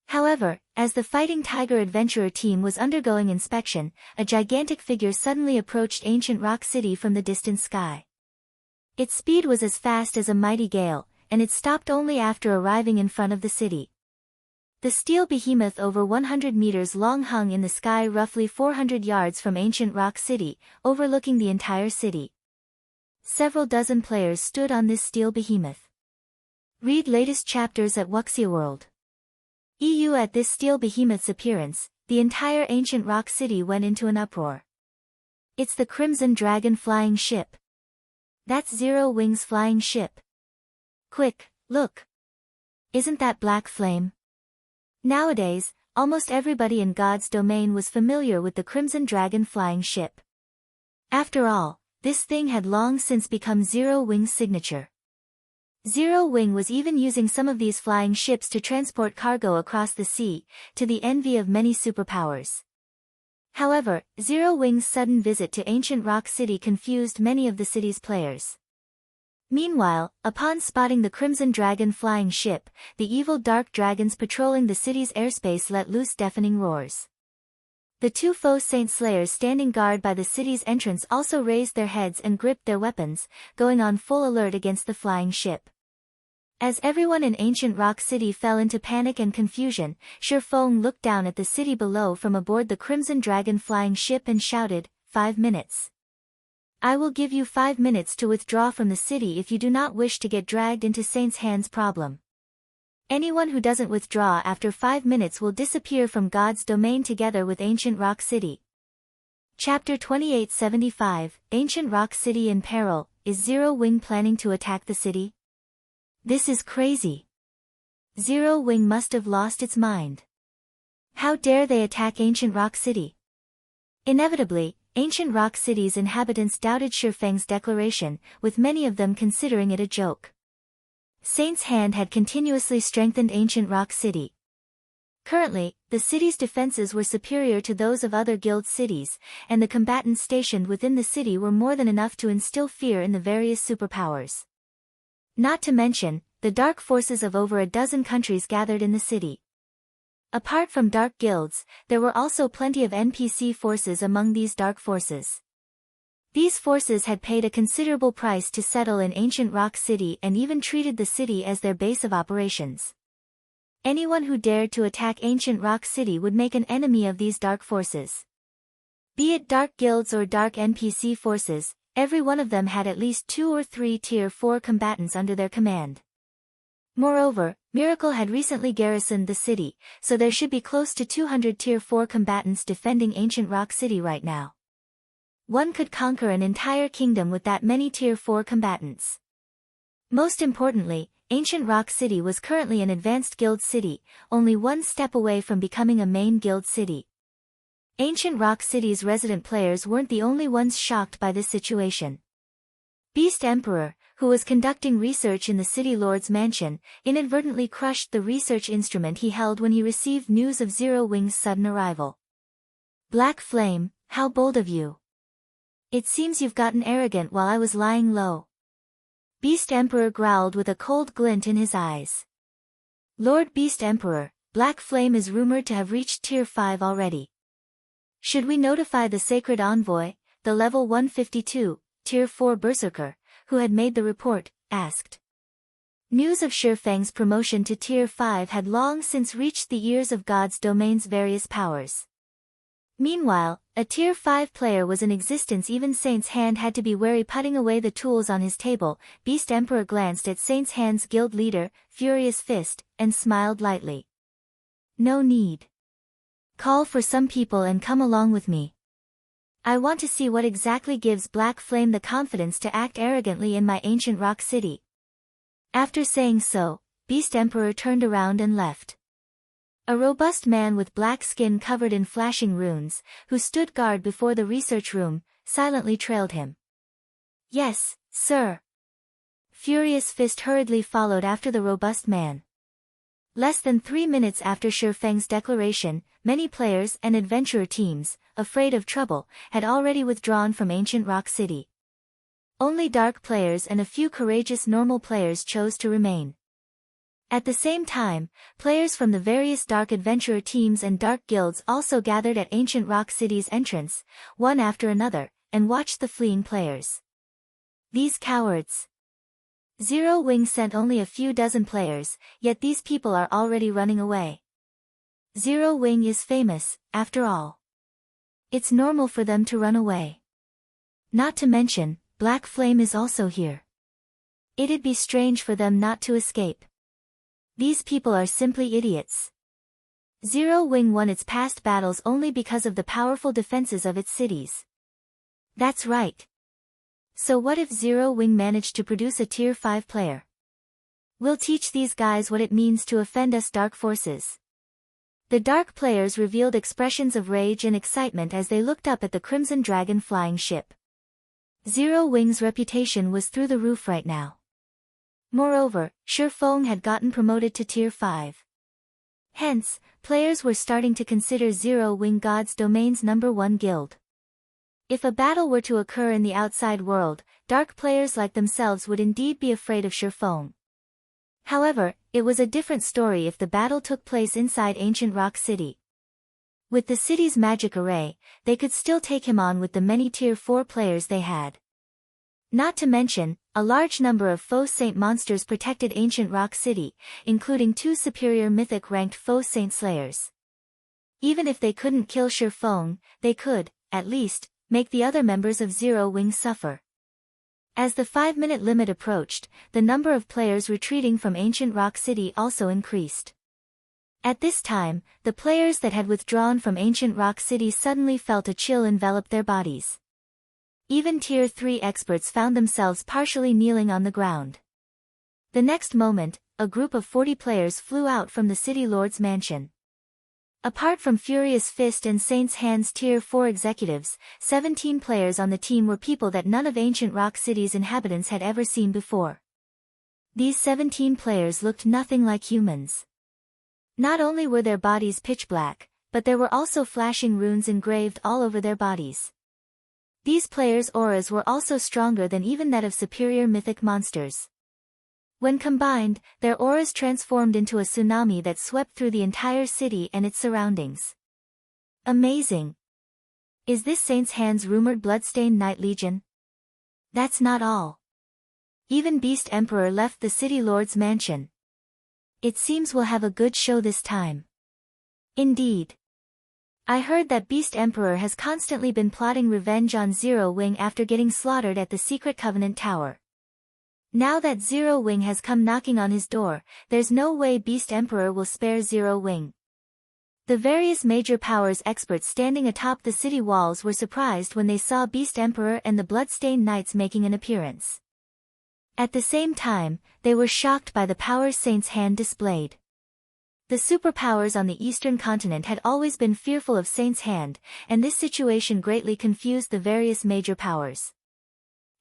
However, as the Fighting Tiger adventurer team was undergoing inspection, a gigantic figure suddenly approached Ancient Rock City from the distant sky. Its speed was as fast as a mighty gale, and it stopped only after arriving in front of the city. The steel behemoth over 100 meters long hung in the sky roughly 400 yards from Ancient Rock City, overlooking the entire city. Several dozen players stood on this steel behemoth. Read latest chapters at Wuxia World. EU. At this steel behemoth's appearance, the entire Ancient Rock City went into an uproar. It's the Crimson Dragon flying ship. That's Zero Wing's flying ship. Quick, look. Isn't that Black Flame? Nowadays, almost everybody in God's domain was familiar with the Crimson Dragon flying ship. After all, this thing had long since become Zero Wing's signature. Zero Wing was even using some of these flying ships to transport cargo across the sea, to the envy of many superpowers. However, Zero Wing's sudden visit to Ancient Rock City confused many of the city's players. Meanwhile, upon spotting the Crimson Dragon flying ship, the evil dark dragons patrolling the city's airspace let loose deafening roars. The two faux saint slayers standing guard by the city's entrance also raised their heads and gripped their weapons, going on full alert against the flying ship. As everyone in Ancient Rock City fell into panic and confusion, Feng looked down at the city below from aboard the Crimson Dragon flying ship and shouted, 5 minutes. I will give you 5 minutes to withdraw from the city if you do not wish to get dragged into Saint's Hand's problem. Anyone who doesn't withdraw after 5 minutes will disappear from God's domain together with Ancient Rock City. Chapter 2875, Ancient Rock City in Peril. Is Zero Wing planning to attack the city? This is crazy. Zero Wing must have lost its mind. How dare they attack Ancient Rock City? Inevitably, Ancient Rock City's inhabitants doubted Feng's declaration, with many of them considering it a joke. Saint's Hand had continuously strengthened Ancient Rock City. Currently, the city's defenses were superior to those of other guild cities, and the combatants stationed within the city were more than enough to instill fear in the various superpowers. Not to mention, the dark forces of over a dozen countries gathered in the city. Apart from dark guilds, there were also plenty of NPC forces among these dark forces. These forces had paid a considerable price to settle in Ancient Rock City and even treated the city as their base of operations. Anyone who dared to attack Ancient Rock City would make an enemy of these dark forces. Be it dark guilds or dark NPC forces, every one of them had at least 2 or 3 Tier 4 combatants under their command. Moreover, Miracle had recently garrisoned the city, so there should be close to 200 Tier 4 combatants defending Ancient Rock City right now. One could conquer an entire kingdom with that many Tier 4 combatants. Most importantly, Ancient Rock City was currently an advanced guild city, only one step away from becoming a main guild city. Ancient Rock City's resident players weren't the only ones shocked by this situation. Beast Emperor, who was conducting research in the City Lord's mansion, inadvertently crushed the research instrument he held when he received news of Zero Wing's sudden arrival. Black Flame, how bold of you! It seems you've gotten arrogant while I was lying low. Beast Emperor growled with a cold glint in his eyes. Lord Beast Emperor, Black Flame is rumored to have reached Tier 5 already. Should we notify the Sacred Envoy, the level 152, Tier 4 Berserker, who had made the report, asked. News of Feng's promotion to Tier 5 had long since reached the ears of God's domain's various powers. Meanwhile, a Tier 5 player was in existence. Even Saint's Hand had to be wary putting away the tools on his table. Beast Emperor glanced at Saint's Hand's guild leader, Furious Fist, and smiled lightly. No need. Call for some people and come along with me. I want to see what exactly gives Black Flame the confidence to act arrogantly in my Ancient Rock City. After saying so, Beast Emperor turned around and left. A robust man with black skin covered in flashing runes, who stood guard before the research room, silently trailed him. Yes, sir. Furious Fist hurriedly followed after the robust man. Less than 3 minutes after Feng's declaration, many players and adventurer teams, afraid of trouble, had already withdrawn from Ancient Rock City. Only dark players and a few courageous normal players chose to remain. At the same time, players from the various dark adventurer teams and dark guilds also gathered at Ancient Rock City's entrance, one after another, and watched the fleeing players. These cowards. Zero Wing sent only a few dozen players, yet these people are already running away. Zero Wing is famous, after all. It's normal for them to run away. Not to mention, Black Flame is also here. It'd be strange for them not to escape. These people are simply idiots. Zero Wing won its past battles only because of the powerful defenses of its cities. That's right. So what if Zero Wing managed to produce a Tier 5 player? We'll teach these guys what it means to offend us dark forces. The dark players revealed expressions of rage and excitement as they looked up at the Crimson Dragon flying ship. Zero Wing's reputation was through the roof right now. Moreover, Feng had gotten promoted to Tier 5. Hence, players were starting to consider Zero Wing God's domain's #1 guild. If a battle were to occur in the outside world, dark players like themselves would indeed be afraid of Feng. However, it was a different story if the battle took place inside Ancient Rock City. With the city's magic array, they could still take him on with the many Tier 4 players they had. Not to mention, a large number of faux saint monsters protected ancient Rock City, including 2 superior mythic-ranked faux saint slayers. Even if they couldn't kill Feng, they could, at least, make the other members of Zero Wing suffer. As the 5-minute limit approached, the number of players retreating from ancient Rock City also increased. At this time, the players that had withdrawn from ancient Rock City suddenly felt a chill envelop their bodies. Even Tier 3 experts found themselves partially kneeling on the ground. The next moment, a group of 40 players flew out from the City Lord's mansion. Apart from Furious Fist and Saint's Hand's Tier 4 executives, 17 players on the team were people that none of ancient Rock City's inhabitants had ever seen before. These 17 players looked nothing like humans. Not only were their bodies pitch black, but there were also flashing runes engraved all over their bodies. These players' auras were also stronger than even that of superior mythic monsters. When combined, their auras transformed into a tsunami that swept through the entire city and its surroundings. Amazing! Is this Saint's Hand's rumored Bloodstained Knight Legion? That's not all. Even Beast Emperor left the City Lord's mansion. It seems we'll have a good show this time. Indeed. I heard that Beast Emperor has constantly been plotting revenge on Zero Wing after getting slaughtered at the Secret Covenant Tower. Now that Zero Wing has come knocking on his door, there's no way Beast Emperor will spare Zero Wing. The various major powers experts standing atop the city walls were surprised when they saw Beast Emperor and the Bloodstained Knights making an appearance. At the same time, they were shocked by the power Saint's Hand displayed. The superpowers on the eastern continent had always been fearful of Saint's Hand, and this situation greatly confused the various major powers.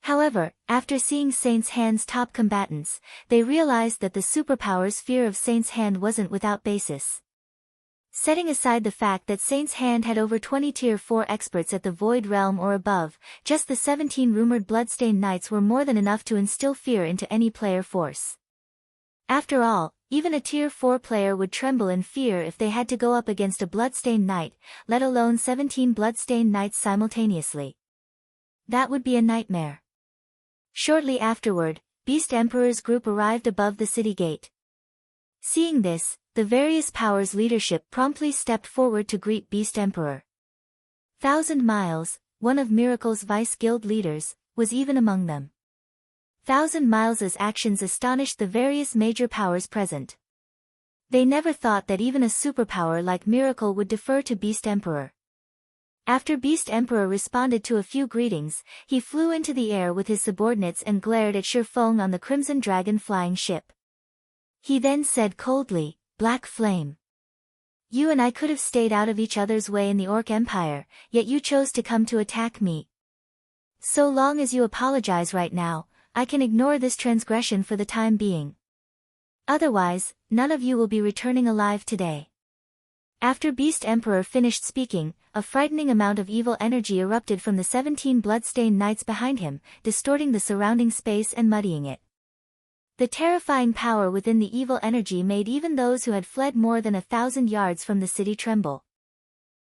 However, after seeing Saint's Hand's top combatants, they realized that the superpowers' fear of Saint's Hand wasn't without basis. Setting aside the fact that Saint's Hand had over 20 Tier 4 experts at the Void Realm or above, just the 17 rumored Bloodstained Knights were more than enough to instill fear into any player force. After all, even a Tier 4 player would tremble in fear if they had to go up against a Bloodstained Knight, let alone 17 Bloodstained Knights simultaneously. That would be a nightmare. Shortly afterward, Beast Emperor's group arrived above the city gate. Seeing this, the various powers' leadership promptly stepped forward to greet Beast Emperor. 1,000 Miles, one of Miracle's Vice Guild leaders, was even among them. 1,000 Miles' actions astonished the various major powers present. They never thought that even a superpower like Miracle would defer to Beast Emperor. After Beast Emperor responded to a few greetings, he flew into the air with his subordinates and glared at Feng on the Crimson Dragon flying ship. He then said coldly, "Black Flame. You and I could have stayed out of each other's way in the Orc Empire, yet you chose to come to attack me. So long as you apologize right now, I can ignore this transgression for the time being. Otherwise, none of you will be returning alive today." After Beast Emperor finished speaking, a frightening amount of evil energy erupted from the 17 Bloodstained Knights behind him, distorting the surrounding space and muddying it. The terrifying power within the evil energy made even those who had fled more than 1,000 yards from the city tremble.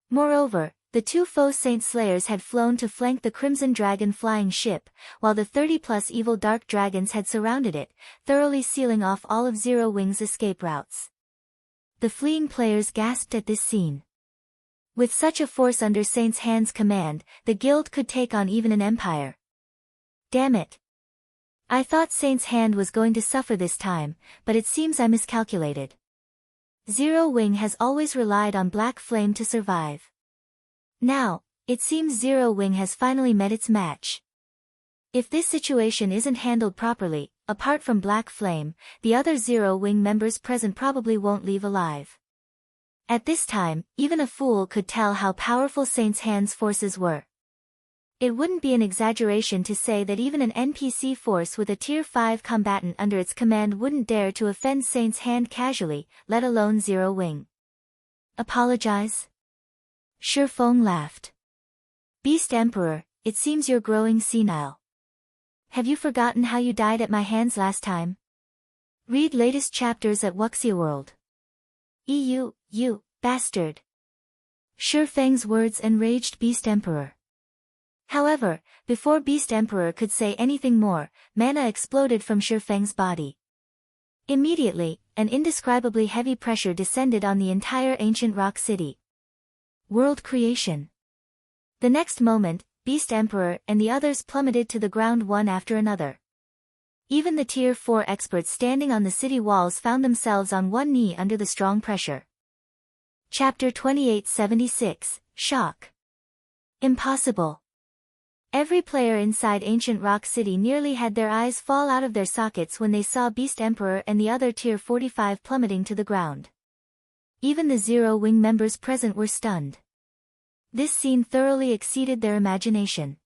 Moreover, the 2 faux saint slayers had flown to flank the Crimson Dragon flying ship, while the 30+ evil dark dragons had surrounded it, thoroughly sealing off all of Zero Wing's escape routes. The fleeing players gasped at this scene. With such a force under Saint's Hand's command, the guild could take on even an empire. Damn it! I thought Saint's Hand was going to suffer this time, but it seems I miscalculated. Zero Wing has always relied on Black Flame to survive. Now, it seems Zero Wing has finally met its match. If this situation isn't handled properly, apart from Black Flame, the other Zero Wing members present probably won't leave alive. At this time, even a fool could tell how powerful Saint's Hand's forces were. It wouldn't be an exaggeration to say that even an NPC force with a Tier 5 combatant under its command wouldn't dare to offend Saint's Hand casually, let alone Zero Wing. Apologize? Feng laughed. Beast Emperor, it seems you're growing senile. Have you forgotten how you died at my hands last time? Read latest chapters at Wuxia World. You bastard. Feng's words enraged Beast Emperor. However, before Beast Emperor could say anything more, mana exploded from Feng's body. Immediately, an indescribably heavy pressure descended on the entire ancient rock city. World creation. The next moment, Beast Emperor and the others plummeted to the ground one after another. Even the Tier 4 experts standing on the city walls found themselves on one knee under the strong pressure. Chapter 2876, Shock. Impossible. Every player inside Ancient Rock City nearly had their eyes fall out of their sockets when they saw Beast Emperor and the other Tier 45 plummeting to the ground. Even the Zero Wing members present were stunned. This scene thoroughly exceeded their imagination.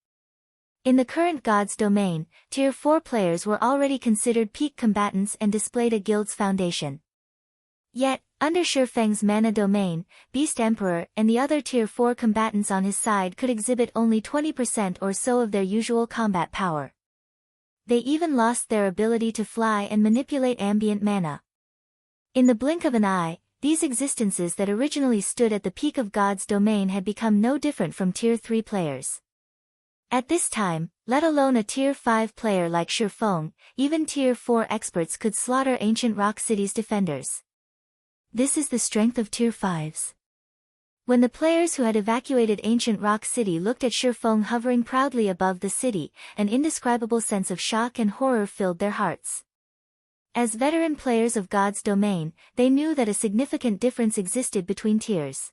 In the current God's domain, Tier 4 players were already considered peak combatants and displayed a guild's foundation. Yet, under Feng's mana domain, Beast Emperor and the other Tier 4 combatants on his side could exhibit only 20% or so of their usual combat power. They even lost their ability to fly and manipulate ambient mana. In the blink of an eye, these existences that originally stood at the peak of God's domain had become no different from Tier 3 players. At this time, let alone a Tier 5 player like Feng, even Tier 4 experts could slaughter Ancient Rock City's defenders. This is the strength of Tier 5s. When the players who had evacuated Ancient Rock City looked at Feng hovering proudly above the city, an indescribable sense of shock and horror filled their hearts. As veteran players of God's domain, they knew that a significant difference existed between tiers.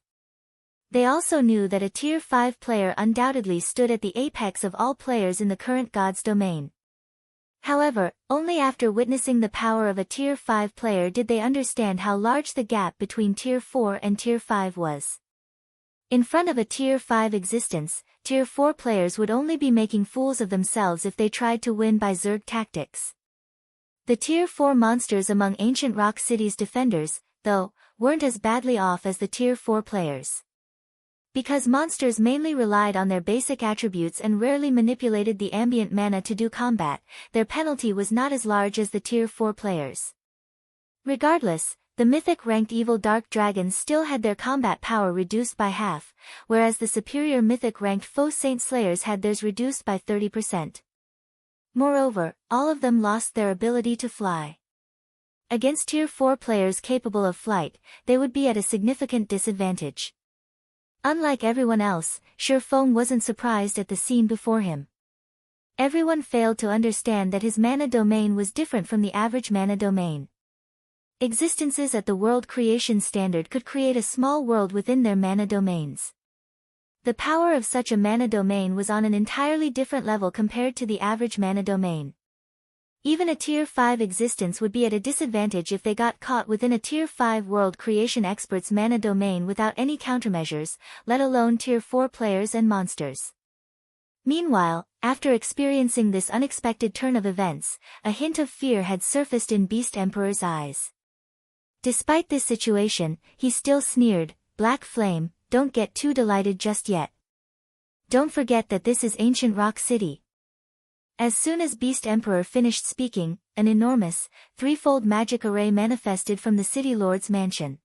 They also knew that a Tier 5 player undoubtedly stood at the apex of all players in the current God's domain. However, only after witnessing the power of a Tier 5 player did they understand how large the gap between Tier 4 and Tier 5 was. In front of a Tier 5 existence, Tier 4 players would only be making fools of themselves if they tried to win by Zerg tactics. The Tier 4 monsters among Ancient Rock City's defenders, though, weren't as badly off as the Tier 4 players. Because monsters mainly relied on their basic attributes and rarely manipulated the ambient mana to do combat, their penalty was not as large as the Tier 4 players. Regardless, the mythic-ranked evil dark dragons still had their combat power reduced by half, whereas the superior mythic-ranked foe saint slayers had theirs reduced by 30%. Moreover, all of them lost their ability to fly. Against Tier 4 players capable of flight, they would be at a significant disadvantage. Unlike everyone else, Feng wasn't surprised at the scene before him. Everyone failed to understand that his mana domain was different from the average mana domain. Existences at the world creation standard could create a small world within their mana domains. The power of such a mana domain was on an entirely different level compared to the average mana domain. Even a Tier 5 existence would be at a disadvantage if they got caught within a Tier 5 world creation expert's mana domain without any countermeasures, let alone Tier 4 players and monsters. Meanwhile, after experiencing this unexpected turn of events, a hint of fear had surfaced in Beast Emperor's eyes. Despite this situation, he still sneered, "Black Flame, don't get too delighted just yet. Don't forget that this is Ancient Rock City." As soon as Beast Emperor finished speaking, an enormous, threefold magic array manifested from the City Lord's mansion.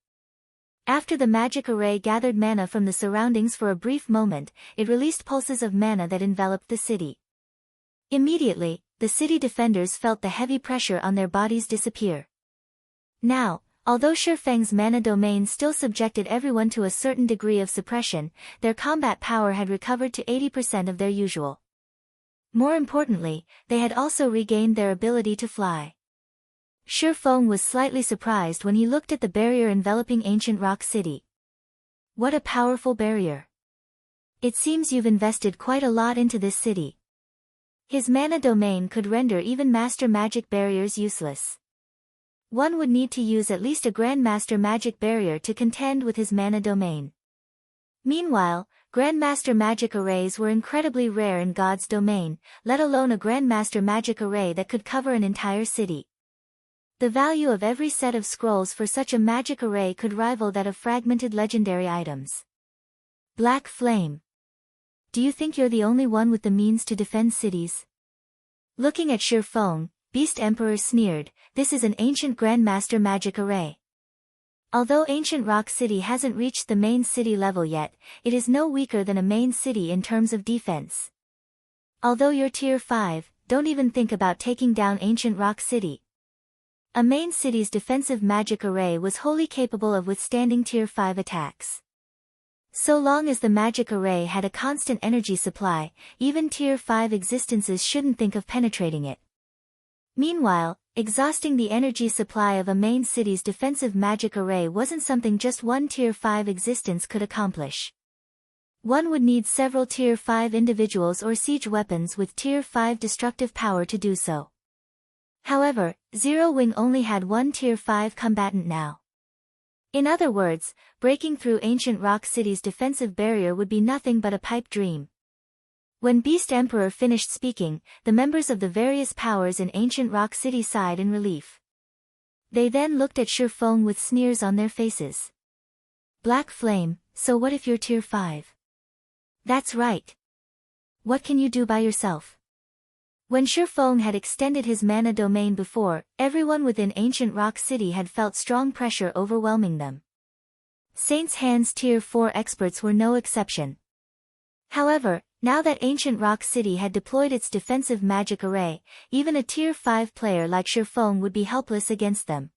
After the magic array gathered mana from the surroundings for a brief moment, it released pulses of mana that enveloped the city. Immediately, the city defenders felt the heavy pressure on their bodies disappear. Now, although Feng's mana domain still subjected everyone to a certain degree of suppression, their combat power had recovered to 80% of their usual. More importantly, they had also regained their ability to fly. Feng was slightly surprised when he looked at the barrier enveloping Ancient Rock City. What a powerful barrier. It seems you've invested quite a lot into this city. His mana domain could render even master magic barriers useless. One would need to use at least a Grandmaster magic barrier to contend with his mana domain. Meanwhile, Grandmaster magic arrays were incredibly rare in God's domain, let alone a Grandmaster magic array that could cover an entire city. The value of every set of scrolls for such a magic array could rival that of fragmented legendary items. Black Flame. Do you think you're the only one with the means to defend cities? Looking at Feng, Beast Emperor sneered, "This is an ancient Grandmaster magic array. Although Ancient Rock City hasn't reached the main city level yet, it is no weaker than a main city in terms of defense. Although you're tier 5, don't even think about taking down ancient rock city. A main city's defensive magic array was wholly capable of withstanding tier 5 attacks. So long as the magic array had a constant energy supply, even tier 5 existences shouldn't think of penetrating it. Meanwhile, exhausting the energy supply of a main city's defensive magic array wasn't something just one tier 5 existence could accomplish. One would need several tier 5 individuals or siege weapons with tier 5 destructive power to do so. However, Zero Wing only had one tier 5 combatant now. In other words, breaking through ancient rock city's defensive barrier would be nothing but a pipe dream. When Beast Emperor finished speaking, the members of the various powers in ancient rock city sighed in relief. They then looked at Feng with sneers on their faces. Black Flame, so what if you're tier 5? That's right. What can you do by yourself? When Feng had extended his mana domain before, everyone within ancient rock city had felt strong pressure overwhelming them. Saint's Hand's tier 4 experts were no exception. However, now that ancient rock city had deployed its defensive magic array, even a tier 5 player like Feng would be helpless against them.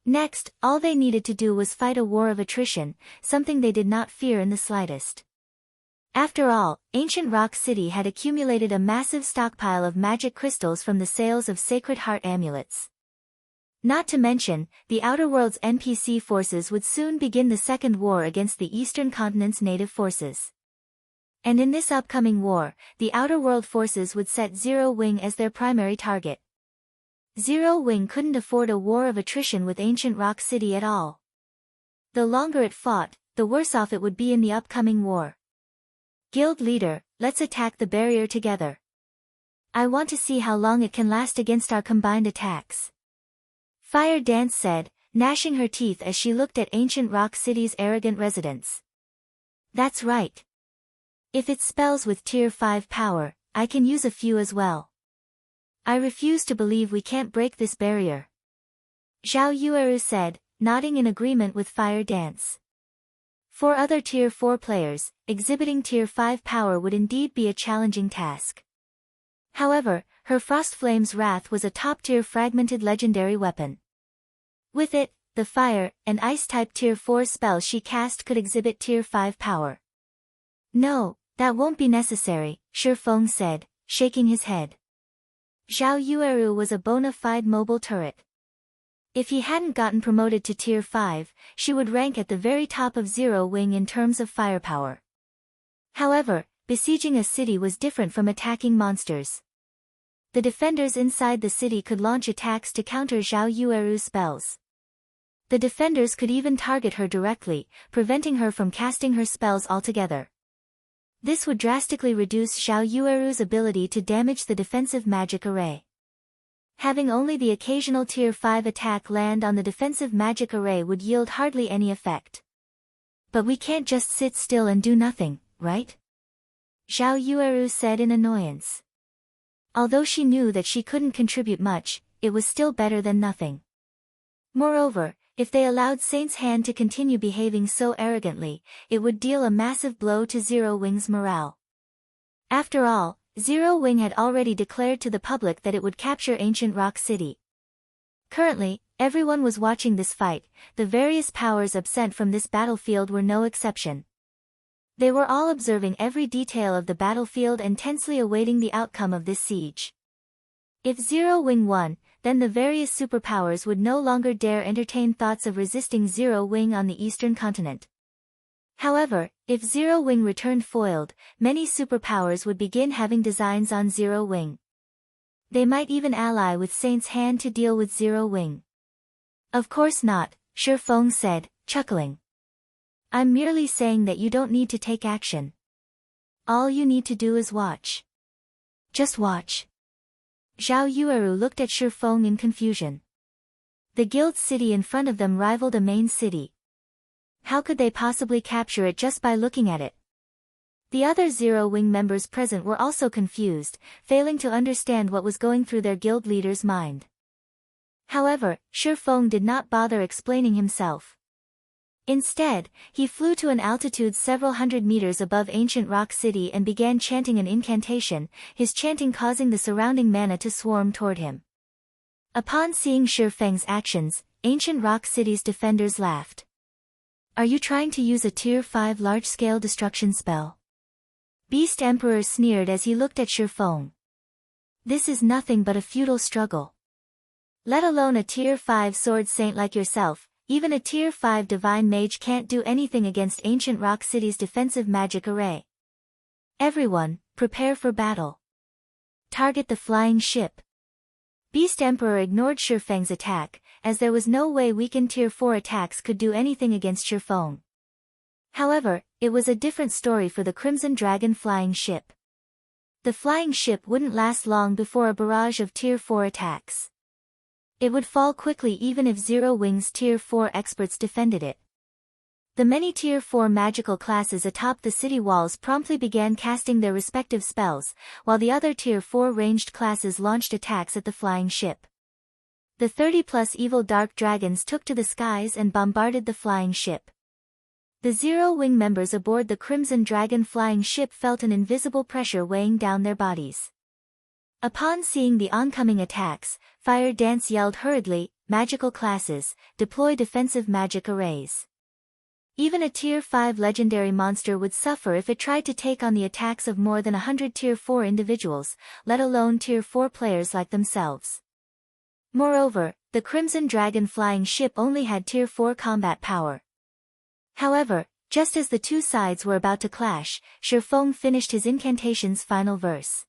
Next, all they needed to do was fight a war of attrition, something they did not fear in the slightest. After all, ancient rock city had accumulated a massive stockpile of magic crystals from the sales of Sacred Heart amulets. Not to mention, the Outer World's NPC forces would soon begin the second war against the Eastern Continent's native forces. And in this upcoming war, the Outer World forces would set Zero Wing as their primary target. Zero Wing couldn't afford a war of attrition with ancient rock city at all. The longer it fought, the worse off it would be in the upcoming war. Guild leader, let's attack the barrier together. I want to see how long it can last against our combined attacks. Fire Dance said, gnashing her teeth as she looked at ancient rock city's arrogant residents. That's right. If it spells with tier 5 power, I can use a few as well. I refuse to believe we can't break this barrier. Zhao Yueru said, nodding in agreement with Fire Dance. For other tier 4 players, exhibiting tier 5 power would indeed be a challenging task. However, her Frost Flame's Wrath was a top-tier fragmented legendary weapon. With it, the Fire and Ice-type tier 4 spells she cast could exhibit tier 5 power. No, that won't be necessary, Feng said, shaking his head. Zhao Yueru was a bona fide mobile turret. If he hadn't gotten promoted to tier 5, she would rank at the very top of Zero Wing in terms of firepower. However, besieging a city was different from attacking monsters. The defenders inside the city could launch attacks to counter Zhao Yueru's spells. The defenders could even target her directly, preventing her from casting her spells altogether. This would drastically reduce Zhao Yueru's ability to damage the defensive magic array. Having only the occasional tier 5 attack land on the defensive magic array would yield hardly any effect. But we can't just sit still and do nothing, right? Zhao Yueru said in annoyance. Although she knew that she couldn't contribute much, it was still better than nothing. Moreover, if they allowed Saint's Hand to continue behaving so arrogantly, it would deal a massive blow to Zero Wing's morale. After all, Zero Wing had already declared to the public that it would capture ancient rock city. Currently, everyone was watching this fight, the various powers absent from this battlefield were no exception. They were all observing every detail of the battlefield and tensely awaiting the outcome of this siege. If Zero Wing won, then the various superpowers would no longer dare entertain thoughts of resisting Zero Wing on the eastern continent. However, if Zero Wing returned foiled, many superpowers would begin having designs on Zero Wing. They might even ally with Saint's Hand to deal with Zero Wing. Of course not, Feng said, chuckling. I'm merely saying that you don't need to take action. All you need to do is watch. Just watch. Zhao Yueru looked at Feng in confusion. The guild city in front of them rivaled a main city. How could they possibly capture it just by looking at it? The other Zero Wing members present were also confused, failing to understand what was going through their guild leader's mind. However, Feng did not bother explaining himself. Instead, he flew to an altitude several hundred meters above ancient rock city and began chanting an incantation, his chanting causing the surrounding mana to swarm toward him. Upon seeing Feng's actions, ancient rock city's defenders laughed. "Are you trying to use a Tier 5 large-scale destruction spell?" Beast Emperor sneered as he looked at Feng. "This is nothing but a futile struggle. Let alone a Tier 5 sword saint like yourself, even a Tier 5 divine mage can't do anything against ancient rock city's defensive magic array. Everyone, prepare for battle. Target the flying ship." Beast Emperor ignored Feng's attack, as there was no way weakened Tier 4 attacks could do anything against Feng. However, it was a different story for the Crimson Dragon flying ship. The flying ship wouldn't last long before a barrage of Tier 4 attacks. It would fall quickly even if Zero Wings Tier 4 experts defended it. The many Tier 4 magical classes atop the city walls promptly began casting their respective spells, while the other Tier 4 ranged classes launched attacks at the flying ship. The 30+ evil dark dragons took to the skies and bombarded the flying ship. The Zero Wing members aboard the Crimson Dragon flying ship felt an invisible pressure weighing down their bodies. Upon seeing the oncoming attacks, Fire Dance yelled hurriedly, "Magical classes, deploy defensive magic arrays." Even a Tier 5 legendary monster would suffer if it tried to take on the attacks of more than 100 Tier 4 individuals, let alone Tier 4 players like themselves. Moreover, the Crimson Dragon flying ship only had Tier 4 combat power. However, just as the two sides were about to clash, Feng finished his incantation's final verse.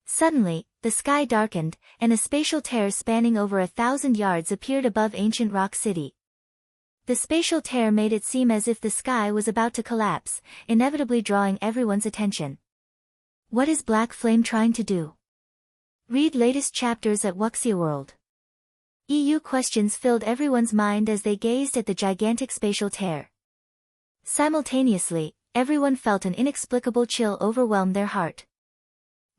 Suddenly, the sky darkened, and a spatial tear spanning over 1,000 yards appeared above ancient rock city. The spatial tear made it seem as if the sky was about to collapse, inevitably drawing everyone's attention. What is Black Flame trying to do? Read latest chapters at Wuxia World. EU questions filled everyone's mind as they gazed at the gigantic spatial tear. Simultaneously, everyone felt an inexplicable chill overwhelm their heart.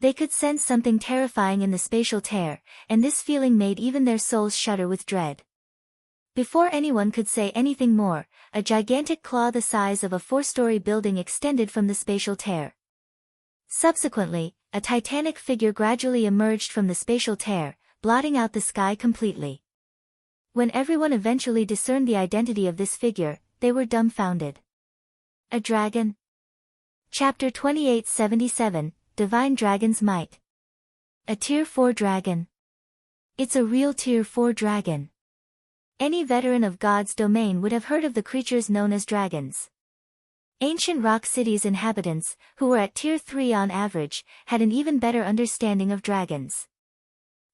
They could sense something terrifying in the spatial tear, and this feeling made even their souls shudder with dread. Before anyone could say anything more, a gigantic claw the size of a 4-story building extended from the spatial tear. Subsequently, a titanic figure gradually emerged from the spatial tear, blotting out the sky completely. When everyone eventually discerned the identity of this figure, they were dumbfounded. A dragon? Chapter 2877, Divine Dragon's Might. A Tier 4 dragon. It's a real Tier 4 dragon. Any veteran of God's domain would have heard of the creatures known as dragons. Ancient Rock City's inhabitants, who were at Tier 3 on average, had an even better understanding of dragons.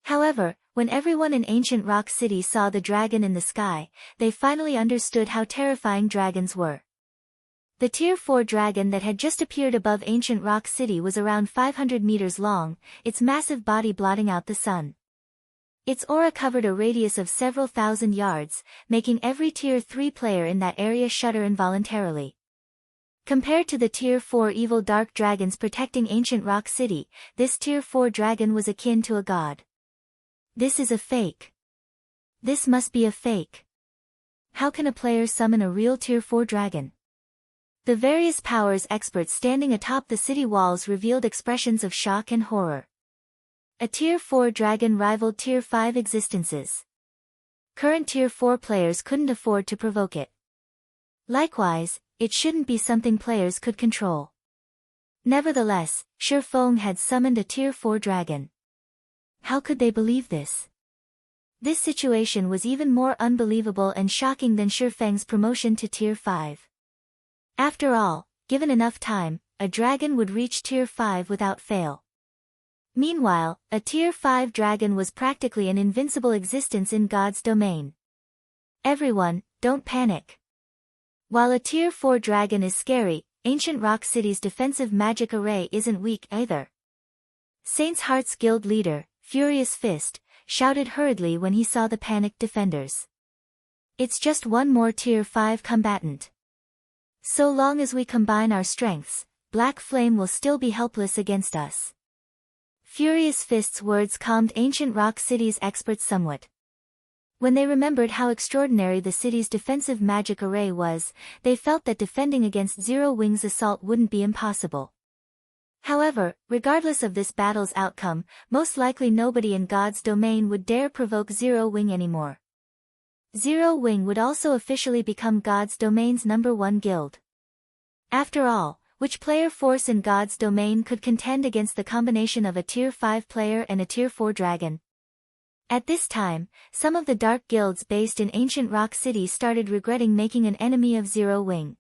However, when everyone in Ancient Rock City saw the dragon in the sky, they finally understood how terrifying dragons were. The Tier 4 dragon that had just appeared above Ancient Rock City was around 500 meters long, its massive body blotting out the sun. Its aura covered a radius of several thousand yards, making every Tier 3 player in that area shudder involuntarily. Compared to the Tier 4 evil dark dragons protecting Ancient Rock City, this Tier 4 dragon was akin to a god. This is a fake. This must be a fake. How can a player summon a real Tier 4 dragon? The various powers experts standing atop the city walls revealed expressions of shock and horror. A Tier 4 dragon rivaled Tier 5 existences. Current Tier 4 players couldn't afford to provoke it. Likewise, it shouldn't be something players could control. Nevertheless, Feng had summoned a Tier 4 dragon. How could they believe this? This situation was even more unbelievable and shocking than Feng's promotion to Tier 5. After all, given enough time, a dragon would reach Tier 5 without fail. Meanwhile, a Tier 5 dragon was practically an invincible existence in God's domain. Everyone, don't panic. While a Tier 4 dragon is scary, Ancient Rock City's defensive magic array isn't weak either. Saints Heart's guild leader, Furious Fist, shouted hurriedly when he saw the panicked defenders. It's just one more Tier 5 combatant. So long as we combine our strengths, Black Flame will still be helpless against us. Furious Fist's words calmed Ancient Rock City's experts somewhat. When they remembered how extraordinary the city's defensive magic array was, they felt that defending against Zero Wing's assault wouldn't be impossible. However, regardless of this battle's outcome, most likely nobody in God's domain would dare provoke Zero Wing anymore. Zero Wing would also officially become God's domain's #1 guild. After all, which player force in God's domain could contend against the combination of a Tier 5 player and a Tier 4 dragon? At this time, some of the dark guilds based in ancient Rock City started regretting making an enemy of Zero Wing.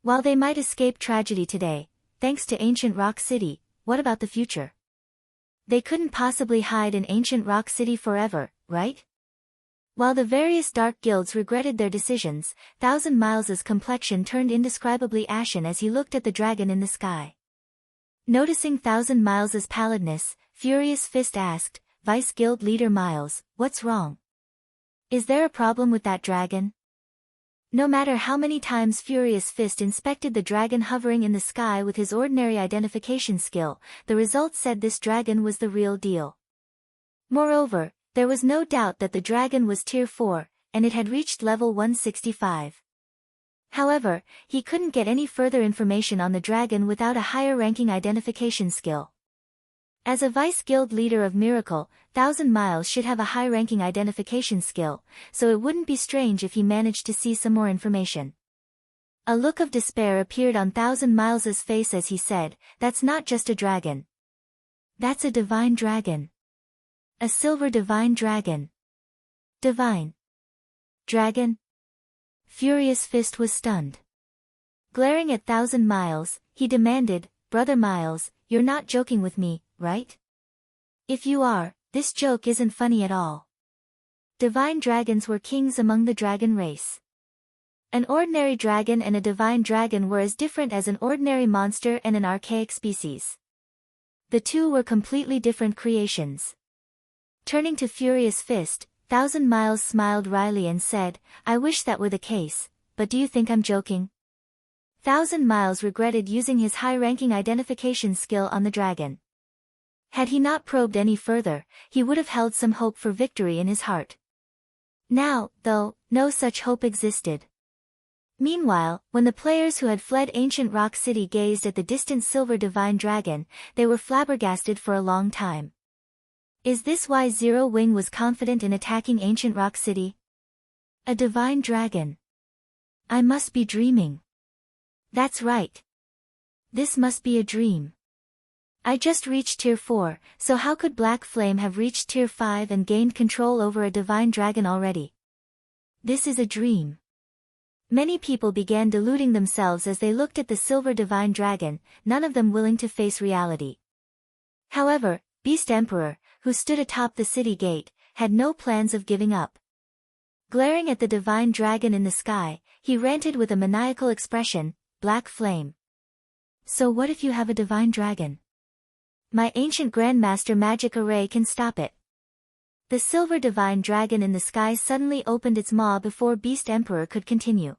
While they might escape tragedy today, thanks to ancient Rock City, what about the future? They couldn't possibly hide in ancient Rock City forever, right? While the various dark guilds regretted their decisions, Thousand Miles's complexion turned indescribably ashen as he looked at the dragon in the sky. Noticing Thousand Miles's pallidness, Furious Fist asked, Vice Guild Leader Miles, what's wrong? Is there a problem with that dragon? No matter how many times Furious Fist inspected the dragon hovering in the sky with his ordinary identification skill, the results said this dragon was the real deal. Moreover, there was no doubt that the dragon was Tier 4, and it had reached level 165. However, he couldn't get any further information on the dragon without a higher-ranking identification skill. As a Vice Guild Leader of Miracle, Thousand Miles should have a high-ranking identification skill, so it wouldn't be strange if he managed to see some more information. A look of despair appeared on Thousand Miles's face as he said, That's not just a dragon. That's a divine dragon. A silver divine dragon. Divine dragon? Furious Fist was stunned. Glaring at Thousand Miles, he demanded, Brother Miles, you're not joking with me, right? If you are, this joke isn't funny at all. Divine dragons were kings among the dragon race. An ordinary dragon and a divine dragon were as different as an ordinary monster and an archaic species. The two were completely different creations. Turning to Furious Fist, Thousand Miles smiled wryly and said, I wish that were the case, but do you think I'm joking? Thousand Miles regretted using his high-ranking identification skill on the dragon. Had he not probed any further, he would have held some hope for victory in his heart. Now, though, no such hope existed. Meanwhile, when the players who had fled ancient Rock City gazed at the distant silver divine dragon, they were flabbergasted for a long time. Is this why Zero Wing was confident in attacking ancient Rock City? A divine dragon. I must be dreaming. That's right. This must be a dream. I just reached Tier 4, so how could Black Flame have reached Tier 5 and gained control over a divine dragon already? This is a dream. Many people began deluding themselves as they looked at the silver divine dragon, none of them willing to face reality. However, Beast Emperor, who stood atop the city gate, had no plans of giving up. Glaring at the divine dragon in the sky, he ranted with a maniacal expression, Black Flame. So what if you have a divine dragon? My ancient Grandmaster magic array can stop it. The silver divine dragon in the sky suddenly opened its maw before Beast Emperor could continue.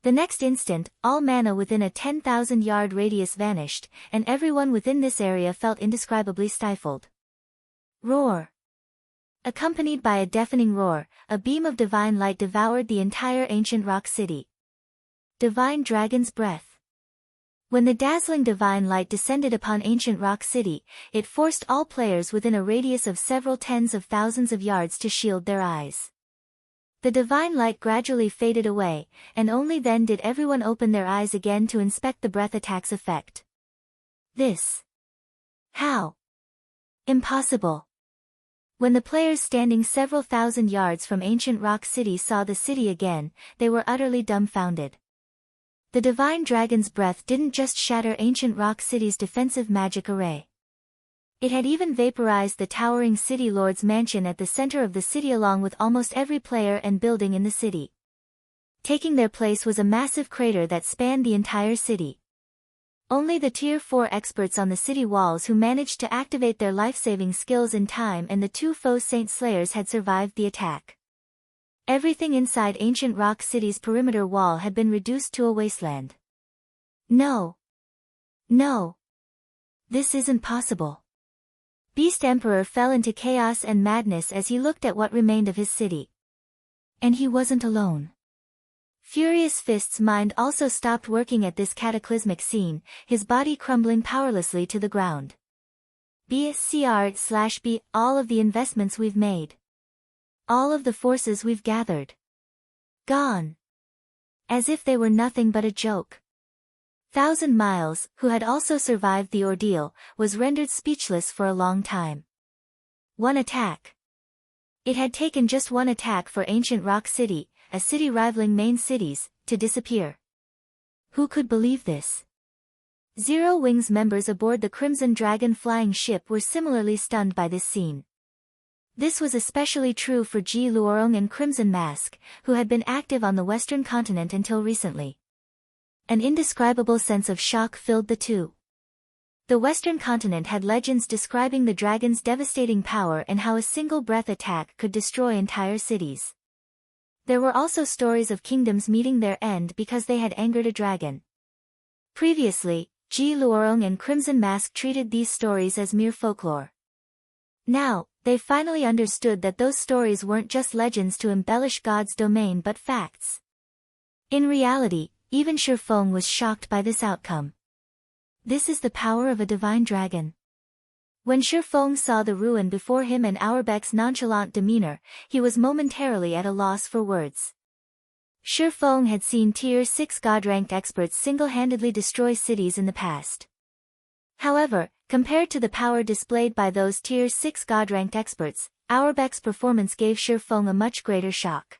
The next instant, all mana within a 10,000-yard radius vanished, and everyone within this area felt indescribably stifled. Roar! Accompanied by a deafening roar, a beam of divine light devoured the entire ancient Rock City. Divine Dragon's Breath. When the dazzling divine light descended upon ancient Rock City, it forced all players within a radius of several tens of thousands of yards to shield their eyes. The divine light gradually faded away, and only then did everyone open their eyes again to inspect the breath attack's effect. This. How? Impossible. When the players standing several thousand yards from ancient Rock City saw the city again, they were utterly dumbfounded. The divine dragon's breath didn't just shatter ancient Rock City's defensive magic array. It had even vaporized the towering city lord's mansion at the center of the city along with almost every player and building in the city. Taking their place was a massive crater that spanned the entire city. Only the Tier 4 experts on the city walls who managed to activate their life-saving skills in time and the two foe Saint Slayers had survived the attack. Everything inside ancient Rock City's perimeter wall had been reduced to a wasteland. No. No. This isn't possible. Beast Emperor fell into chaos and madness as he looked at what remained of his city. And he wasn't alone. Furious Fist's mind also stopped working at this cataclysmic scene, his body crumbling powerlessly to the ground. BSCR/B, all of the investments we've made. All of the forces we've gathered. Gone. As if they were nothing but a joke. 1,000 Miles, who had also survived the ordeal, was rendered speechless for a long time. One attack. It had taken just one attack for Ancient Rock City, a city rivaling main cities, to disappear. Who could believe this? Zero Wing's members aboard the Crimson Dragon flying ship were similarly stunned by this scene. This was especially true for Ji Luorong and Crimson Mask, who had been active on the Western continent until recently. An indescribable sense of shock filled the two. The Western continent had legends describing the dragon's devastating power and how a single breath attack could destroy entire cities. There were also stories of kingdoms meeting their end because they had angered a dragon. Previously, Ji Luorong and Crimson Mask treated these stories as mere folklore. Now, they finally understood that those stories weren't just legends to embellish God's domain but facts. In reality, even Feng was shocked by this outcome. This is the power of a divine dragon. When Feng saw the ruin before him and Auerbach's nonchalant demeanor, he was momentarily at a loss for words. Feng had seen Tier 6 God-ranked experts single-handedly destroy cities in the past. However, compared to the power displayed by those Tier 6 God-ranked experts, Auerbach's performance gave Feng a much greater shock.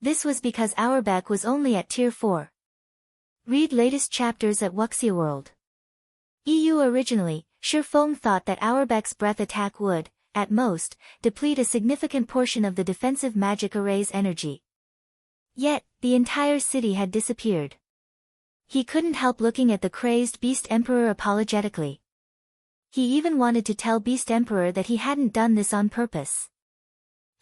This was because Auerbach was only at Tier 4. Read latest chapters at Wuxia World. EU. Originally, Feng thought that Auerbach's breath attack would, at most, deplete a significant portion of the defensive magic array's energy. Yet, the entire city had disappeared. He couldn't help looking at the crazed Beast Emperor apologetically. He even wanted to tell Beast Emperor that he hadn't done this on purpose.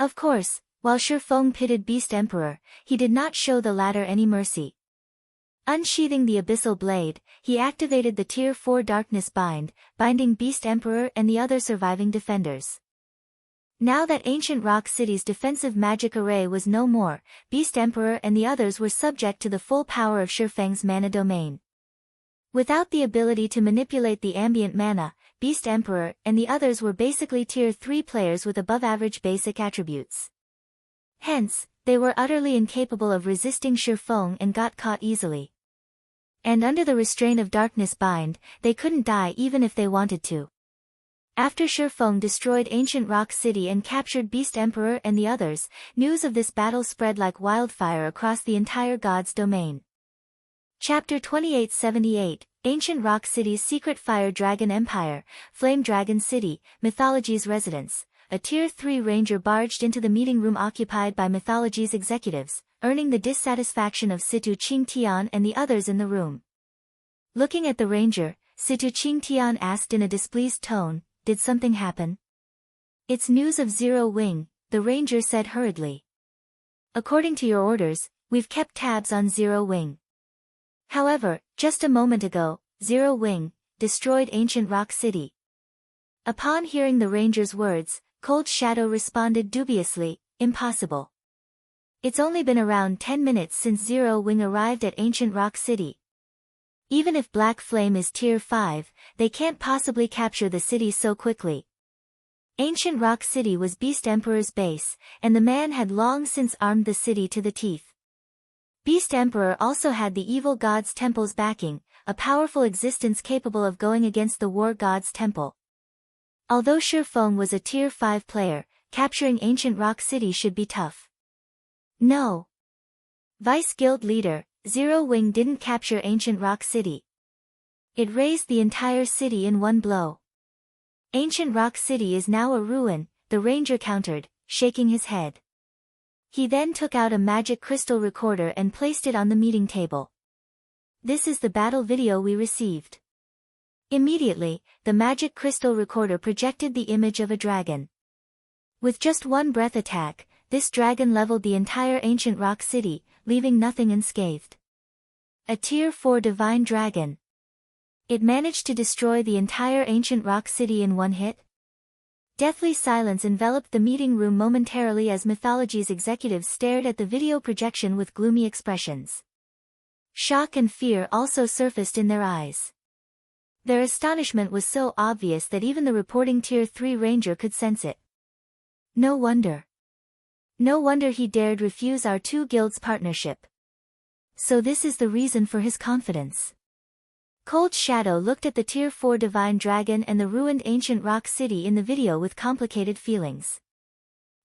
Of course, while Feng pitted Beast Emperor, he did not show the latter any mercy. Unsheathing the abyssal blade, he activated the Tier 4 Darkness Bind, binding Beast Emperor and the other surviving defenders. Now that Ancient Rock City's defensive magic array was no more, Beast Emperor and the others were subject to the full power of Feng's mana domain. Without the ability to manipulate the ambient mana, Beast Emperor and the others were basically Tier 3 players with above-average basic attributes. Hence, they were utterly incapable of resisting Feng and got caught easily. And under the restraint of Darkness Bind, they couldn't die even if they wanted to. After Feng destroyed Ancient Rock City and captured Beast Emperor and the others, news of this battle spread like wildfire across the entire God's domain. Chapter 2878, Ancient Rock City's Secret Fire Dragon Empire, Flame Dragon City, Mythology's Residence. A Tier 3 ranger barged into the meeting room occupied by Mythology's executives, earning the dissatisfaction of Situ Qingtian and the others in the room. Looking at the ranger, Situ Qingtian asked in a displeased tone, "Did something happen?" "It's news of Zero Wing," the ranger said hurriedly. "According to your orders, we've kept tabs on Zero Wing. However, just a moment ago, Zero Wing destroyed Ancient Rock City." Upon hearing the ranger's words, Cold Shadow responded dubiously, "Impossible. It's only been around 10 minutes since Zero Wing arrived at Ancient Rock City. Even if Black Flame is Tier 5, they can't possibly capture the city so quickly." Ancient Rock City was Beast Emperor's base, and the man had long since armed the city to the teeth. Beast Emperor also had the evil god's temple's backing, a powerful existence capable of going against the war god's temple. Although Feng was a Tier 5 player, capturing Ancient Rock City should be tough. No. Vice Guild Leader, Zero Wing didn't capture Ancient Rock City. It razed the entire city in one blow. Ancient Rock City is now a ruin, the ranger countered, shaking his head. He then took out a magic crystal recorder and placed it on the meeting table. "This is the battle video we received." Immediately, the magic crystal recorder projected the image of a dragon. With just one breath attack, this dragon leveled the entire Ancient Rock City, leaving nothing unscathed. A Tier 4 divine dragon. It managed to destroy the entire Ancient Rock City in one hit? Deathly silence enveloped the meeting room momentarily as Mythology's executives stared at the video projection with gloomy expressions. Shock and fear also surfaced in their eyes. Their astonishment was so obvious that even the reporting Tier 3 Ranger could sense it. No wonder. No wonder he dared refuse our two guilds' partnership. So this is the reason for his confidence. Cold Shadow looked at the Tier 4 Divine Dragon and the ruined ancient rock city in the video with complicated feelings.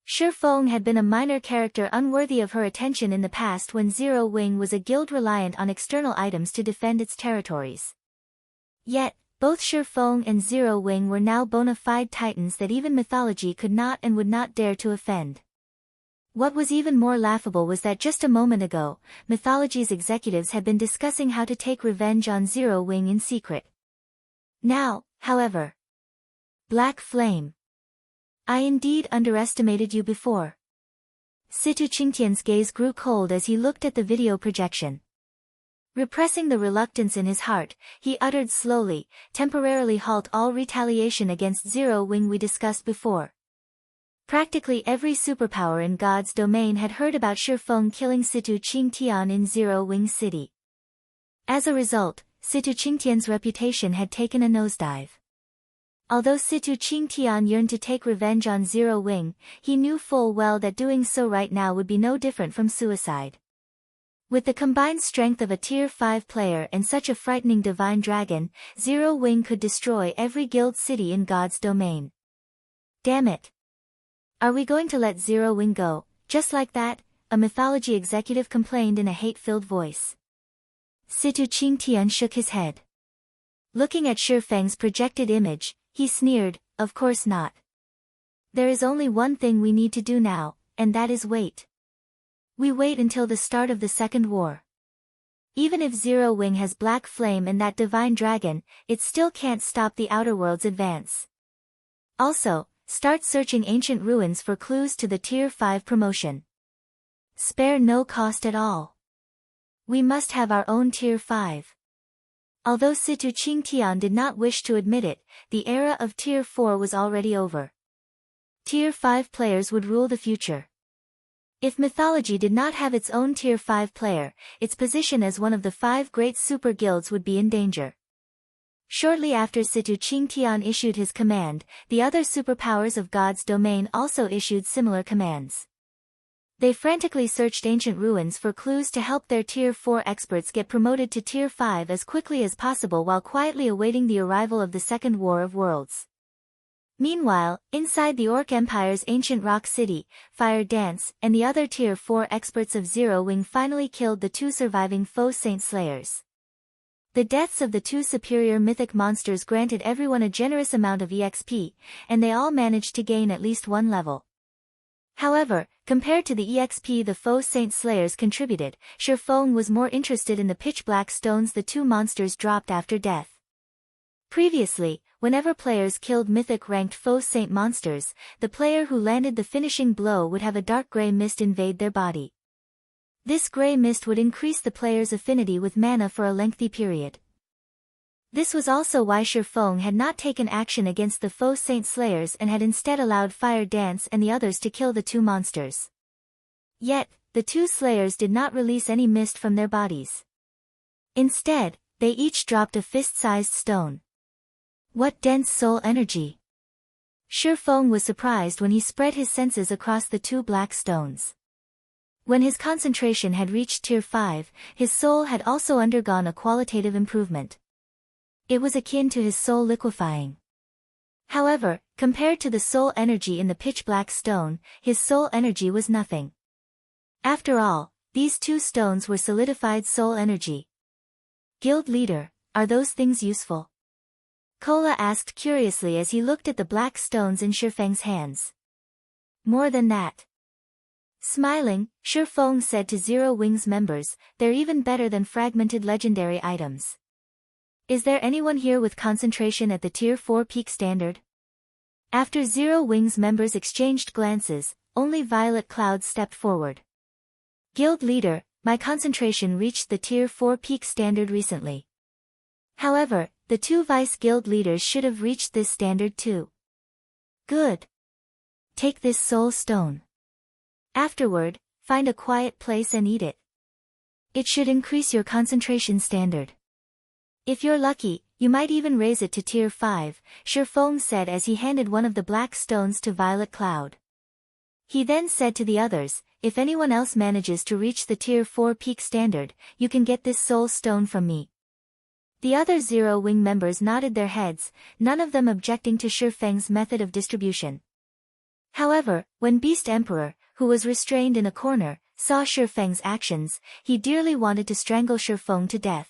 Sure, Feng had been a minor character unworthy of her attention in the past when Zero Wing was a guild reliant on external items to defend its territories. Yet, both Sure Feng and Zero Wing were now bona fide titans that even Mythology could not and would not dare to offend. What was even more laughable was that just a moment ago, Mythology's executives had been discussing how to take revenge on Zero Wing in secret. Now, however. Black Flame. I indeed underestimated you before. Situ Qingtian's gaze grew cold as he looked at the video projection. Repressing the reluctance in his heart, he uttered slowly, temporarily halt all retaliation against Zero Wing we discussed before. Practically every superpower in God's domain had heard about Shi Feng killing Situ Qingtian in Zero Wing City. As a result, Situ Qingtian's reputation had taken a nosedive. Although Situ Qingtian yearned to take revenge on Zero Wing, he knew full well that doing so right now would be no different from suicide. With the combined strength of a Tier 5 player and such a frightening divine dragon, Zero Wing could destroy every guild city in God's domain. Damn it! Are we going to let Zero Wing go, just like that? A Mythology executive complained in a hate-filled voice. Situ Qingtian shook his head. Looking at Shi Feng's projected image, he sneered, of course not. There is only one thing we need to do now, and that is wait. We wait until the start of the Second War. Even if Zero Wing has Black Flame and that divine dragon, it still can't stop the Outer World's advance. Also, start searching ancient ruins for clues to the Tier 5 promotion. Spare no cost at all. We must have our own Tier 5. Although Situ Qingtian did not wish to admit it, the era of Tier 4 was already over. Tier 5 players would rule the future. If Mythology did not have its own Tier 5 player, its position as one of the 5 great super guilds would be in danger. Shortly after Situ Qingtian issued his command, the other superpowers of God's domain also issued similar commands. They frantically searched ancient ruins for clues to help their Tier 4 experts get promoted to Tier 5 as quickly as possible while quietly awaiting the arrival of the Second War of Worlds. Meanwhile, inside the Orc Empire's ancient rock city, Fire Dance and the other Tier 4 experts of Zero Wing finally killed the 2 surviving foe Saint Slayers. The deaths of the 2 superior mythic monsters granted everyone a generous amount of EXP, and they all managed to gain at least 1 level. However, compared to the EXP the foe Saint Slayers contributed, Shi Feng was more interested in the pitch-black stones the 2 monsters dropped after death. Previously, whenever players killed mythic-ranked foe Saint monsters, the player who landed the finishing blow would have a dark gray mist invade their body. This gray mist would increase the player's affinity with mana for a lengthy period. This was also why Shi Feng had not taken action against the foe Saint Slayers and had instead allowed Fire Dance and the others to kill the 2 monsters. Yet, the 2 Slayers did not release any mist from their bodies. Instead, they each dropped a fist-sized stone. What dense soul energy! Shi Feng was surprised when he spread his senses across the 2 black stones. When his concentration had reached Tier 5, his soul had also undergone a qualitative improvement. It was akin to his soul liquefying. However, compared to the soul energy in the pitch-black stone, his soul energy was nothing. After all, these 2 stones were solidified soul energy. Guild leader, are those things useful? Kola asked curiously as he looked at the black stones in Shi Feng's hands. More than that. Smiling, Shi Feng said to Zero Wing's members, they're even better than fragmented legendary items. Is there anyone here with concentration at the Tier 4 peak standard? After Zero Wing's members exchanged glances, only Violet Cloud stepped forward. Guild leader, my concentration reached the Tier 4 peak standard recently. However, the 2 vice guild leaders should have reached this standard too. Good. Take this soul stone. Afterward, find a quiet place and eat it. It should increase your concentration standard. If you're lucky, you might even raise it to tier 5, Feng said as he handed one of the black stones to Violet Cloud. He then said to the others, if anyone else manages to reach the tier 4 peak standard, you can get this soul stone from me. The other Zero Wing members nodded their heads, none of them objecting to Feng's method of distribution. However, when Beast Emperor, who was restrained in a corner, saw Feng's actions, he dearly wanted to strangle Feng to death.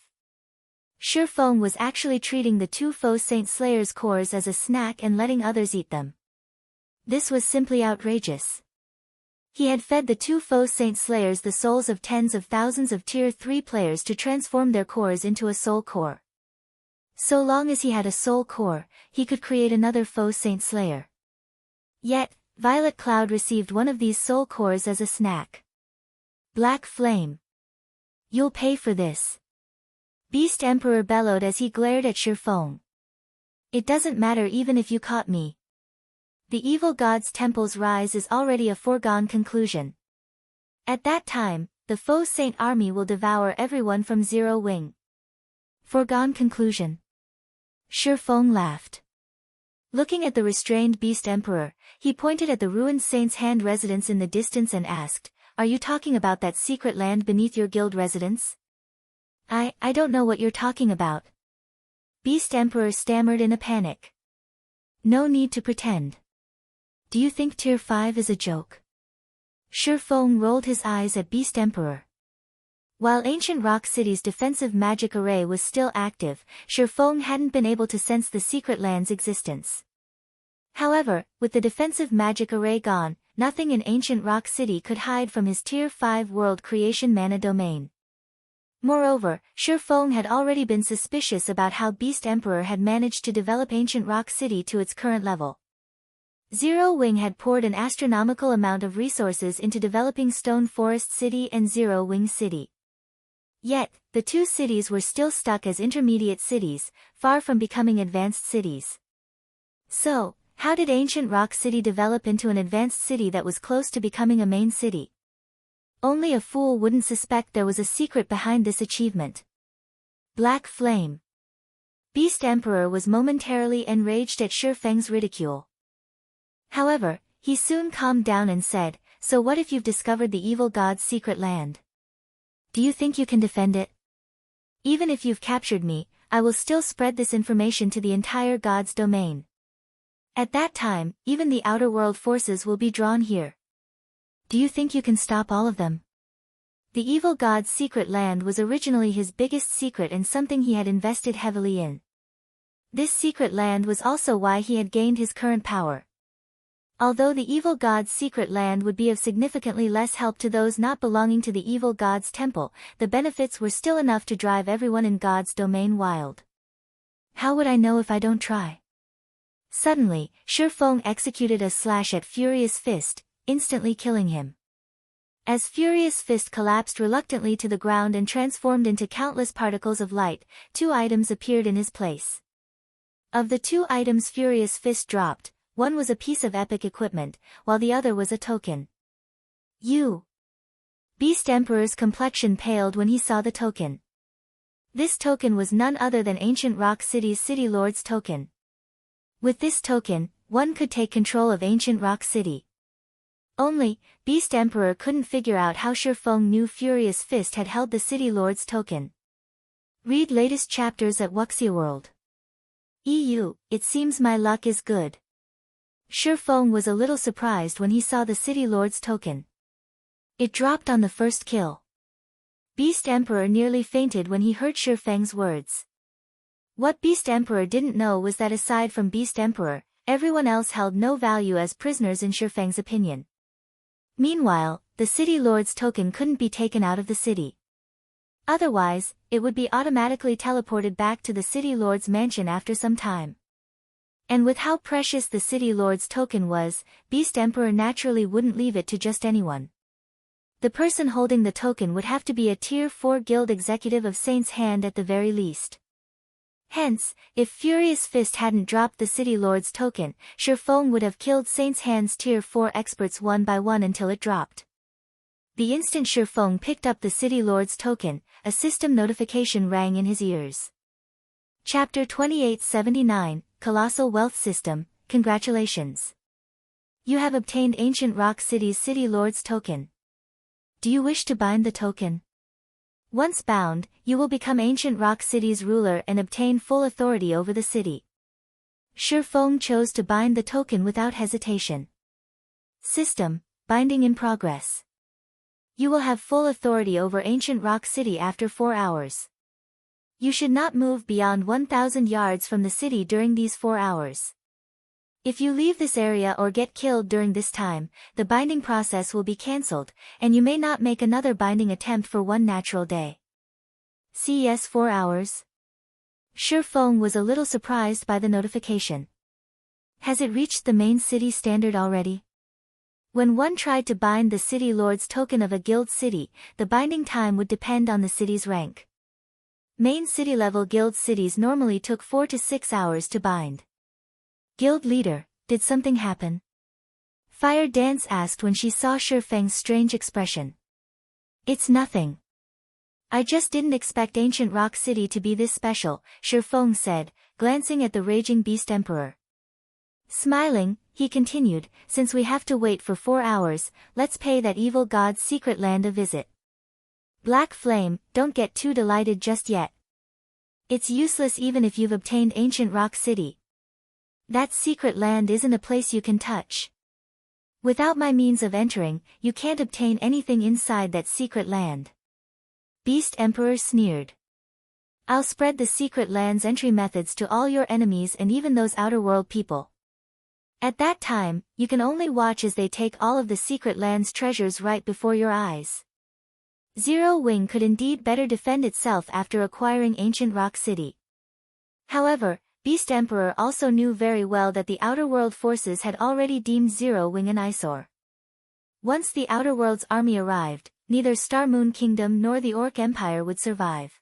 Feng was actually treating the 2 Faux Saint Slayers' cores as a snack and letting others eat them. This was simply outrageous. He had fed the 2 Faux Saint Slayers the souls of tens of thousands of tier 3 players to transform their cores into a soul core. So long as he had a soul core, he could create another Faux Saint Slayer. Yet, Violet Cloud received one of these soul cores as a snack. Black Flame. You'll pay for this. Beast Emperor bellowed as he glared at Feng. It doesn't matter even if you caught me. The evil god's temple's rise is already a foregone conclusion. At that time, the Faux Saint army will devour everyone from Zero Wing. Foregone conclusion. Feng laughed. Looking at the restrained Beast Emperor, he pointed at the ruined Saint's Hand residence in the distance and asked, are you talking about that secret land beneath your guild residence? I don't know what you're talking about. Beast Emperor stammered in a panic. No need to pretend. Do you think tier 5 is a joke? Feng rolled his eyes at Beast Emperor. While Ancient Rock City's defensive magic array was still active, Feng hadn't been able to sense the secret land's existence. However, with the defensive magic array gone, nothing in Ancient Rock City could hide from his tier 5 world creation mana domain. Moreover, Feng had already been suspicious about how Beast Emperor had managed to develop Ancient Rock City to its current level. Zero Wing had poured an astronomical amount of resources into developing Stone Forest City and Zero Wing City. Yet, the 2 cities were still stuck as intermediate cities, far from becoming advanced cities. So, how did Ancient Rock City develop into an advanced city that was close to becoming a main city? Only a fool wouldn't suspect there was a secret behind this achievement. Black Flame. Beast Emperor was momentarily enraged at Feng's ridicule. However, he soon calmed down and said, so what if you've discovered the evil god's secret land? Do you think you can defend it? Even if you've captured me, I will still spread this information to the entire god's domain. At that time, even the outer world forces will be drawn here. Do you think you can stop all of them? The evil god's secret land was originally his biggest secret and something he had invested heavily in. This secret land was also why he had gained his current power. Although the evil god's secret land would be of significantly less help to those not belonging to the evil god's temple, the benefits were still enough to drive everyone in God's domain wild. How would I know if I don't try? Suddenly, Feng executed a slash at Furious Fist, instantly killing him. As Furious Fist collapsed reluctantly to the ground and transformed into countless particles of light, 2 items appeared in his place. Of the 2 items Furious Fist dropped, one was a piece of epic equipment, while the other was a token. Beast Emperor's complexion paled when he saw the token. This token was none other than Ancient Rock City's City Lord's token. With this token, one could take control of Ancient Rock City. Only, Beast Emperor couldn't figure out how Feng knew Furious Fist had held the City Lord's token. Read latest chapters at Wuxia World. It seems my luck is good. Feng was a little surprised when he saw the City Lord's token. It dropped on the first kill. Beast Emperor nearly fainted when he heard Feng's words. What Beast Emperor didn't know was that aside from Beast Emperor, everyone else held no value as prisoners in Feng's opinion. Meanwhile, the City Lord's token couldn't be taken out of the city. Otherwise, it would be automatically teleported back to the City Lord's mansion after some time. And with how precious the City Lord's token was, Beast Emperor naturally wouldn't leave it to just anyone. The person holding the token would have to be a Tier 4 guild executive of Saint's Hand at the very least. Hence, if Furious Fist hadn't dropped the City Lord's token, Feng would have killed Saint's Hand's Tier 4 experts one by one until it dropped. The instant Feng picked up the City Lord's token, a system notification rang in his ears. Chapter 2879, Colossal Wealth System, Congratulations. You have obtained Ancient Rock City's City Lord's token. Do you wish to bind the token? Once bound, you will become Ancient Rock City's ruler and obtain full authority over the city. Feng chose to bind the token without hesitation. System, binding in progress. You will have full authority over Ancient Rock City after 4 hours. You should not move beyond 1,000 yards from the city during these 4 hours. If you leave this area or get killed during this time, the binding process will be cancelled, and you may not make another binding attempt for 1 natural day. CES 4 hours? Feng was a little surprised by the notification. Has it reached the main city standard already? When one tried to bind the City Lord's token of a guild city, the binding time would depend on the city's rank. Main city-level guild cities normally took 4 to 6 hours to bind. Guild leader, did something happen? Fire Dance asked when she saw Feng's strange expression. It's nothing. I just didn't expect Ancient Rock City to be this special, Feng said, glancing at the raging Beast Emperor. Smiling, he continued, since we have to wait for 4 hours, let's pay that evil god's secret land a visit. Black Flame, don't get too delighted just yet. It's useless even if you've obtained Ancient Rock City. That secret land isn't a place you can touch. Without my means of entering, you can't obtain anything inside that secret land. Beast Emperor sneered. I'll spread the secret land's entry methods to all your enemies and even those outer world people. At that time, you can only watch as they take all of the secret land's treasures right before your eyes. Zero Wing could indeed better defend itself after acquiring Ancient Rock City. However, Beast Emperor also knew very well that the Outer World forces had already deemed Zero Wing an eyesore. Once the Outer World's army arrived, neither Star Moon Kingdom nor the Orc Empire would survive.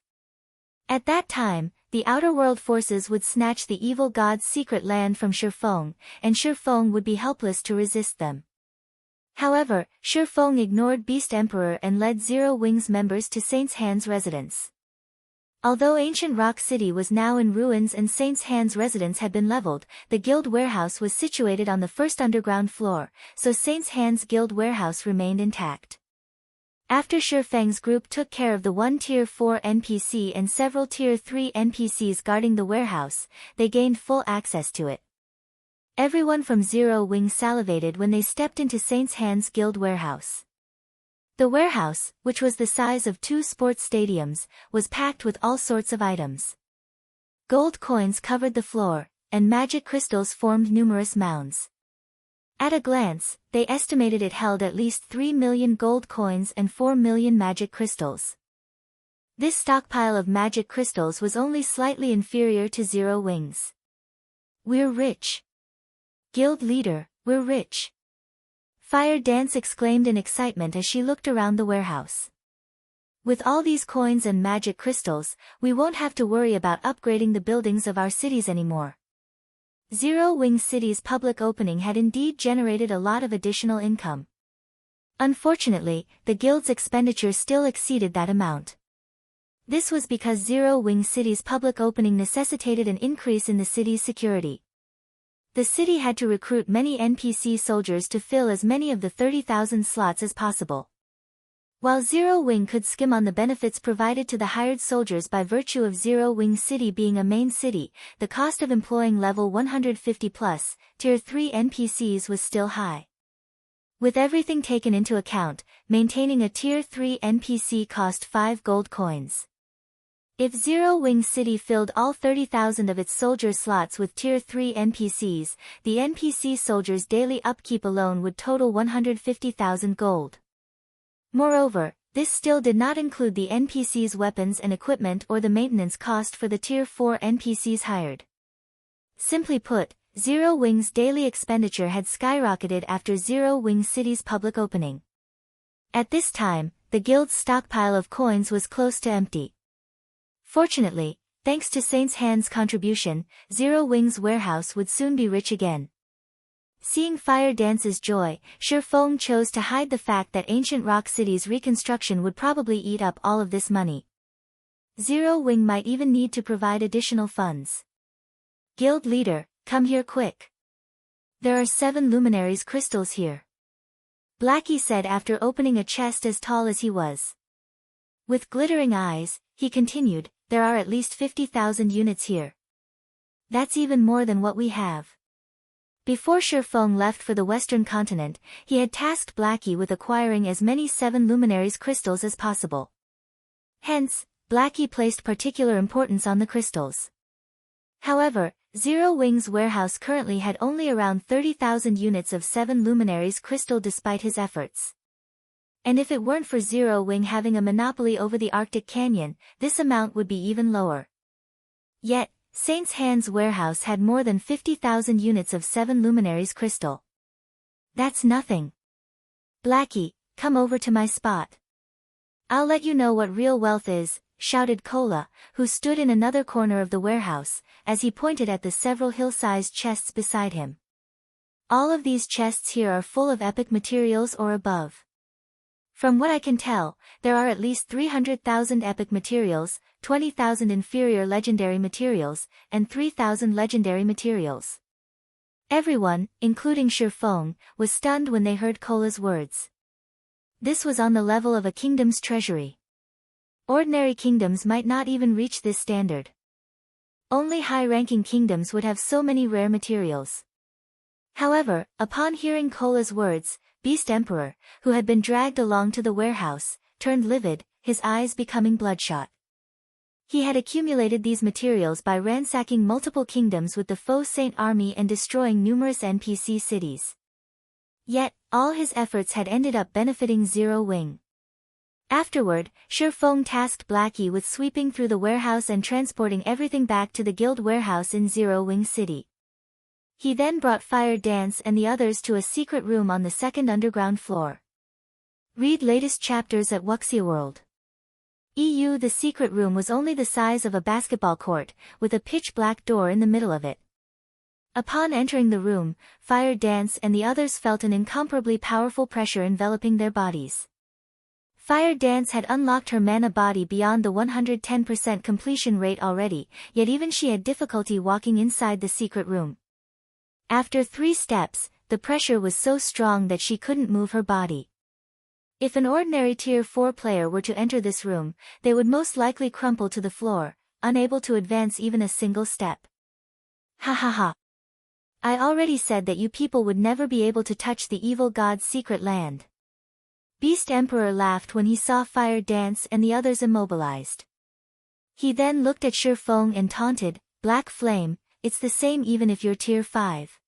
At that time, the Outer World forces would snatch the evil god's secret land from Feng, and Feng would be helpless to resist them. However, Feng ignored Beast Emperor and led Zero Wing's members to Saint's Hand's residence. Although Ancient Rock City was now in ruins and Saint's Hand's residence had been leveled, the guild warehouse was situated on the first underground floor, so Saint's Hand's guild warehouse remained intact. After Feng's group took care of the one Tier 4 NPC and several Tier 3 NPCs guarding the warehouse, they gained full access to it. Everyone from Zero Wing salivated when they stepped into Saint's Hand's guild warehouse. The warehouse, which was the size of 2 sports stadiums, was packed with all sorts of items. Gold coins covered the floor, and magic crystals formed numerous mounds. At a glance, they estimated it held at least 3 million gold coins and 4 million magic crystals. This stockpile of magic crystals was only slightly inferior to Zero Wing's. We're rich. Guild leader, we're rich. Fire Dance exclaimed in excitement as she looked around the warehouse. With all these coins and magic crystals, we won't have to worry about upgrading the buildings of our cities anymore. Zero Wing City's public opening had indeed generated a lot of additional income. Unfortunately, the guild's expenditure still exceeded that amount. This was because Zero Wing City's public opening necessitated an increase in the city's security. The city had to recruit many NPC soldiers to fill as many of the 30,000 slots as possible. While Zero Wing could skim on the benefits provided to the hired soldiers by virtue of Zero Wing City being a main city, the cost of employing level 150+, Tier 3 NPCs was still high. With everything taken into account, maintaining a Tier 3 NPC cost 5 gold coins. If Zero Wing City filled all 30,000 of its soldier slots with Tier 3 NPCs, the NPC soldiers' daily upkeep alone would total 150,000 gold. Moreover, this still did not include the NPCs' weapons and equipment or the maintenance cost for the Tier 4 NPCs hired. Simply put, Zero Wing's daily expenditure had skyrocketed after Zero Wing City's public opening. At this time, the guild's stockpile of coins was close to empty. Fortunately, Thanks to Saint's Hand's contribution, Zero Wing's warehouse would soon be rich again. Seeing Fire Dance's joy, Feng chose to hide the fact that ancient rock city's reconstruction would probably eat up all of this money. Zero Wing might even need to provide additional funds. Guild leader, come here quick. There are 7 luminaries crystals here. Blackie said after opening a chest as tall as he was. With glittering eyes, he continued, there are at least 50,000 units here. That's even more than what we have. Before Feng left for the western continent, he had tasked Blackie with acquiring as many 7 luminaries crystals as possible. Hence, Blackie placed particular importance on the crystals. However, Zero Wing's warehouse currently had only around 30,000 units of 7 luminaries crystal despite his efforts. And if it weren't for Zero Wing having a monopoly over the Arctic Canyon, this amount would be even lower. Yet, Saint's Hand's warehouse had more than 50,000 units of 7 luminaries crystal. That's nothing. Blackie, come over to my spot. I'll let you know what real wealth is, shouted Cola, who stood in another corner of the warehouse, as he pointed at the several hill-sized chests beside him. All of these chests here are full of epic materials or above. From what I can tell, there are at least 300,000 epic materials, 20,000 inferior legendary materials, and 3,000 legendary materials. Everyone, including Feng, was stunned when they heard Cola's words. This was on the level of a kingdom's treasury. Ordinary kingdoms might not even reach this standard. Only high-ranking kingdoms would have so many rare materials. However, upon hearing Cola's words, Beast Emperor, who had been dragged along to the warehouse, turned livid, his eyes becoming bloodshot. He had accumulated these materials by ransacking multiple kingdoms with the Faux Saint army and destroying numerous NPC cities. Yet, all his efforts had ended up benefiting Zero Wing. Afterward, Feng tasked Blackie with sweeping through the warehouse and transporting everything back to the guild warehouse in Zero Wing City. He then brought Fire Dance and the others to a secret room on the second underground floor. Read latest chapters at Wuxia World. EU. The secret room was only the size of a basketball court, with a pitch-black door in the middle of it. Upon entering the room, Fire Dance and the others felt an incomparably powerful pressure enveloping their bodies. Fire Dance had unlocked her mana body beyond the 110% completion rate already, yet even she had difficulty walking inside the secret room. After 3 steps, the pressure was so strong that she couldn't move her body. If an ordinary Tier 4 player were to enter this room, they would most likely crumple to the floor, unable to advance even a single step. Ha ha ha. I already said that you people would never be able to touch the evil god's secret land. Beast Emperor laughed when he saw Fire Dance and the others immobilized. He then looked at Feng and taunted, Black Flame, it's the same even if you're Tier 5.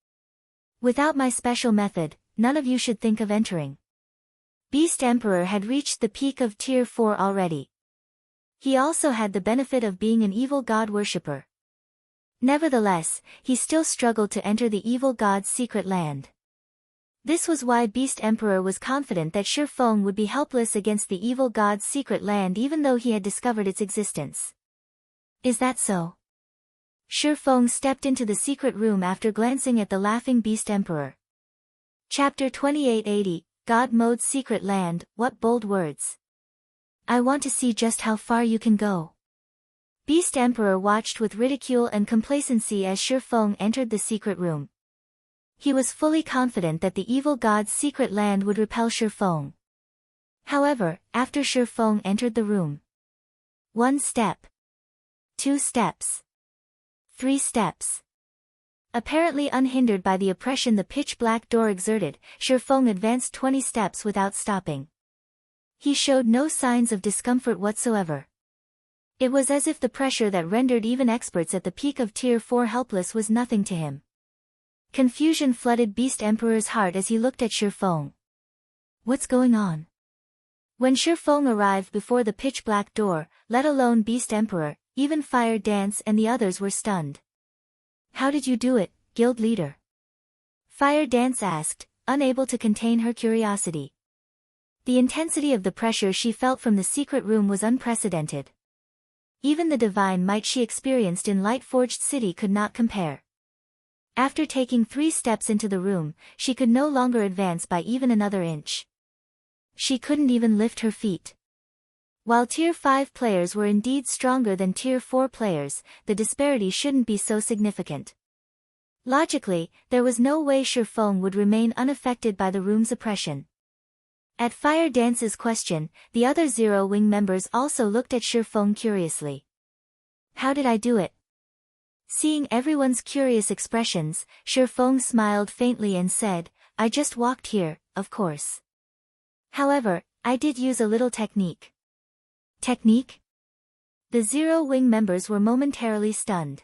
Without my special method, none of you should think of entering. Beast Emperor had reached the peak of Tier 4 already. He also had the benefit of being an evil god worshipper. Nevertheless, he still struggled to enter the evil god's secret land. This was why Beast Emperor was confident that Feng would be helpless against the evil god's secret land even though he had discovered its existence. Is that so? Feng stepped into the secret room after glancing at the laughing Beast Emperor. Chapter 2880, God Mode's Secret Land, what bold words. I want to see just how far you can go. Beast Emperor watched with ridicule and complacency as Feng entered the secret room. He was fully confident that the evil god's secret land would repel Feng. However, after Feng entered the room, 1 step, 2 steps, 3 steps. Apparently unhindered by the oppression the pitch-black door exerted, Feng advanced 20 steps without stopping. He showed no signs of discomfort whatsoever. It was as if the pressure that rendered even experts at the peak of Tier 4 helpless was nothing to him. Confusion flooded Beast Emperor's heart as he looked at Feng. What's going on? When Feng arrived before the pitch-black door, let alone Beast Emperor, even Fire Dance and the others were stunned. How did you do it, guild leader? Fire Dance asked, unable to contain her curiosity. The intensity of the pressure she felt from the secret room was unprecedented. even the divine might she experienced in Light-Forged City could not compare. After taking 3 steps into the room, she could no longer advance by even another inch. She couldn't even lift her feet. While Tier 5 players were indeed stronger than Tier 4 players, the disparity shouldn't be so significant. Logically, there was no way Feng would remain unaffected by the room's oppression. At Fire Dance's question, the other Zero Wing members also looked at Feng curiously. How did I do it? Seeing everyone's curious expressions, Feng smiled faintly and said, I just walked here, of course. However, I did use a little technique. Technique? The Zero Wing members were momentarily stunned.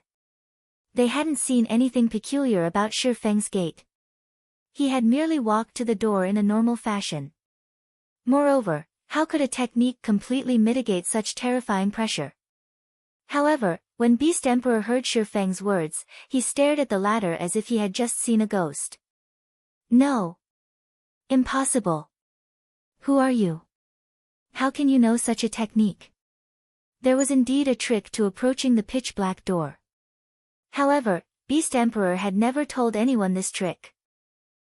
They hadn't seen anything peculiar about Feng's gait. He had merely walked to the door in a normal fashion. Moreover, how could a technique completely mitigate such terrifying pressure? However, when Beast Emperor heard Feng's words, he stared at the latter as if he had just seen a ghost. No. Impossible. Who are you? How can you know such a technique? There was indeed a trick to approaching the pitch-black door. However, Beast Emperor had never told anyone this trick.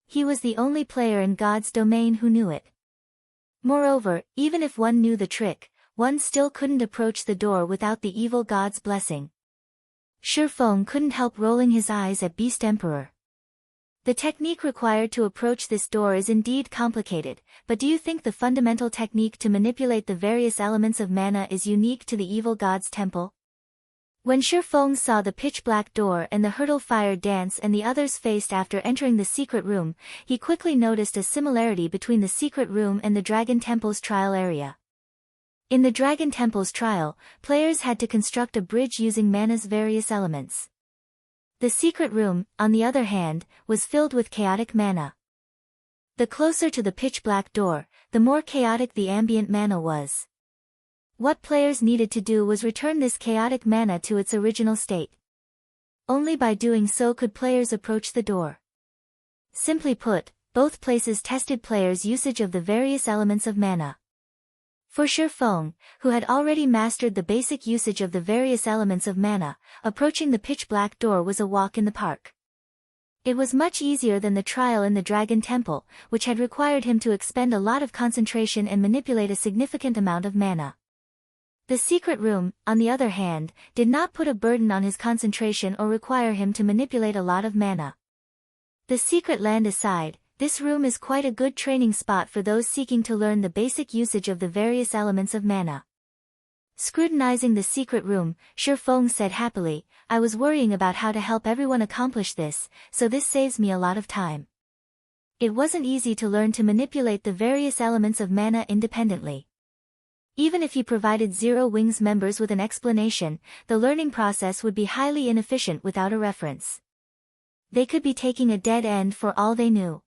He was the only player in God's domain who knew it. Moreover, even if one knew the trick, one still couldn't approach the door without the evil god's blessing. Feng couldn't help rolling his eyes at Beast Emperor. The technique required to approach this door is indeed complicated, but do you think the fundamental technique to manipulate the various elements of mana is unique to the evil god's temple? When Feng saw the pitch-black door and the hurdle fire dance and the others faced after entering the secret room, he quickly noticed a similarity between the secret room and the Dragon Temple's trial area. In the Dragon Temple's trial, players had to construct a bridge using mana's various elements. The secret room, on the other hand, was filled with chaotic mana. The closer to the pitch-black door, the more chaotic the ambient mana was. What players needed to do was return this chaotic mana to its original state. Only by doing so could players approach the door. Simply put, both places tested players' usage of the various elements of mana. For Feng, who had already mastered the basic usage of the various elements of mana, approaching the pitch-black door was a walk in the park. It was much easier than the trial in the Dragon Temple, which had required him to expend a lot of concentration and manipulate a significant amount of mana. The secret room, on the other hand, did not put a burden on his concentration or require him to manipulate a lot of mana. The secret land aside, this room is quite a good training spot for those seeking to learn the basic usage of the various elements of mana. Scrutinizing the secret room, Feng said happily, I was worrying about how to help everyone accomplish this, so this saves me a lot of time. It wasn't easy to learn to manipulate the various elements of mana independently. Even if he provided Zero Wings members with an explanation, the learning process would be highly inefficient without a reference. They could be taking a dead end for all they knew.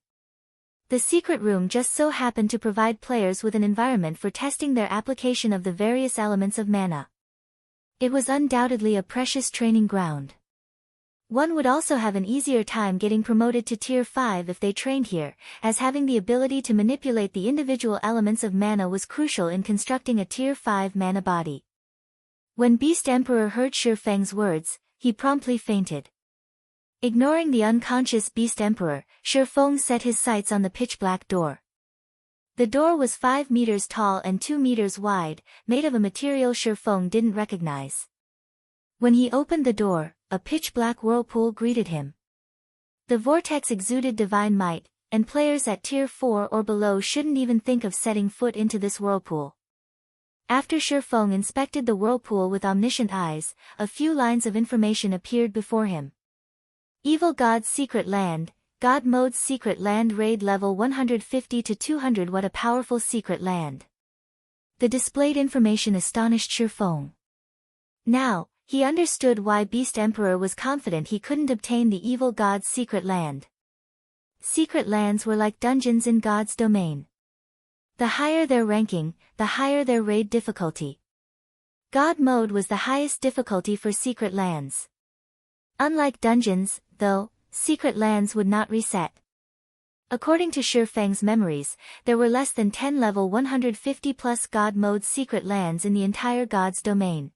The secret room just so happened to provide players with an environment for testing their application of the various elements of mana. It was undoubtedly a precious training ground. One would also have an easier time getting promoted to Tier 5 if they trained here, as having the ability to manipulate the individual elements of mana was crucial in constructing a Tier 5 mana body. When Beast Emperor heard Feng's words, he promptly fainted. Ignoring the unconscious Beast Emperor, Feng set his sights on the pitch-black door. The door was 5 meters tall and 2 meters wide, made of a material Feng didn't recognize. When he opened the door, a pitch-black whirlpool greeted him. The vortex exuded divine might, and players at Tier 4 or below shouldn't even think of setting foot into this whirlpool. After Feng inspected the whirlpool with omniscient eyes, a few lines of information appeared before him. Evil God's Secret Land, God Mode's Secret Land Raid Level 150 to 200. What a powerful secret land. The displayed information astonished Feng. Now, he understood why Beast Emperor was confident he couldn't obtain the evil god's secret land. Secret lands were like dungeons in God's domain. The higher their ranking, the higher their raid difficulty. God Mode was the highest difficulty for secret lands. Unlike dungeons, though, secret lands would not reset. According to Feng's memories, there were less than 10 level 150 plus God Mode secret lands in the entire God's domain.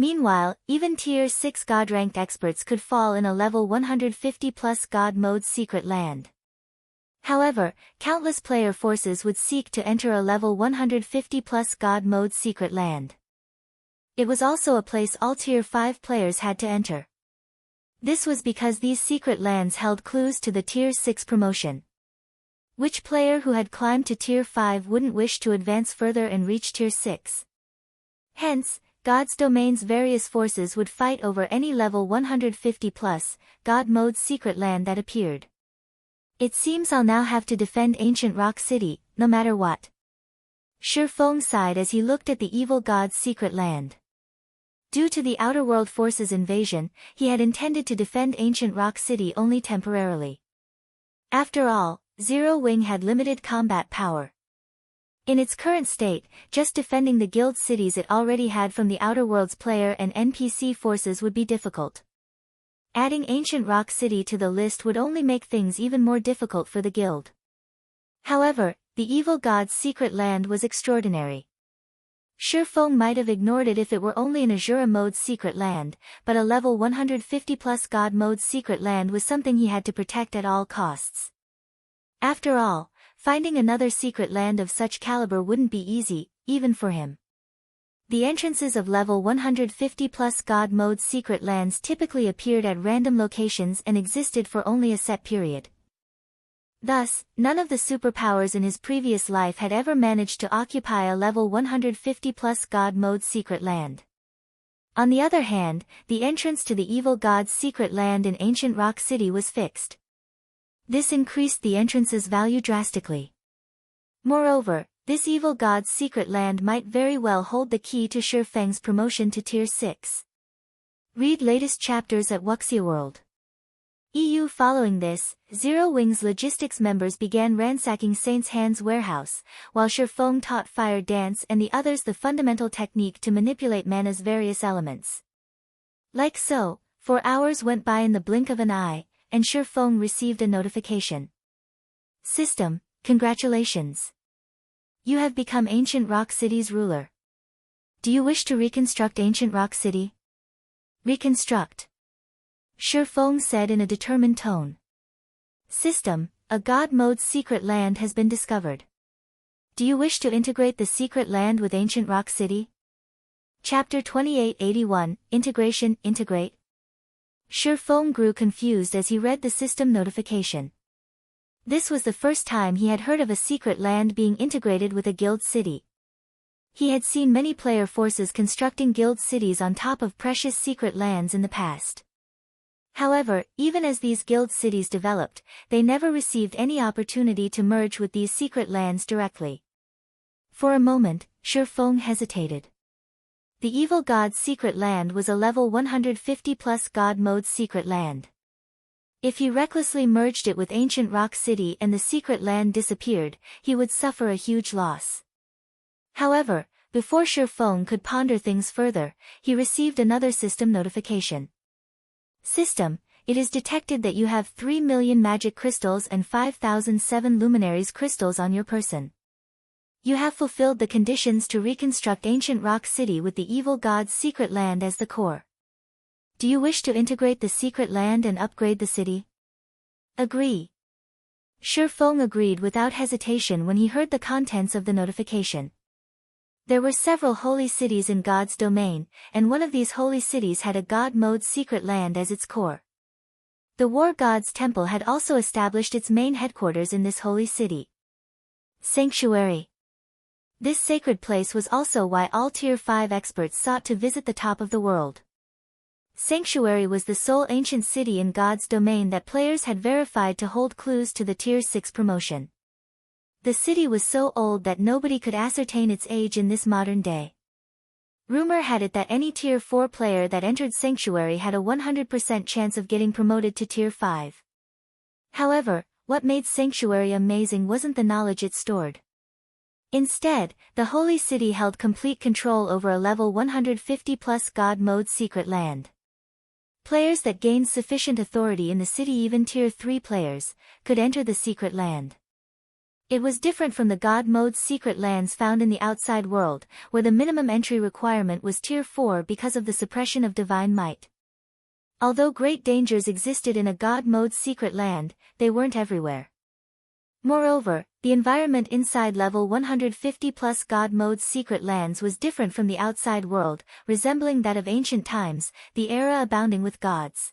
Meanwhile, even Tier 6 God-ranked experts could fall in a level 150+ God Mode's secret land. However, countless player forces would seek to enter a level 150+ God Mode's secret land. It was also a place all Tier 5 players had to enter. This was because these secret lands held clues to the Tier 6 promotion. Which player who had climbed to Tier 5 wouldn't wish to advance further and reach Tier 6? Hence, God's domain's various forces would fight over any level 150+ God Mode's secret land that appeared. It seems I'll now have to defend ancient Rock City, no matter what. Feng sighed as he looked at the evil god's secret land. Due to the Outer World forces' invasion, he had intended to defend ancient Rock City only temporarily. After all, Zero Wing had limited combat power. In its current state, just defending the guild cities it already had from the Outer World's player and NPC forces would be difficult. Adding ancient Rock City to the list would only make things even more difficult for the guild. However, the evil god's secret land was extraordinary. Feng might have ignored it if it were only an Azura Mode's secret land, but a level 150+ God Mode's secret land was something he had to protect at all costs. After all, finding another secret land of such caliber wouldn't be easy, even for him. The entrances of level 150+ God Mode's secret lands typically appeared at random locations and existed for only a set period. Thus, none of the superpowers in his previous life had ever managed to occupy a level 150+ God Mode's secret land. On the other hand, the entrance to the evil god's secret land in ancient Rock City was fixed. This increased the entrance's value drastically. Moreover, this evil god's secret land might very well hold the key to Feng's promotion to Tier 6. Read latest chapters at Wuxia World. EU. Following this, Zero Wing's logistics members began ransacking Saint's Hand's warehouse, while Feng taught Fire Dance and the others the fundamental technique to manipulate mana's various elements. Like so, 4 hours went by in the blink of an eye, and Feng received a notification. System, congratulations. You have become Ancient Rock City's ruler. Do you wish to reconstruct Ancient Rock City? Reconstruct. Feng said in a determined tone. System, a God Mode's secret land has been discovered. Do you wish to integrate the secret land with Ancient Rock City? Chapter 2881, Integration, Integrate. Feng grew confused as he read the system notification. This was the first time he had heard of a secret land being integrated with a guild city. He had seen many player forces constructing guild cities on top of precious secret lands in the past. However, even as these guild cities developed, they never received any opportunity to merge with these secret lands directly. For a moment, Feng hesitated. The evil god's secret land was a level 150+ God Mode's secret land. If he recklessly merged it with ancient Rock City and the secret land disappeared, he would suffer a huge loss. However, before Feng could ponder things further, he received another system notification. System, it is detected that you have 3 million magic crystals and 5,007 luminaries crystals on your person. You have fulfilled the conditions to reconstruct ancient Rock City with the evil god's secret land as the core. Do you wish to integrate the secret land and upgrade the city? Agree. Feng agreed without hesitation when he heard the contents of the notification. There were several holy cities in God's domain, and one of these holy cities had a God Mode's secret land as its core. The War God's Temple had also established its main headquarters in this holy city. Sanctuary. This sacred place was also why all Tier 5 experts sought to visit the top of the world. Sanctuary was the sole ancient city in God's domain that players had verified to hold clues to the Tier 6 promotion. The city was so old that nobody could ascertain its age in this modern day. Rumor had it that any Tier 4 player that entered Sanctuary had a 100% chance of getting promoted to Tier 5. However, what made Sanctuary amazing wasn't the knowledge it stored. Instead, the Holy City held complete control over a level 150+ God Mode's secret land. Players that gained sufficient authority in the city, even Tier 3 players, could enter the secret land. It was different from the God Mode's secret lands found in the outside world, where the minimum entry requirement was Tier 4 because of the suppression of divine might. Although great dangers existed in a God Mode's secret land, they weren't everywhere. Moreover, the environment inside level 150 plus God Mode's secret lands was different from the outside world, resembling that of ancient times, the era abounding with gods.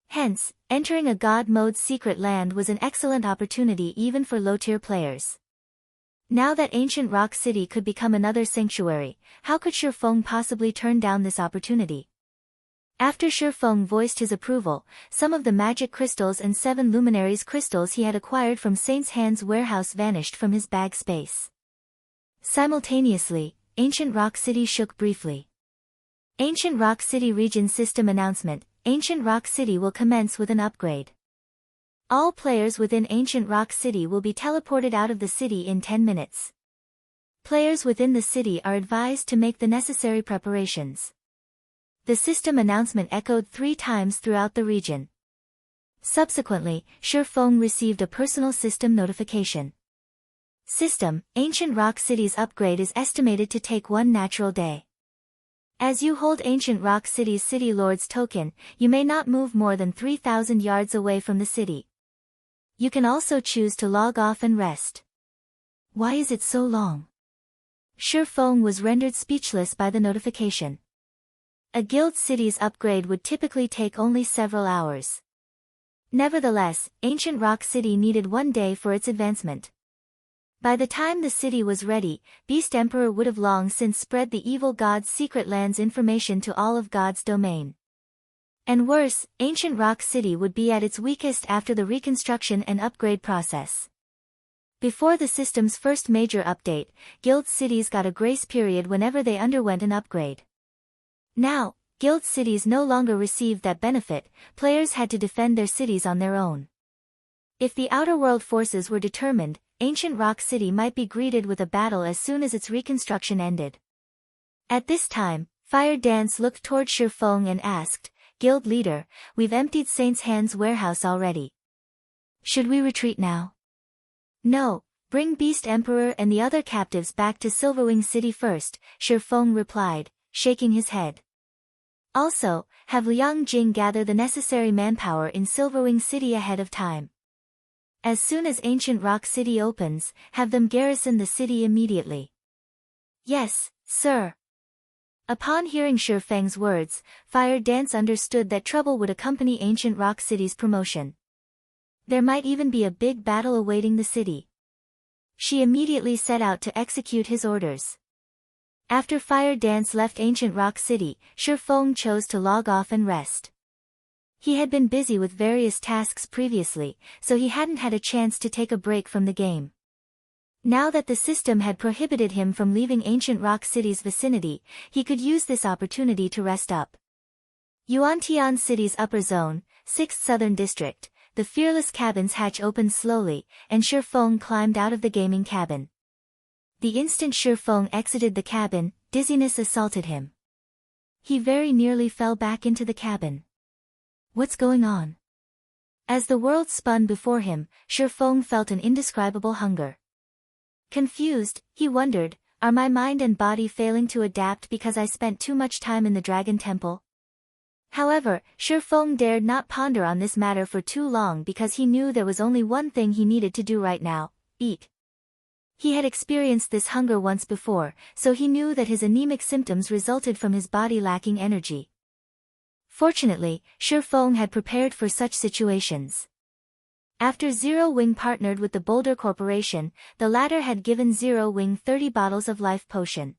Hence, entering a God Mode's secret land was an excellent opportunity even for low-tier players. Now that ancient Rock City could become another sanctuary, how could Feng possibly turn down this opportunity? After Feng voiced his approval, some of the magic crystals and 7 luminaries crystals he had acquired from Saint's Hand's warehouse vanished from his bag space. Simultaneously, Ancient Rock City shook briefly. Ancient Rock City Region System Announcement: Ancient Rock City will commence with an upgrade. All players within Ancient Rock City will be teleported out of the city in 10 minutes. Players within the city are advised to make the necessary preparations. The system announcement echoed 3 times throughout the region. Subsequently, Feng received a personal system notification. System: Ancient Rock City's upgrade is estimated to take 1 natural day. As you hold Ancient Rock City's City Lord's token, you may not move more than 3,000 yards away from the city. You can also choose to log off and rest. Why is it so long? Feng was rendered speechless by the notification. A guild city's upgrade would typically take only several hours. Nevertheless, Ancient Rock City needed 1 day for its advancement. By the time the city was ready, Beast Emperor would have long since spread the evil god's secret lands information to all of God's domain. And worse, Ancient Rock City would be at its weakest after the reconstruction and upgrade process. Before the system's first major update, guild cities got a grace period whenever they underwent an upgrade. Now, guild cities no longer received that benefit, players had to defend their cities on their own. If the outer world forces were determined, Ancient Rock City might be greeted with a battle as soon as its reconstruction ended. At this time, Fire Dance looked toward Feng and asked, "Guild leader, we've emptied Saint's Hand's warehouse already. Should we retreat now?" "No, bring Beast Emperor and the other captives back to Silverwing City first," Feng replied, shaking his head. "Also, have Liang Jing gather the necessary manpower in Silverwing City ahead of time. As soon as Ancient Rock City opens, have them garrison the city immediately." "Yes, sir." Upon hearing Feng's words, Fire Dance understood that trouble would accompany Ancient Rock City's promotion. There might even be a big battle awaiting the city. She immediately set out to execute his orders. After Fire Dance left Ancient Rock City, Feng chose to log off and rest. He had been busy with various tasks previously, so he hadn't had a chance to take a break from the game. Now that the system had prohibited him from leaving Ancient Rock City's vicinity, he could use this opportunity to rest up. Yuantian City's upper zone, 6th Southern District, the Fearless Cabin's hatch opened slowly, and Feng climbed out of the gaming cabin. The instant Feng exited the cabin, dizziness assaulted him. He very nearly fell back into the cabin. What's going on? As the world spun before him, Feng felt an indescribable hunger. Confused, he wondered, are my mind and body failing to adapt because I spent too much time in the Dragon Temple? However, Feng dared not ponder on this matter for too long because he knew there was only one thing he needed to do right now: eat. He had experienced this hunger once before, so he knew that his anemic symptoms resulted from his body lacking energy. Fortunately, Feng had prepared for such situations. After Zero Wing partnered with the Boulder Corporation, the latter had given Zero Wing 30 bottles of life potion.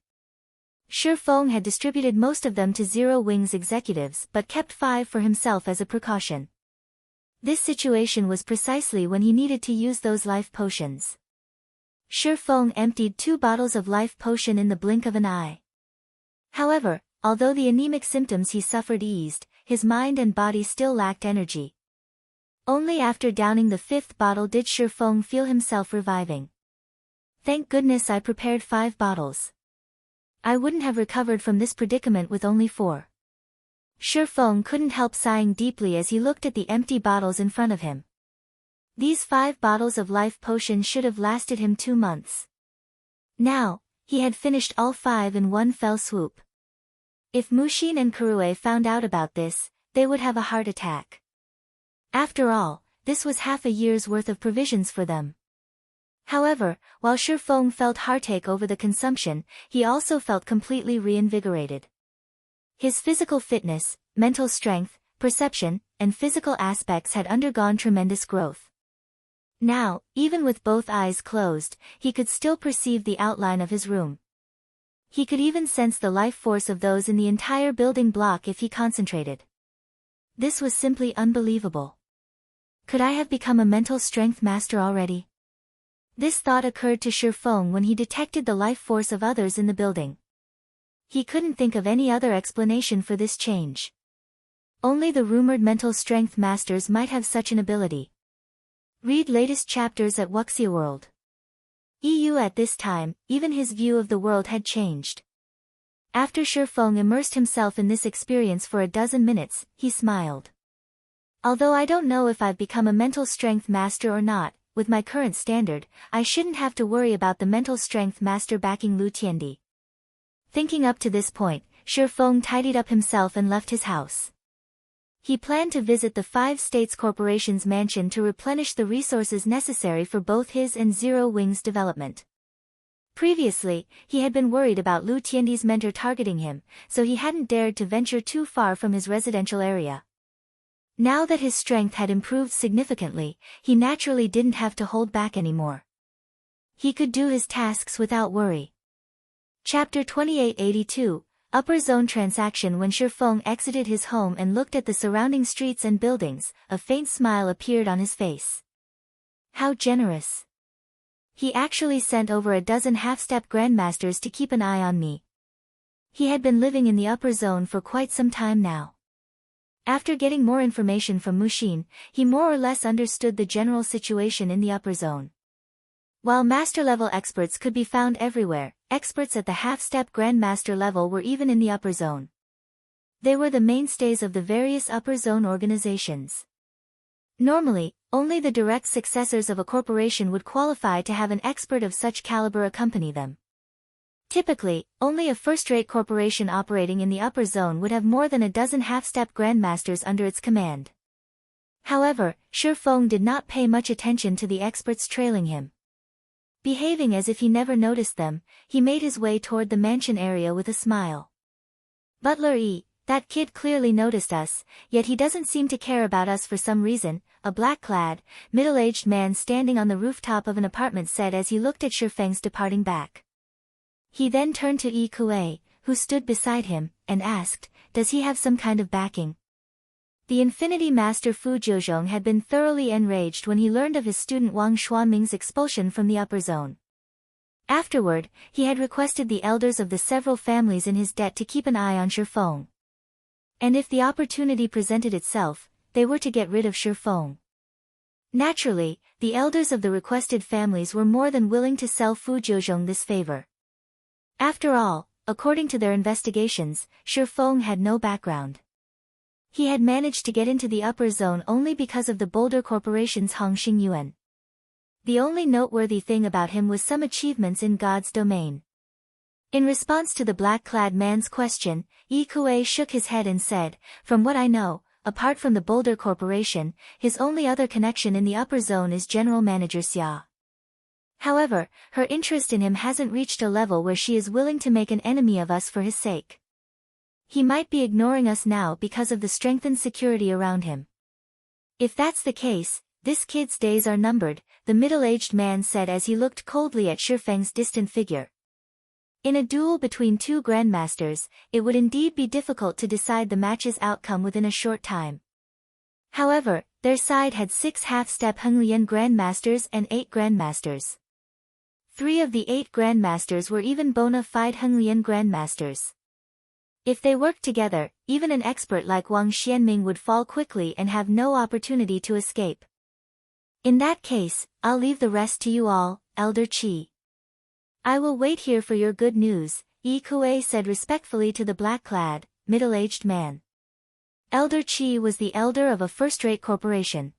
Feng had distributed most of them to Zero Wing's executives but kept 5 for himself as a precaution. This situation was precisely when he needed to use those life potions. Feng emptied 2 bottles of life potion in the blink of an eye. However, although the anemic symptoms he suffered eased, his mind and body still lacked energy. Only after downing the 5th bottle did Feng feel himself reviving. Thank goodness I prepared 5 bottles. I wouldn't have recovered from this predicament with only 4. Feng couldn't help sighing deeply as he looked at the empty bottles in front of him. These 5 bottles of life potion should have lasted him 2 months. Now, he had finished all 5 in one fell swoop. If Mushin and Kurue found out about this, they would have a heart attack. After all, this was half a year's worth of provisions for them. However, while Feng felt heartache over the consumption, he also felt completely reinvigorated. His physical fitness, mental strength, perception, and physical aspects had undergone tremendous growth. Now, even with both eyes closed, he could still perceive the outline of his room. He could even sense the life force of those in the entire building block if he concentrated. This was simply unbelievable. Could I have become a mental strength master already? This thought occurred to Feng when he detected the life force of others in the building. He couldn't think of any other explanation for this change. Only the rumored mental strength masters might have such an ability. Read latest chapters at Wuxia World. EU. At this time, even his view of the world had changed. After Feng immersed himself in this experience for a dozen minutes, he smiled. Although I don't know if I've become a mental strength master or not, with my current standard, I shouldn't have to worry about the mental strength master backing Lu Tiandi. Thinking up to this point, Feng tidied up himself and left his house. He planned to visit the 5 States Corporation's mansion to replenish the resources necessary for both his and Zero Wing's development. Previously, he had been worried about Lu Tiandi's mentor targeting him, so he hadn't dared to venture too far from his residential area. Now that his strength had improved significantly, he naturally didn't have to hold back anymore. He could do his tasks without worry. Chapter 2882, Upper Zone Transaction. When Feng exited his home and looked at the surrounding streets and buildings, a faint smile appeared on his face. How generous. He actually sent over a dozen half-step grandmasters to keep an eye on me. He had been living in the upper zone for quite some time now. After getting more information from Mushin, he more or less understood the general situation in the upper zone. While master-level experts could be found everywhere, experts at the half-step grandmaster level were even in the upper zone. They were the mainstays of the various upper zone organizations. Normally, only the direct successors of a corporation would qualify to have an expert of such caliber accompany them. Typically, only a first-rate corporation operating in the upper zone would have more than a dozen half-step grandmasters under its command. However, Feng did not pay much attention to the experts trailing him. Behaving as if he never noticed them, he made his way toward the mansion area with a smile. Butler E, that kid clearly noticed us, yet he doesn't seem to care about us for some reason, a black-clad, middle-aged man standing on the rooftop of an apartment said as he looked at Feng's departing back. He then turned to Yi Kuei, who stood beside him, and asked, does he have some kind of backing? The Infinity Master Fu Jiuzhong had been thoroughly enraged when he learned of his student Wang Xuanming's expulsion from the upper zone. Afterward, he had requested the elders of the several families in his debt to keep an eye on Feng. And if the opportunity presented itself, they were to get rid of Feng. Naturally, the elders of the requested families were more than willing to sell Fu Jiuzhong this favor. After all, according to their investigations, Feng had no background. He had managed to get into the upper zone only because of the Boulder Corporation's Hong Xingyuan. The only noteworthy thing about him was some achievements in God's domain. In response to the black-clad man's question, Yi Kuei shook his head and said, from what I know, apart from the Boulder Corporation, his only other connection in the upper zone is General Manager Xia. However, her interest in him hasn't reached a level where she is willing to make an enemy of us for his sake. He might be ignoring us now because of the strengthened security around him. If that's the case, this kid's days are numbered, the middle-aged man said as he looked coldly at Feng's distant figure. In a duel between 2 grandmasters, it would indeed be difficult to decide the match's outcome within a short time. However, their side had 6 half-step Henglian grandmasters and 8 grandmasters. 3 of the 8 grandmasters were even bona fide Henglian grandmasters. If they worked together, even an expert like Wang Xianming would fall quickly and have no opportunity to escape. In that case, I'll leave the rest to you all, Elder Qi. I will wait here for your good news, Yi Kuei said respectfully to the black-clad, middle-aged man. Elder Qi was the elder of a first-rate corporation.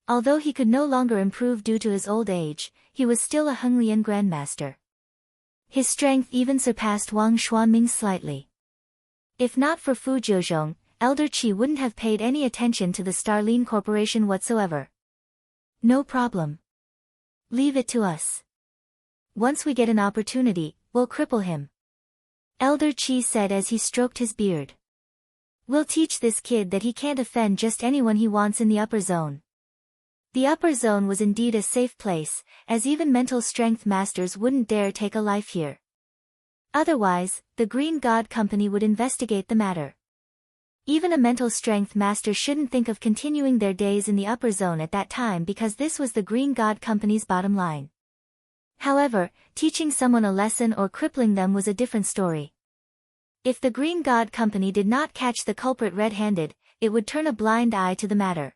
Although he could no longer improve due to his old age, he was still a Henglian grandmaster. His strength even surpassed Wang Xuanming's slightly. If not for Fu Jiuzhong, Elder Qi wouldn't have paid any attention to the Starline Corporation whatsoever. No problem. Leave it to us. Once we get an opportunity, we'll cripple him. Elder Qi said as he stroked his beard. We'll teach this kid that he can't offend just anyone he wants in the upper zone. The upper zone was indeed a safe place, as even mental strength masters wouldn't dare take a life here. Otherwise, the Green God Company would investigate the matter. Even a mental strength master shouldn't think of continuing their days in the upper zone at that time because this was the Green God Company's bottom line. However, teaching someone a lesson or crippling them was a different story. If the Green God Company did not catch the culprit red-handed, it would turn a blind eye to the matter.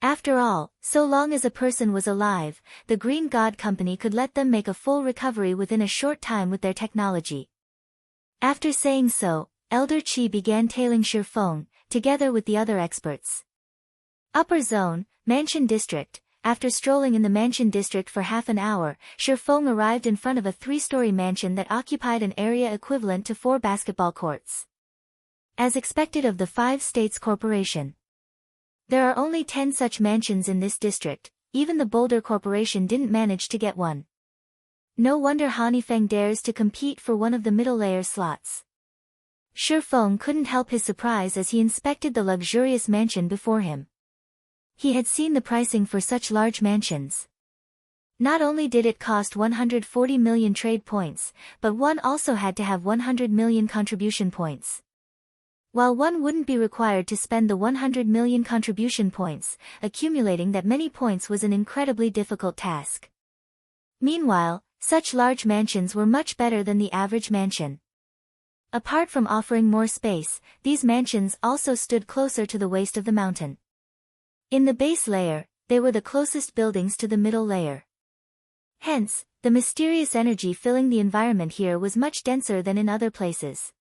After all, so long as a person was alive, the Green God Company could let them make a full recovery within a short time with their technology. After saying so, Elder Qi began tailing Shi Feng, together with the other experts. Upper Zone, Mansion District. After strolling in the Mansion District for half an hour, Shi Feng arrived in front of a 3-story mansion that occupied an area equivalent to 4 basketball courts. As expected of the 5 States Corporation. There are only 10 such mansions in this district, even the Boulder Corporation didn't manage to get one. No wonder Feng dares to compete for one of the middle-layer slots. Shi Feng couldn't help his surprise as he inspected the luxurious mansion before him. He had seen the pricing for such large mansions. Not only did it cost 140 million trade points, but one also had to have 100 million contribution points. While one wouldn't be required to spend the 100 million contribution points, accumulating that many points was an incredibly difficult task. Meanwhile, such large mansions were much better than the average mansion. Apart from offering more space, these mansions also stood closer to the waist of the mountain. In the base layer, they were the closest buildings to the middle layer. Hence, the mysterious energy filling the environment here was much denser than in other places.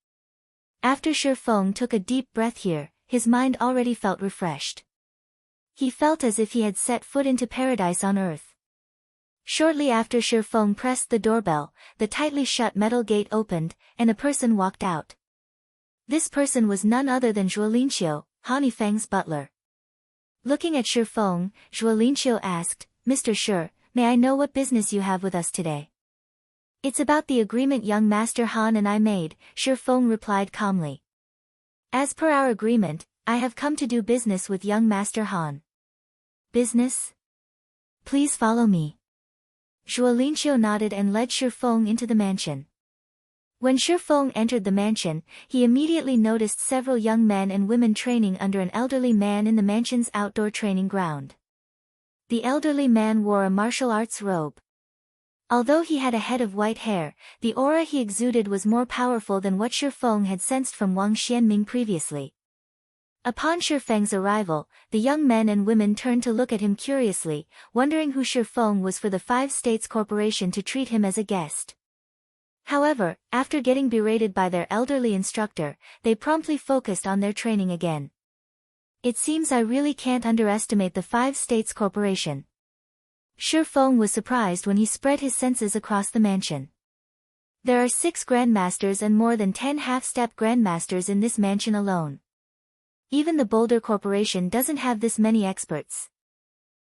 After Shi Feng took a deep breath here, his mind already felt refreshed. He felt as if he had set foot into paradise on earth. Shortly after Shi Feng pressed the doorbell, the tightly shut metal gate opened, and a person walked out. This person was none other than Zhuo Linxiu, Feng's butler. Looking at Shi Feng, Zhuo Linxiu asked, Mr. Shi, may I know what business you have with us today? It's about the agreement young Master Han and I made, Shi Feng replied calmly. As per our agreement, I have come to do business with young Master Han. Business? Please follow me. Zhuo Linxiu nodded and led Shi Feng into the mansion. When Shi Feng entered the mansion, he immediately noticed several young men and women training under an elderly man in the mansion's outdoor training ground. The elderly man wore a martial arts robe. Although he had a head of white hair, the aura he exuded was more powerful than what Shi Feng had sensed from Wang Xianming previously. Upon Shi Feng's arrival, the young men and women turned to look at him curiously, wondering who Shi Feng was for the 5 States Corporation to treat him as a guest. However, after getting berated by their elderly instructor, they promptly focused on their training again. It seems I really can't underestimate the 5 States Corporation. Shi Feng was surprised when he spread his senses across the mansion. There are 6 grandmasters and more than 10 half-step grandmasters in this mansion alone. Even the Boulder Corporation doesn't have this many experts.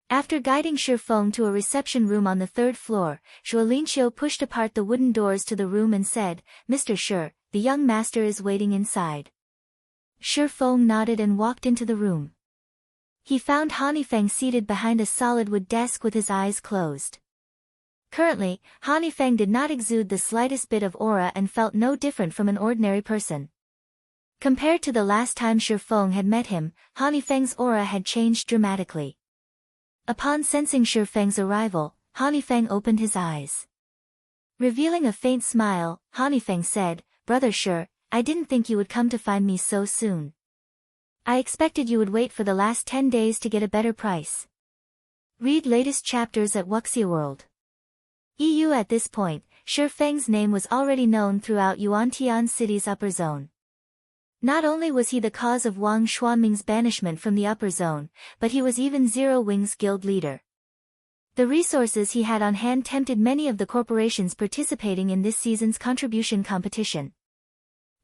After guiding Shi Feng to a reception room on the 3rd floor, Zhuo Linxiu pushed apart the wooden doors to the room and said, Mr. Shi, the young master is waiting inside. Shi Feng nodded and walked into the room. He found Feng seated behind a solid wood desk with his eyes closed. Currently, Feng did not exude the slightest bit of aura and felt no different from an ordinary person. Compared to the last time Shi Feng had met him, Feng's aura had changed dramatically. Upon sensing Shi Feng's arrival, Feng opened his eyes. Revealing a faint smile, Feng said, Brother Shi, I didn't think you would come to find me so soon. I expected you would wait for the last 10 days to get a better price. Read latest chapters at Wuxia World. EU. At this point, Shi Feng's name was already known throughout Yuantian City's upper zone. Not only was he the cause of Wang Xuanming's banishment from the upper zone, but he was even Zero Wing's guild leader. The resources he had on hand tempted many of the corporations participating in this season's contribution competition.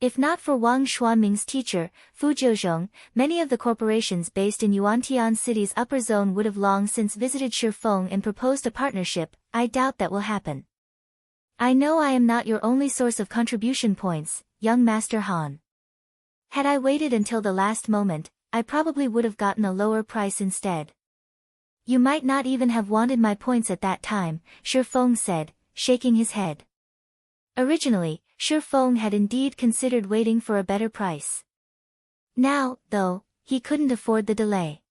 If not for Wang Xuanming's teacher, Fu Jiuzhong, many of the corporations based in Yuantian City's upper zone would have long since visited Shi Feng and proposed a partnership. I doubt that will happen. I know I am not your only source of contribution points, young Master Han. Had I waited until the last moment, I probably would have gotten a lower price instead. You might not even have wanted my points at that time, Shi Feng said, shaking his head. Originally, Shi Feng had indeed considered waiting for a better price. Now, though, he couldn't afford the delay.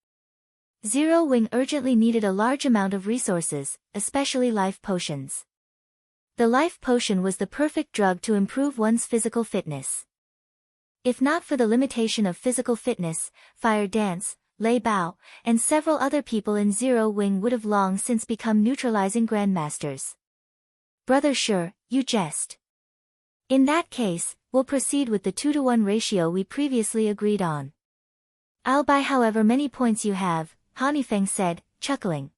Zero Wing urgently needed a large amount of resources, especially life potions. The life potion was the perfect drug to improve one's physical fitness. If not for the limitation of physical fitness, Fire Dance, Lei Bao, and several other people in Zero Wing would have long since become neutralizing grandmasters. Brother Shi, you jest. In that case, we'll proceed with the 2-to-1 ratio we previously agreed on. I'll buy however many points you have, Feng said, chuckling.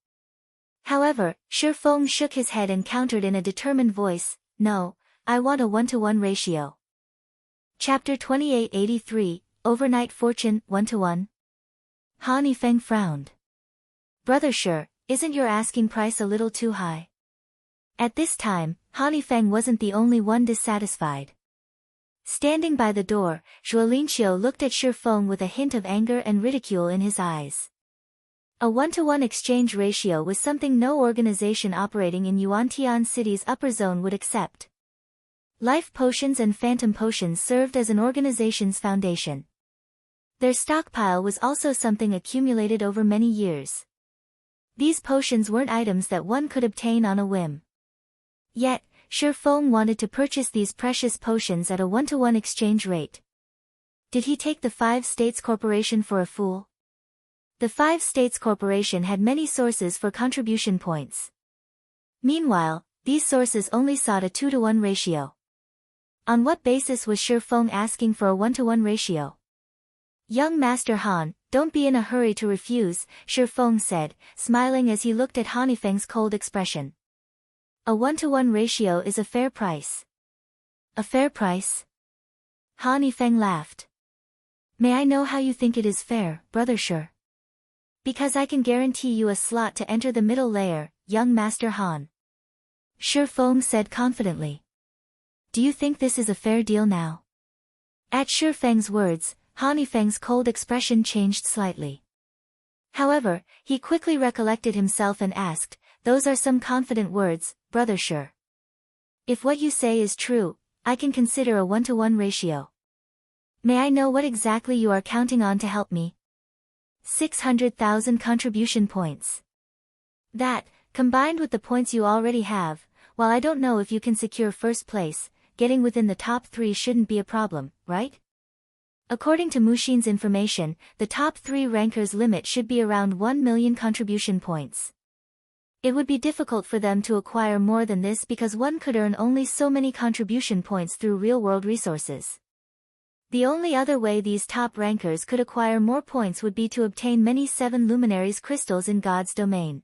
However, Shi Feng shook his head and countered in a determined voice, no, I want a 1-to-1 ratio. Chapter 2883, Overnight Fortune, 1-to-1. Feng frowned. Brother Shi, isn't your asking price a little too high? At this time, Feng wasn't the only one dissatisfied. Standing by the door, Zhuolinqiu looked at Shi Feng with a hint of anger and ridicule in his eyes. A 1-to-1 exchange ratio was something no organization operating in Yuantian City's upper zone would accept. Life potions and phantom potions served as an organization's foundation. Their stockpile was also something accumulated over many years. These potions weren't items that one could obtain on a whim. Yet, Shi Feng wanted to purchase these precious potions at a 1-to-1 exchange rate. Did he take the Five States Corporation for a fool? The Five States Corporation had many sources for contribution points. Meanwhile, these sources only sought a 2-to-1 ratio. On what basis was Shi Feng asking for a 1-to-1 ratio? Young Master Han, don't be in a hurry to refuse, Shi Feng said, smiling as he looked at Feng's cold expression. A 1-to-1 ratio is a fair price. A fair price? Feng laughed. May I know how you think it is fair, Brother Shi? Because I can guarantee you a slot to enter the middle layer, young Master Han. Shi Feng said confidently. Do you think this is a fair deal now? At Shi Feng's words, Feng's cold expression changed slightly. However, he quickly recollected himself and asked, those are some confident words, Brother Shi. If what you say is true, I can consider a 1-to-1 ratio. May I know what exactly you are counting on to help me? 600,000 contribution points. That, combined with the points you already have, while I don't know if you can secure first place, getting within the top 3 shouldn't be a problem, right? According to Muxin's information, the top 3 rankers' limit should be around 1 million contribution points. It would be difficult for them to acquire more than this because one could earn only so many contribution points through real-world resources. The only other way these top rankers could acquire more points would be to obtain many 7 luminaries crystals in God's domain.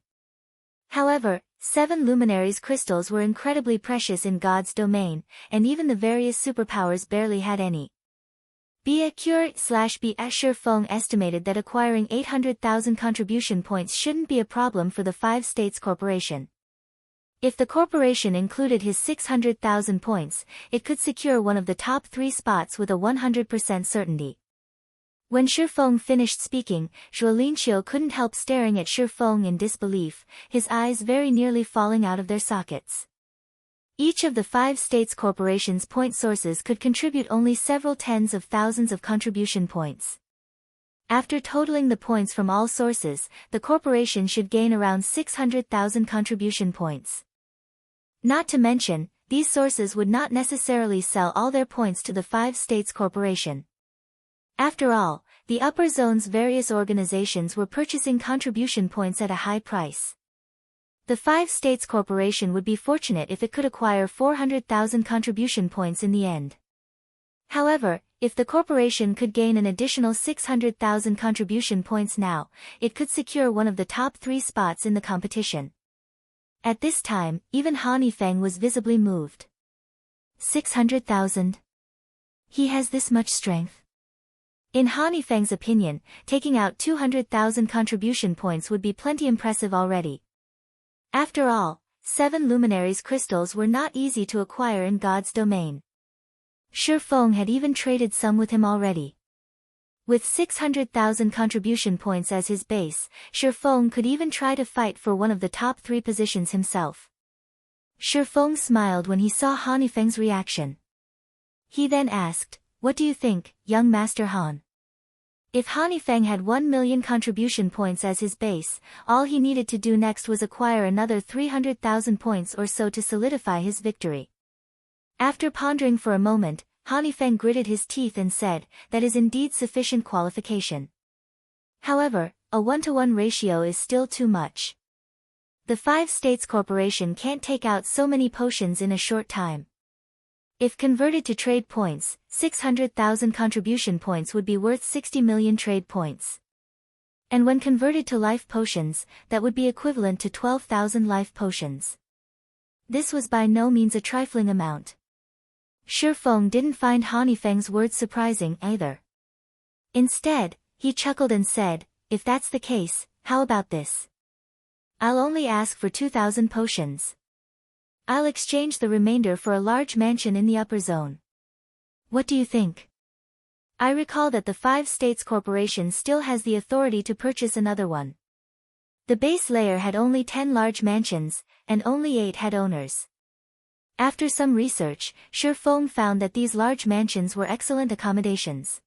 However, 7 luminaries crystals were incredibly precious in God's domain, and even the various superpowers barely had any. Shi Feng estimated that acquiring 800,000 contribution points shouldn't be a problem for the Five States Corporation. If the corporation included his 600,000 points, it could secure one of the top 3 spots with a 100% certainty. When Shi Feng finished speaking, Zhuolinqiu couldn't help staring at Shi Feng in disbelief, his eyes very nearly falling out of their sockets. Each of the 5 States Corporation's point sources could contribute only several tens of thousands of contribution points. After totaling the points from all sources, the corporation should gain around 600,000 contribution points. Not to mention, these sources would not necessarily sell all their points to the 5 States Corporation. After all, the upper zone's various organizations were purchasing contribution points at a high price. The 5 States Corporation would be fortunate if it could acquire 400,000 contribution points in the end. However, if the corporation could gain an additional 600,000 contribution points now, it could secure one of the top 3 spots in the competition. At this time, even Feng was visibly moved. 600,000? He has this much strength? In Feng's opinion, taking out 200,000 contribution points would be plenty impressive already. After all, 7 luminaries crystals were not easy to acquire in God's domain. Feng had even traded some with him already. With 600,000 contribution points as his base, Feng could even try to fight for one of the top 3 positions himself. Feng smiled when he saw Feng's reaction. He then asked, "What do you think, young Master Han?" If Feng had 1 million contribution points as his base, all he needed to do next was acquire another 300,000 points or so to solidify his victory. After pondering for a moment, Feng gritted his teeth and said, "That is indeed sufficient qualification. However, a 1-to-1 ratio is still too much. The 5 States Corporation can't take out so many potions in a short time. If converted to trade points, 600,000 contribution points would be worth 60 million trade points. And when converted to life potions, that would be equivalent to 12,000 life potions." This was by no means a trifling amount. Feng didn't find Feng's words surprising either. Instead, he chuckled and said, "If that's the case, how about this? I'll only ask for 2,000 potions. I'll exchange the remainder for a large mansion in the upper zone. What do you think?" I recall that the 5 States Corporation still has the authority to purchase another one. The base layer had only 10 large mansions, and only 8 had owners. After some research, Feng found that these large mansions were excellent accommodations.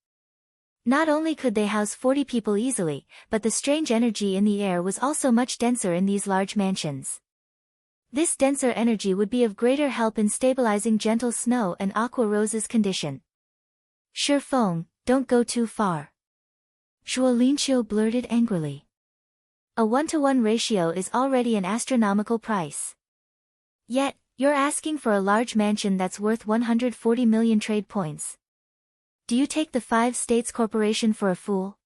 Not only could they house 40 people easily, but the strange energy in the air was also much denser in these large mansions. This denser energy would be of greater help in stabilizing gentle snow and Aqua Rose's condition. Feng, don't go too far." Zhuo Linqiu blurted angrily. "A 1-to-1 ratio is already an astronomical price. Yet, you're asking for a large mansion that's worth 140 million trade points. Do you take the 5 States Corporation for a fool?"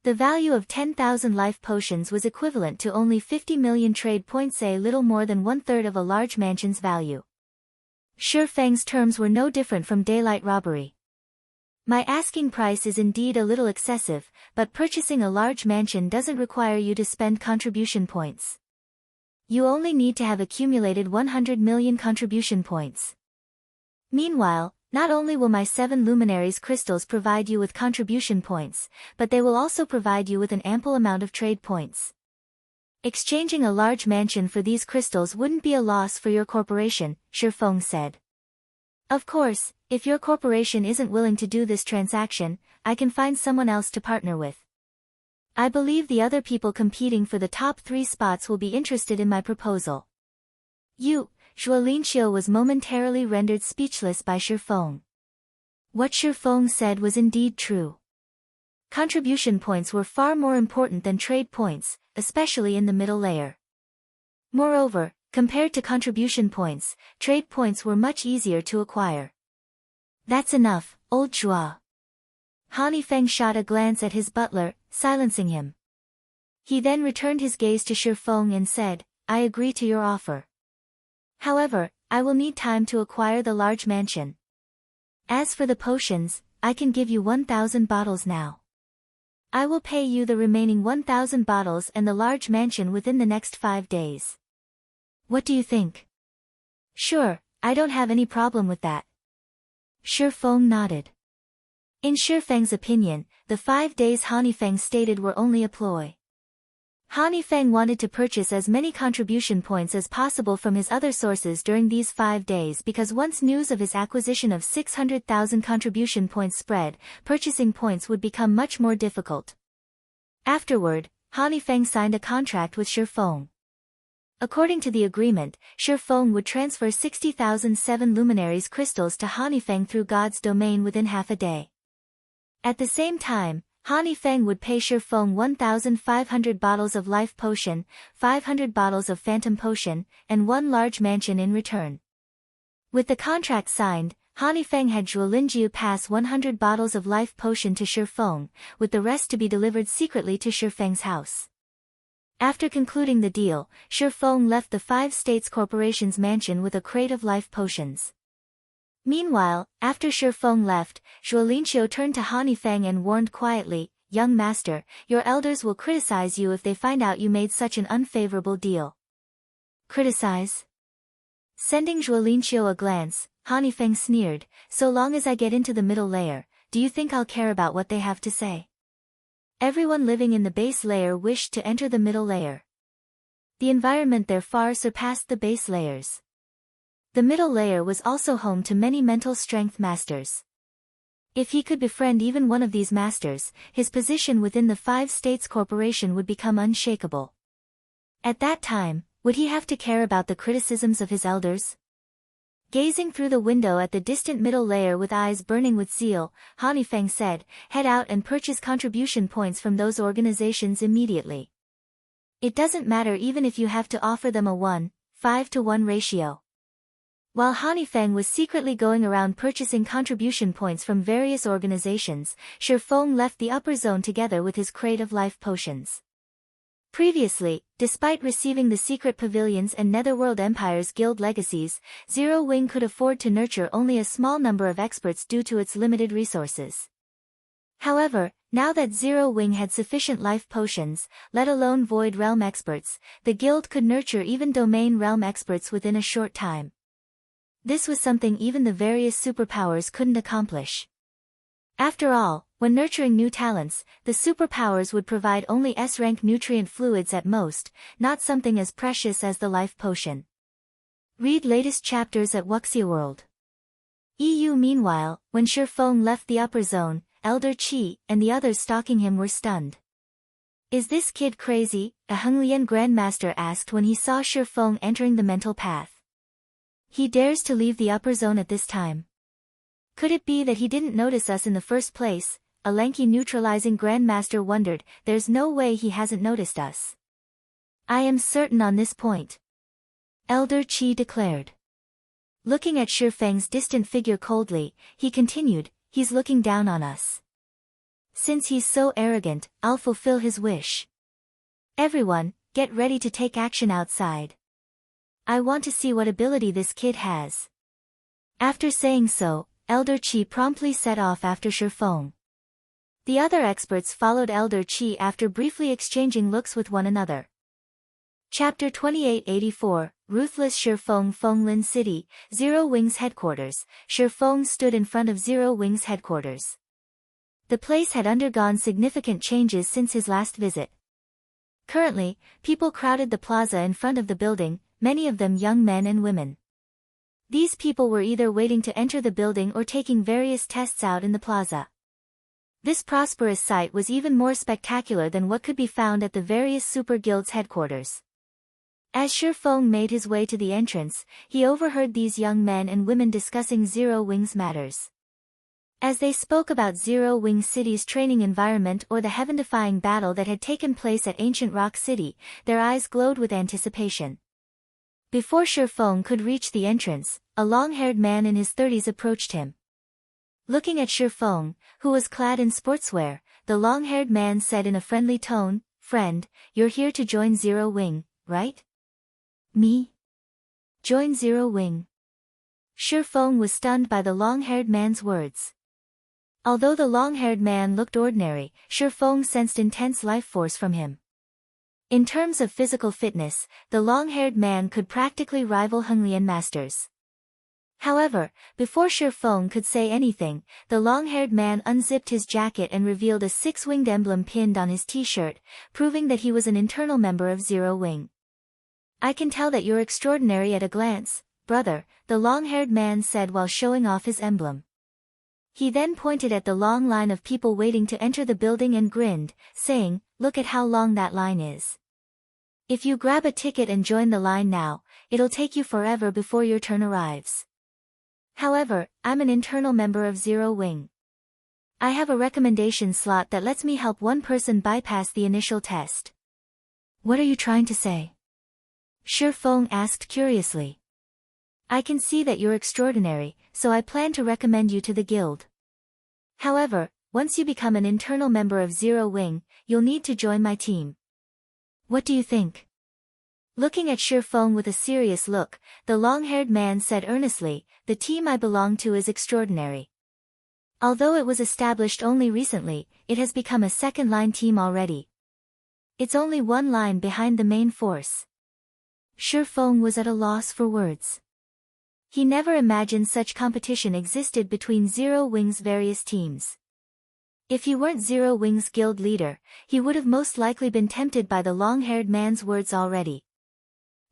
The value of 10,000 life potions was equivalent to only 50 million trade points, a little more than 1/3 of a large mansion's value. Feng's terms were no different from daylight robbery. "My asking price is indeed a little excessive, but purchasing a large mansion doesn't require you to spend contribution points. You only need to have accumulated 100 million contribution points. Meanwhile, not only will my 7 luminaries crystals provide you with contribution points, but they will also provide you with an ample amount of trade points. Exchanging a large mansion for these crystals wouldn't be a loss for your corporation," Feng said. "Of course, if your corporation isn't willing to do this transaction, I can find someone else to partner with. I believe the other people competing for the top 3 spots will be interested in my proposal." Zhuo Linqiu was momentarily rendered speechless by Feng. What Feng said was indeed true. Contribution points were far more important than trade points, especially in the middle layer. Moreover, compared to contribution points, trade points were much easier to acquire. "That's enough, old Zhuo." Feng shot a glance at his butler, silencing him. He then returned his gaze to Feng and said, "I agree to your offer. However, I will need time to acquire the large mansion. As for the potions, I can give you 1,000 bottles now. I will pay you the remaining 1,000 bottles and the large mansion within the next 5 days. What do you think?" "Sure, I don't have any problem with that." Feng nodded. In Feng's opinion, the 5 days Feng stated were only a ploy. Feng wanted to purchase as many contribution points as possible from his other sources during these 5 days because once news of his acquisition of 600,000 contribution points spread, purchasing points would become much more difficult. Afterward, Feng signed a contract with Feng. According to the agreement, Feng would transfer 60,000 7 luminaries crystals to Feng through God's domain within half a day. At the same time, Feng would pay Feng 1,500 bottles of life potion, 500 bottles of phantom potion, and 1 large mansion in return. With the contract signed, Feng had Zhuolinjiu pass 100 bottles of life potion to Feng, with the rest to be delivered secretly to Feng's house. After concluding the deal, Feng left the 5 States Corporation's mansion with a crate of life potions. Meanwhile, after Feng left, Zhuolinjiu turned to Feng and warned quietly, "Young master, your elders will criticize you if they find out you made such an unfavorable deal." Criticize? Sending Zhuolinjiu a glance, Feng sneered, "So long as I get into the middle layer, do you think I'll care about what they have to say?" Everyone living in the base layer wished to enter the middle layer. The environment there far surpassed the base layers. The middle layer was also home to many mental strength masters. If he could befriend even one of these masters, his position within the 5 States Corporation would become unshakable. At that time, would he have to care about the criticisms of his elders? Gazing through the window at the distant middle layer with eyes burning with zeal, Feng said, "Head out and purchase contribution points from those organizations immediately. It doesn't matter even if you have to offer them a 1:5 ratio." While Feng was secretly going around purchasing contribution points from various organizations, Feng left the upper zone together with his crate of life potions. Previously, despite receiving the secret pavilions and Netherworld Empire's guild legacies, Zero Wing could afford to nurture only a small number of experts due to its limited resources. However, now that Zero Wing had sufficient life potions, let alone Void Realm experts, the guild could nurture even Domain Realm experts within a short time. This was something even the various superpowers couldn't accomplish. After all, when nurturing new talents, the superpowers would provide only S-rank nutrient fluids at most, not something as precious as the life potion. Read latest chapters at Wuxia World. EU. Meanwhile, when Feng left the upper zone, Elder Qi and the others stalking him were stunned. "Is this kid crazy?" a Henglian Grandmaster asked when he saw Feng entering the mental path. "He dares to leave the upper zone at this time. Could it be that he didn't notice us in the first place?" A lanky neutralizing Grandmaster wondered. "There's no way he hasn't noticed us. I am certain on this point," Elder Qi declared. Looking at Feng's distant figure coldly, he continued, "He's looking down on us. Since he's so arrogant, I'll fulfill his wish. Everyone, get ready to take action outside. I want to see what ability this kid has." After saying so, Elder Qi promptly set off after Feng. The other experts followed Elder Qi after briefly exchanging looks with one another. Chapter 2884, Ruthless. Fenglin City, Zero Wing's headquarters. Feng stood in front of Zero Wing's headquarters. The place had undergone significant changes since his last visit. Currently, people crowded the plaza in front of the building, many of them young men and women. These people were either waiting to enter the building or taking various tests out in the plaza. This prosperous sight was even more spectacular than what could be found at the various super guilds' headquarters. As Feng made his way to the entrance, he overheard these young men and women discussing Zero Wing's matters. As they spoke about Zero Wing City's training environment or the heaven-defying battle that had taken place at Ancient Rock City, their eyes glowed with anticipation. Before Feng could reach the entrance, a long-haired man in his 30s approached him. Looking at Feng, who was clad in sportswear, the long-haired man said in a friendly tone, "Friend, you're here to join Zero Wing, right?" "Me? Join Zero Wing?" Feng was stunned by the long-haired man's words. Although the long-haired man looked ordinary, Feng sensed intense life force from him. In terms of physical fitness, the long-haired man could practically rival Henglian masters. However, before Feng could say anything, the long-haired man unzipped his jacket and revealed a 6-winged emblem pinned on his t-shirt, proving that he was an internal member of Zero Wing. "I can tell that you're extraordinary at a glance, brother," the long-haired man said while showing off his emblem. He then pointed at the long line of people waiting to enter the building and grinned, saying, "Look at how long that line is. If you grab a ticket and join the line now, it'll take you forever before your turn arrives. However, I'm an internal member of Zero Wing. I have a recommendation slot that lets me help one person bypass the initial test." "What are you trying to say?" Feng asked curiously. I can see that you're extraordinary, so I plan to recommend you to the guild. However, once you become an internal member of Zero Wing, you'll need to join my team. What do you think? Looking at Feng with a serious look, the long-haired man said earnestly, the team I belong to is extraordinary. Although it was established only recently, it has become a second-line team already. It's only one line behind the main force. Feng was at a loss for words. He never imagined such competition existed between Zero Wing's various teams. If he weren't Zero Wing's guild leader, he would have most likely been tempted by the long-haired man's words already.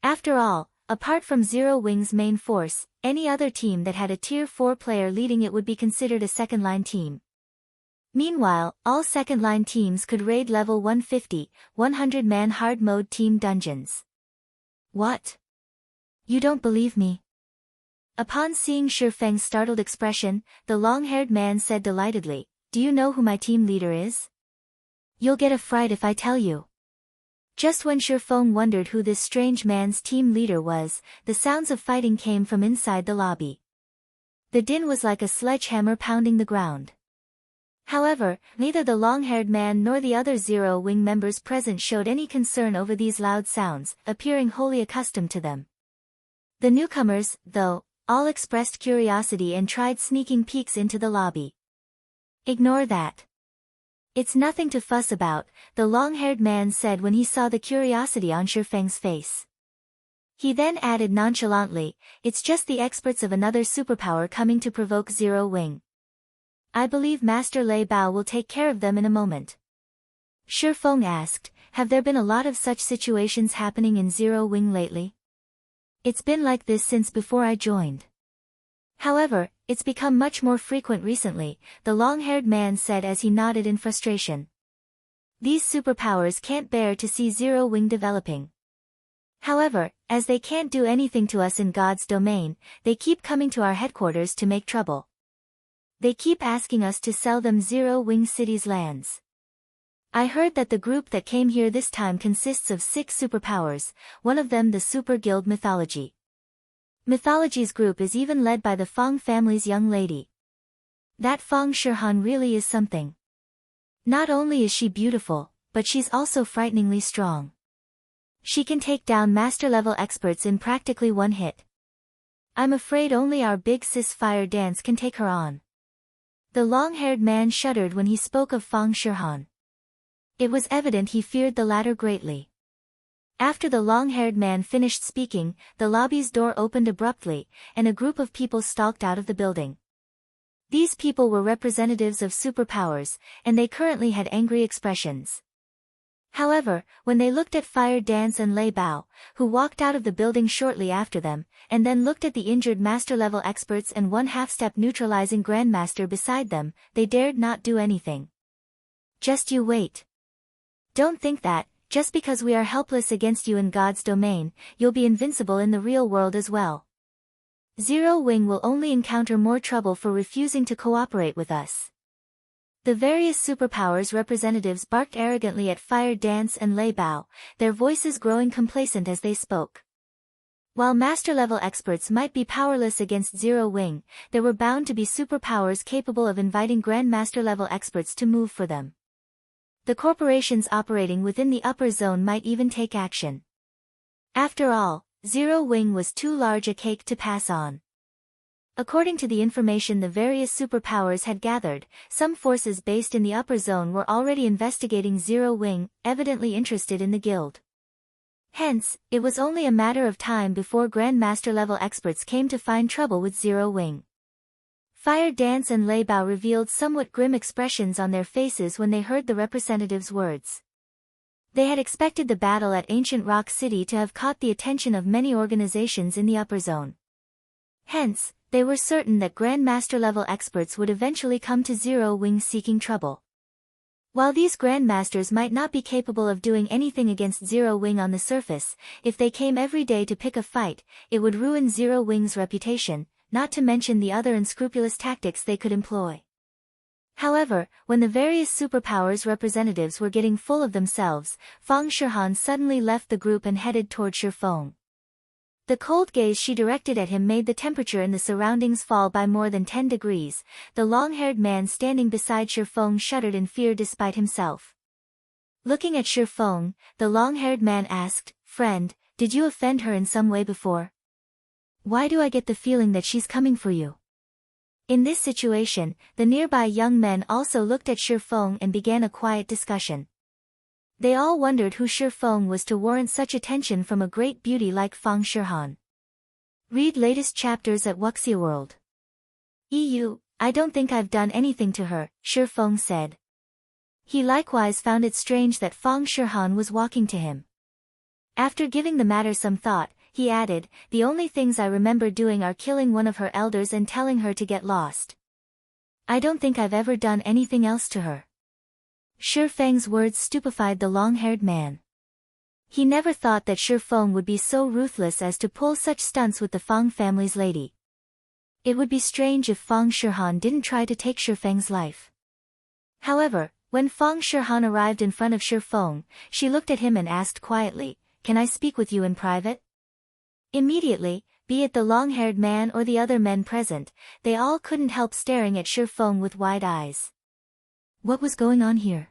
After all, apart from Zero Wing's main force, any other team that had a Tier 4 player leading it would be considered a second-line team. Meanwhile, all second-line teams could raid level 150, 100-man hard mode team dungeons. What? You don't believe me? Upon seeing Feng's startled expression, the long-haired man said delightedly, do you know who my team leader is? You'll get a fright if I tell you. Just when Feng wondered who this strange man's team leader was, the sounds of fighting came from inside the lobby. The din was like a sledgehammer pounding the ground. However, neither the long-haired man nor the other Zero Wing members present showed any concern over these loud sounds, appearing wholly accustomed to them. The newcomers, though, all expressed curiosity and tried sneaking peeks into the lobby. Ignore that. It's nothing to fuss about, the long-haired man said when he saw the curiosity on Feng's face. He then added nonchalantly, it's just the experts of another superpower coming to provoke Zero Wing. I believe Master Lei Bao will take care of them in a moment. Feng asked, have there been a lot of such situations happening in Zero Wing lately? It's been like this since before I joined. However, it's become much more frequent recently, the long-haired man said as he nodded in frustration. These superpowers can't bear to see Zero Wing developing. However, as they can't do anything to us in God's domain, they keep coming to our headquarters to make trouble. They keep asking us to sell them Zero Wing City's lands. I heard that the group that came here this time consists of 6 superpowers, one of them the Super Guild Mythology. Mythology's group is even led by the Feng family's young lady. That Feng Shihan really is something. Not only is she beautiful, but she's also frighteningly strong. She can take down master-level experts in practically one hit. I'm afraid only our big sis Fire Dance can take her on. The long-haired man shuddered when he spoke of Feng Shihan. It was evident he feared the latter greatly. After the long-haired man finished speaking, the lobby's door opened abruptly, and a group of people stalked out of the building. These people were representatives of superpowers, and they currently had angry expressions. However, when they looked at Fire Dance and Lei Bao, who walked out of the building shortly after them, and then looked at the injured master-level experts and one half-step neutralizing grandmaster beside them, they dared not do anything. Just you wait. Don't think that, just because we are helpless against you in God's domain, you'll be invincible in the real world as well. Zero Wing will only encounter more trouble for refusing to cooperate with us. The various superpowers representatives barked arrogantly at Fire Dance and Lei Bao, their voices growing complacent as they spoke. While master-level experts might be powerless against Zero Wing, there were bound to be superpowers capable of inviting grandmaster-level experts to move for them. The corporations operating within the upper zone might even take action. After all, Zero Wing was too large a cake to pass on. According to the information the various superpowers had gathered, some forces based in the upper zone were already investigating Zero Wing, evidently interested in the guild. Hence, it was only a matter of time before Grandmaster-level experts came to find trouble with Zero Wing. Fire Dance and Lei Bao revealed somewhat grim expressions on their faces when they heard the representative's words. They had expected the battle at Ancient Rock City to have caught the attention of many organizations in the upper zone. Hence, they were certain that Grandmaster-level experts would eventually come to Zero Wing seeking trouble. While these Grandmasters might not be capable of doing anything against Zero Wing on the surface, if they came every day to pick a fight, it would ruin Zero Wing's reputation, not to mention the other unscrupulous tactics they could employ. However, when the various superpowers representatives were getting full of themselves, Feng Shihan suddenly left the group and headed toward Feng. The cold gaze she directed at him made the temperature in the surroundings fall by more than 10 degrees. The long-haired man standing beside Feng shuddered in fear despite himself. Looking at Feng, the long-haired man asked, "Friend, did you offend her in some way before? Why do I get the feeling that she's coming for you?" In this situation, the nearby young men also looked at Feng and began a quiet discussion. They all wondered who Feng was to warrant such attention from a great beauty like Feng Shihan. Read latest chapters at Wuxia World. I don't think I've done anything to her, Feng said. He likewise found it strange that Feng Shihan was walking to him. After giving the matter some thought, he added, "The only things I remember doing are killing one of her elders and telling her to get lost. I don't think I've ever done anything else to her." Feng's words stupefied the long-haired man. He never thought that Feng would be so ruthless as to pull such stunts with the Feng family's lady. It would be strange if Feng Shihan didn't try to take Feng's life. However, when Feng Shihan arrived in front of Feng, she looked at him and asked quietly, "Can I speak with you in private?" Immediately, be it the long-haired man or the other men present, they all couldn't help staring at Feng with wide eyes. What was going on here?